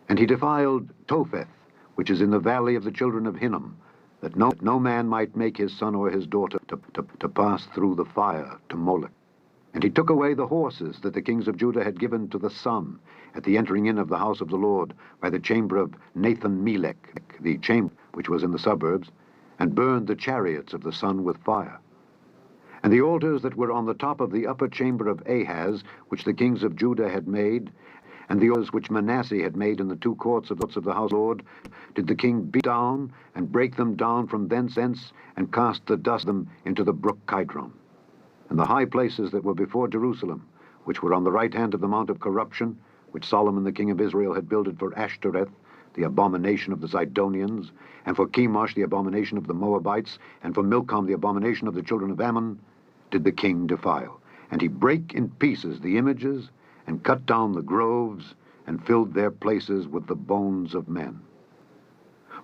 And he defiled Topheth, which is in the valley of the children of Hinnom, that no man might make his son or his daughter to pass through the fire to Moloch. And he took away the horses that the kings of Judah had given to the sun at the entering in of the house of the Lord by the chamber of Nathan-Melech, the chamber which was in the suburbs, and burned the chariots of the sun with fire. And the altars that were on the top of the upper chamber of Ahaz, which the kings of Judah had made, and the altars which Manasseh had made in the two courts of the house of the Lord, did the king beat down, and break them down from thence, and cast the dust of them into the brook Kidron. And the high places that were before Jerusalem, which were on the right hand of the Mount of Corruption, which Solomon the king of Israel had builded for Ashtoreth, the abomination of the Zidonians, and for Chemosh, the abomination of the Moabites, and for Milcom, the abomination of the children of Ammon, did the king defile. And he brake in pieces the images, and cut down the groves, and filled their places with the bones of men.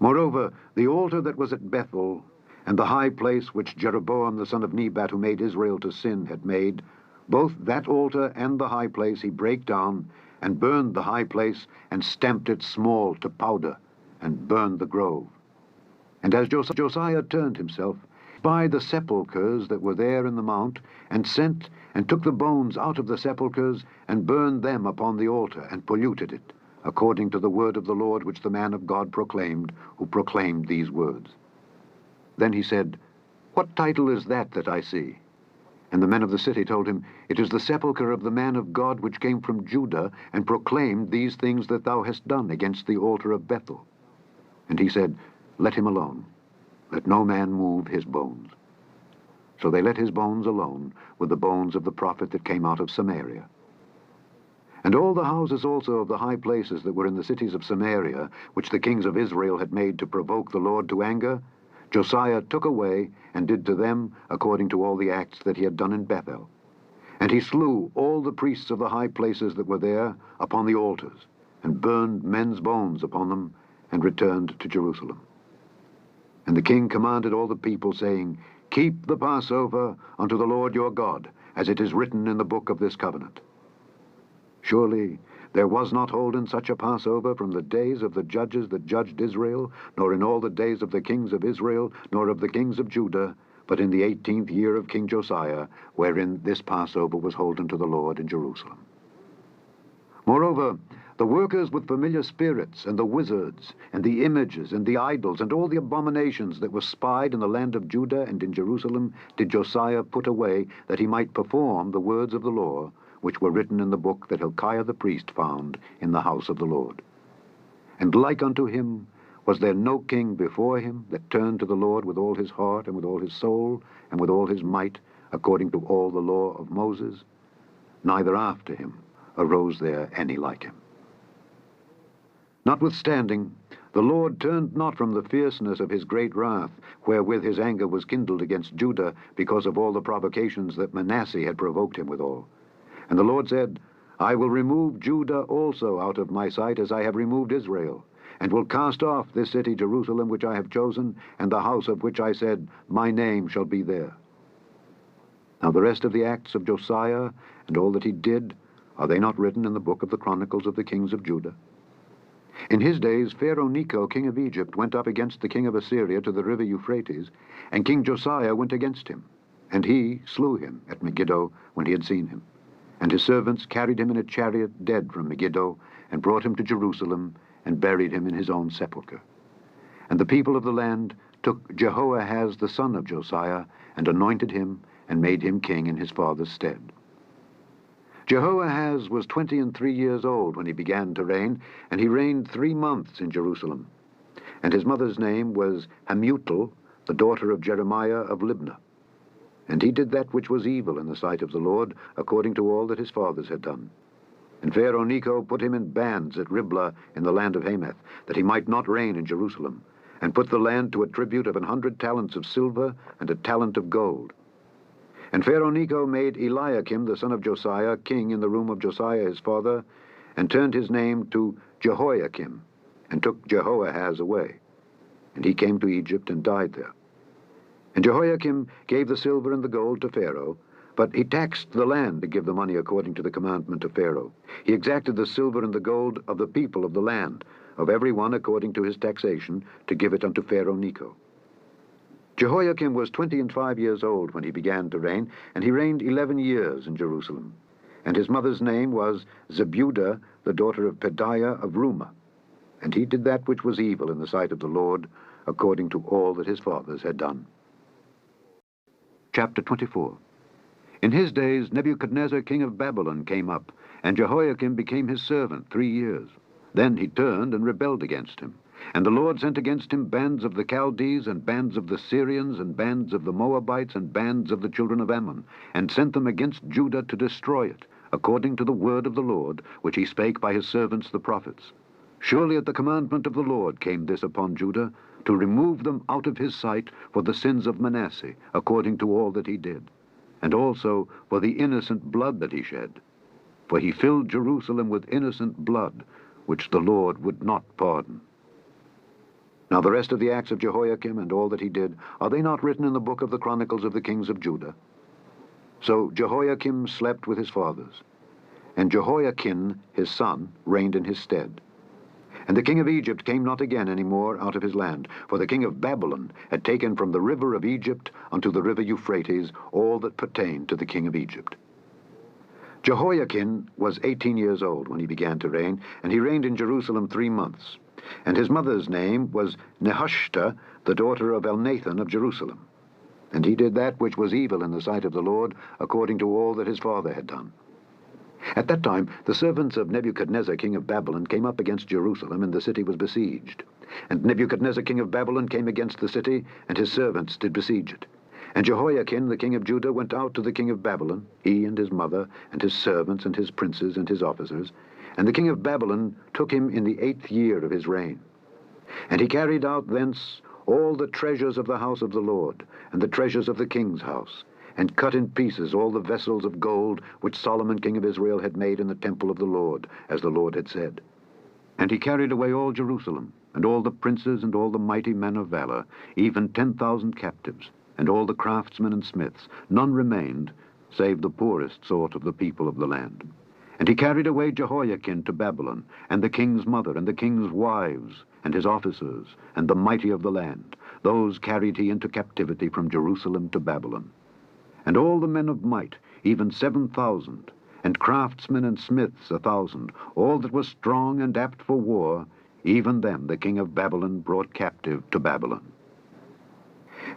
Moreover, the altar that was at Bethel, and the high place which Jeroboam the son of Nebat, who made Israel to sin, had made, both that altar and the high place he brake down, and burned the high place, and stamped it small to powder, and burned the grove. And as Josiah turned himself, by the sepulchres that were there in the mount, and sent and took the bones out of the sepulchres, and burned them upon the altar, and polluted it, according to the word of the Lord which the man of God proclaimed, who proclaimed these words. Then he said, What title is that I see? And the men of the city told him, It is the sepulchre of the man of God which came from Judah, and proclaimed these things that thou hast done against the altar of Bethel. And he said, Let him alone. Let no man move his bones. So they let his bones alone with the bones of the prophet that came out of Samaria. And all the houses also of the high places that were in the cities of Samaria, which the kings of Israel had made to provoke the Lord to anger, Josiah took away, and did to them according to all the acts that he had done in Bethel. And he slew all the priests of the high places that were there upon the altars, and burned men's bones upon them, and returned to Jerusalem. And the king commanded all the people, saying, Keep the Passover unto the Lord your God, as it is written in the book of this covenant. Surely there was not holden such a Passover from the days of the judges that judged Israel, nor in all the days of the kings of Israel, nor of the kings of Judah, but in the 18th year of King Josiah, wherein this Passover was holden to the Lord in Jerusalem. Moreover, the workers with familiar spirits, and the wizards, and the images, and the idols, and all the abominations that were spied in the land of Judah and in Jerusalem, did Josiah put away, that he might perform the words of the law, which were written in the book that Hilkiah the priest found in the house of the Lord. And like unto him was there no king before him that turned to the Lord with all his heart, and with all his soul, and with all his might, according to all the law of Moses? Neither after him arose there any like him. Notwithstanding, the Lord turned not from the fierceness of his great wrath, wherewith his anger was kindled against Judah, because of all the provocations that Manasseh had provoked him withal. And the Lord said, I will remove Judah also out of my sight, as I have removed Israel, and will cast off this city Jerusalem which I have chosen, and the house of which I said, My name shall be there. Now the rest of the acts of Josiah, and all that he did, are they not written in the book of the Chronicles of the kings of Judah? In his days Pharaoh Necho, king of Egypt, went up against the king of Assyria to the river Euphrates, and King Josiah went against him, and he slew him at Megiddo when he had seen him. And his servants carried him in a chariot dead from Megiddo, and brought him to Jerusalem, and buried him in his own sepulchre. And the people of the land took Jehoahaz the son of Josiah, and anointed him, and made him king in his father's stead. Jehoahaz was 23 years old when he began to reign, and he reigned 3 months in Jerusalem. And his mother's name was Hamutal, the daughter of Jeremiah of Libnah. And he did that which was evil in the sight of the Lord, according to all that his fathers had done. And Pharaoh Necho put him in bands at Riblah in the land of Hamath, that he might not reign in Jerusalem. and put the land to a tribute of 100 talents of silver and a talent of gold. And Pharaoh Necho made Eliakim the son of Josiah king in the room of Josiah his father, and turned his name to Jehoiakim, and took Jehoahaz away. And he came to Egypt and died there. And Jehoiakim gave the silver and the gold to Pharaoh, but he taxed the land to give the money according to the commandment of Pharaoh. He exacted the silver and the gold of the people of the land, of every one according to his taxation, to give it unto Pharaoh Necho. Jehoiakim was 25 years old when he began to reign, and he reigned 11 years in Jerusalem. And his mother's name was Zebudah, the daughter of Pedaiah of Rumah. And he did that which was evil in the sight of the Lord, according to all that his fathers had done. Chapter 24. In his days Nebuchadnezzar king of Babylon came up, and Jehoiakim became his servant 3 years. Then he turned and rebelled against him. And the Lord sent against him bands of the Chaldees, and bands of the Syrians, and bands of the Moabites, and bands of the children of Ammon, and sent them against Judah to destroy it, according to the word of the Lord, which he spake by his servants the prophets. Surely at the commandment of the Lord came this upon Judah, to remove them out of his sight for the sins of Manasseh, according to all that he did, and also for the innocent blood that he shed. For he filled Jerusalem with innocent blood, which the Lord would not pardon. Now the rest of the acts of Jehoiakim and all that he did, are they not written in the book of the Chronicles of the kings of Judah? So Jehoiakim slept with his fathers, and Jehoiachin his son reigned in his stead. And the king of Egypt came not again any more out of his land, for the king of Babylon had taken from the river of Egypt unto the river Euphrates all that pertained to the king of Egypt. Jehoiachin was 18 years old when he began to reign, and he reigned in Jerusalem 3 months. And his mother's name was Nehushta, the daughter of Elnathan of Jerusalem. And he did that which was evil in the sight of the Lord, according to all that his father had done. At that time the servants of Nebuchadnezzar king of Babylon came up against Jerusalem, and the city was besieged. And Nebuchadnezzar king of Babylon came against the city, and his servants did besiege it. And Jehoiachin the king of Judah went out to the king of Babylon, he and his mother, and his servants, and his princes, and his officers. And the king of Babylon took him in the 8th year of his reign. And he carried out thence all the treasures of the house of the Lord, and the treasures of the king's house, and cut in pieces all the vessels of gold which Solomon king of Israel had made in the temple of the Lord, as the Lord had said. And he carried away all Jerusalem, and all the princes, and all the mighty men of valor, even 10,000 captives, and all the craftsmen and smiths. None remained, save the poorest sort of the people of the land. And he carried away Jehoiachin to Babylon, and the king's mother, and the king's wives, and his officers, and the mighty of the land. Those carried he into captivity from Jerusalem to Babylon. And all the men of might, even 7,000, and craftsmen and smiths 1,000, all that was strong and apt for war, even them the king of Babylon brought captive to Babylon.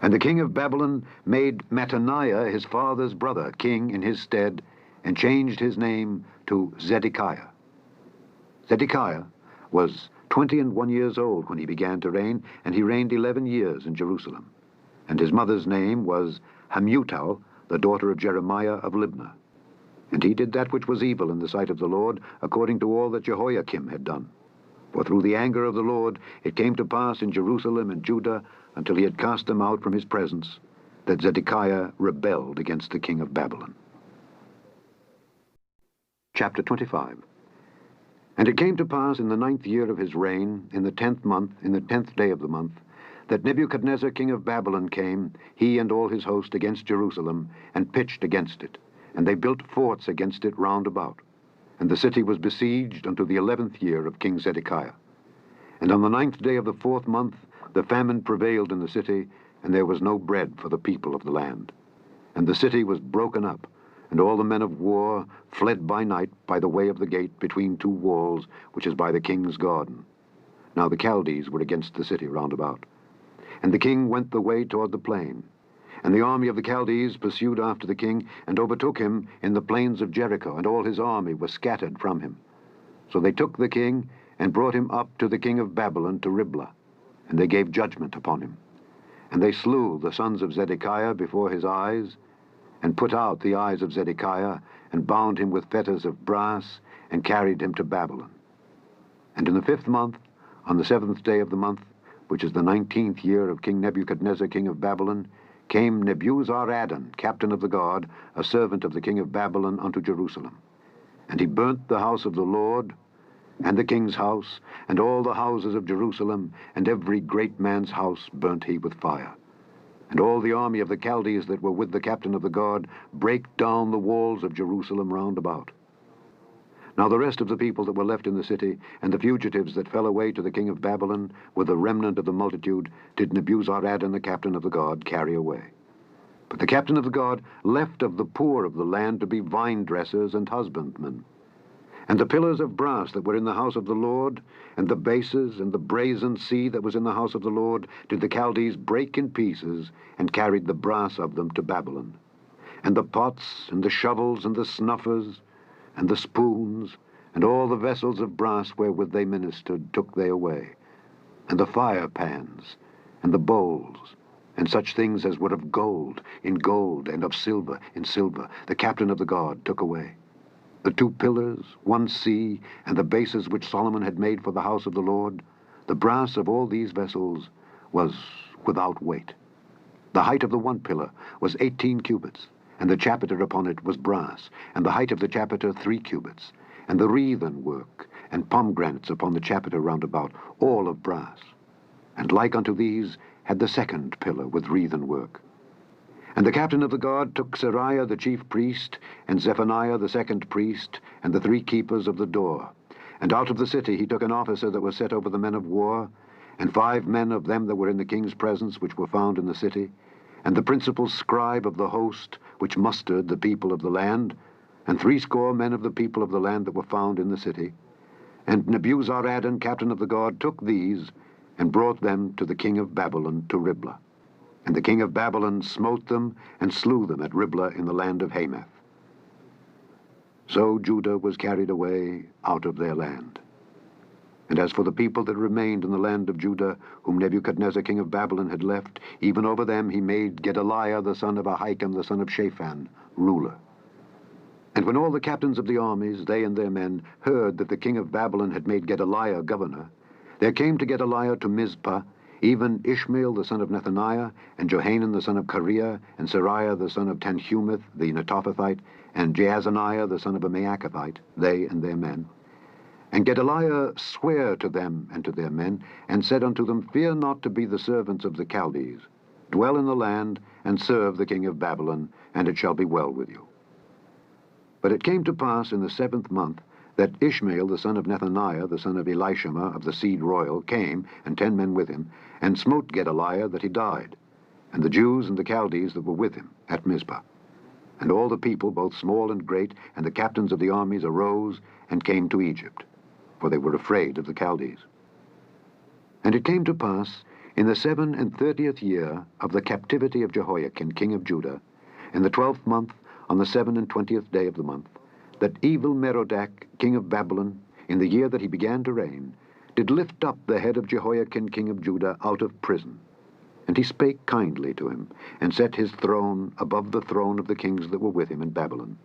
And the king of Babylon made Mattaniah his father's brother king in his stead, and changed his name to Zedekiah. Zedekiah was 21 years old when he began to reign, and he reigned 11 years in Jerusalem. And his mother's name was Hamutal, the daughter of Jeremiah of Libnah. And he did that which was evil in the sight of the Lord, according to all that Jehoiakim had done. For through the anger of the Lord it came to pass in Jerusalem and Judah, until he had cast them out from his presence, that Zedekiah rebelled against the king of Babylon. Chapter 25. And it came to pass in the 9th year of his reign, in the 10th month, in the 10th day of the month, that Nebuchadnezzar king of Babylon came, he and all his host, against Jerusalem, and pitched against it. And they built forts against it round about. And the city was besieged unto the 11th year of King Zedekiah. And on the 9th day of the 4th month the famine prevailed in the city, and there was no bread for the people of the land. And the city was broken up, and all the men of war fled by night by the way of the gate between 2 walls, which is by the king's garden. Now the Chaldees were against the city round about. And the king went the way toward the plain. And the army of the Chaldees pursued after the king, and overtook him in the plains of Jericho, and all his army was scattered from him. So they took the king, and brought him up to the king of Babylon to Riblah, and they gave judgment upon him. And they slew the sons of Zedekiah before his eyes, and put out the eyes of Zedekiah, and bound him with fetters of brass, and carried him to Babylon. And in the 5th month, on the 7th day of the month, which is the 19th year of King Nebuchadnezzar, king of Babylon, came Nebuzaradan, captain of the guard, a servant of the king of Babylon, unto Jerusalem. And he burnt the house of the Lord, and the king's house, and all the houses of Jerusalem, and every great man's house burnt he with fire. And all the army of the Chaldees that were with the captain of the guard brake down the walls of Jerusalem round about. Now the rest of the people that were left in the city, and the fugitives that fell away to the king of Babylon, with the remnant of the multitude, did Nebuzaradan the captain of the guard carry away. But the captain of the guard left of the poor of the land to be vine dressers and husbandmen. And the pillars of brass that were in the house of the Lord, and the bases, and the brazen sea that was in the house of the Lord, did the Chaldees break in pieces, and carried the brass of them to Babylon. And the pots, and the shovels, and the snuffers, and the spoons, and all the vessels of brass wherewith they ministered, took they away. And the fire pans, and the bowls, and such things as were of gold, in gold, and of silver, in silver, the captain of the guard took away. The 2 pillars, 1 sea, and the bases which Solomon had made for the house of the Lord, the brass of all these vessels was without weight. The height of the 1 pillar was 18 cubits, and the chapiter upon it was brass, and the height of the chapiter 3 cubits, and the wreathen work, and pomegranates upon the chapiter round about, all of brass. And like unto these had the 2nd pillar with wreathen work. And the captain of the guard took Seraiah the chief priest, and Zephaniah the 2nd priest, and the 3 keepers of the door. And out of the city he took an officer that was set over the men of war, and 5 men of them that were in the king's presence, which were found in the city, and the principal scribe of the host, which mustered the people of the land, and 80 men of the people of the land that were found in the city. And Nebuzaradan, captain of the guard, took these, and brought them to the king of Babylon to Riblah. And the king of Babylon smote them, and slew them at Riblah in the land of Hamath. So Judah was carried away out of their land. And as for the people that remained in the land of Judah, whom Nebuchadnezzar king of Babylon had left, even over them he made Gedaliah the son of Ahikam the son of Shaphan ruler. And when all the captains of the armies, they and their men, heard that the king of Babylon had made Gedaliah governor, there came to Gedaliah to Mizpah even Ishmael the son of Nethaniah, and Johanan the son of Kareah, and Seraiah the son of Tanhumeth the Netophathite, and Jaazaniah the son of a Maacathite, they and their men. And Gedaliah sware to them and to their men, and said unto them, Fear not to be the servants of the Chaldees. Dwell in the land, and serve the king of Babylon, and it shall be well with you. But it came to pass in the 7th month, that Ishmael the son of Nethaniah, the son of Elishama of the seed royal, came, and 10 men with him, and smote Gedaliah that he died, and the Jews and the Chaldees that were with him at Mizpah. And all the people, both small and great, and the captains of the armies arose, and came to Egypt, for they were afraid of the Chaldees. And it came to pass, in the 37th year of the captivity of Jehoiakim king of Judah, in the 12th month, on the 27th day of the month, that Evil-Merodach king of Babylon, in the year that he began to reign, did lift up the head of Jehoiakim king of Judah out of prison. And he spake kindly to him, and set his throne above the throne of the kings that were with him in Babylon,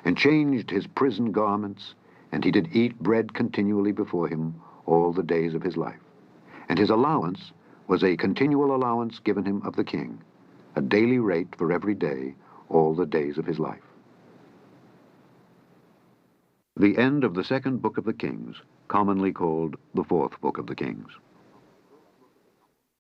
and changed his prison garments, and he did eat bread continually before him all the days of his life. And his allowance was a continual allowance given him of the king, a daily rate for every day, all the days of his life. The end of the 2nd book of the Kings, commonly called the 4th book of the Kings.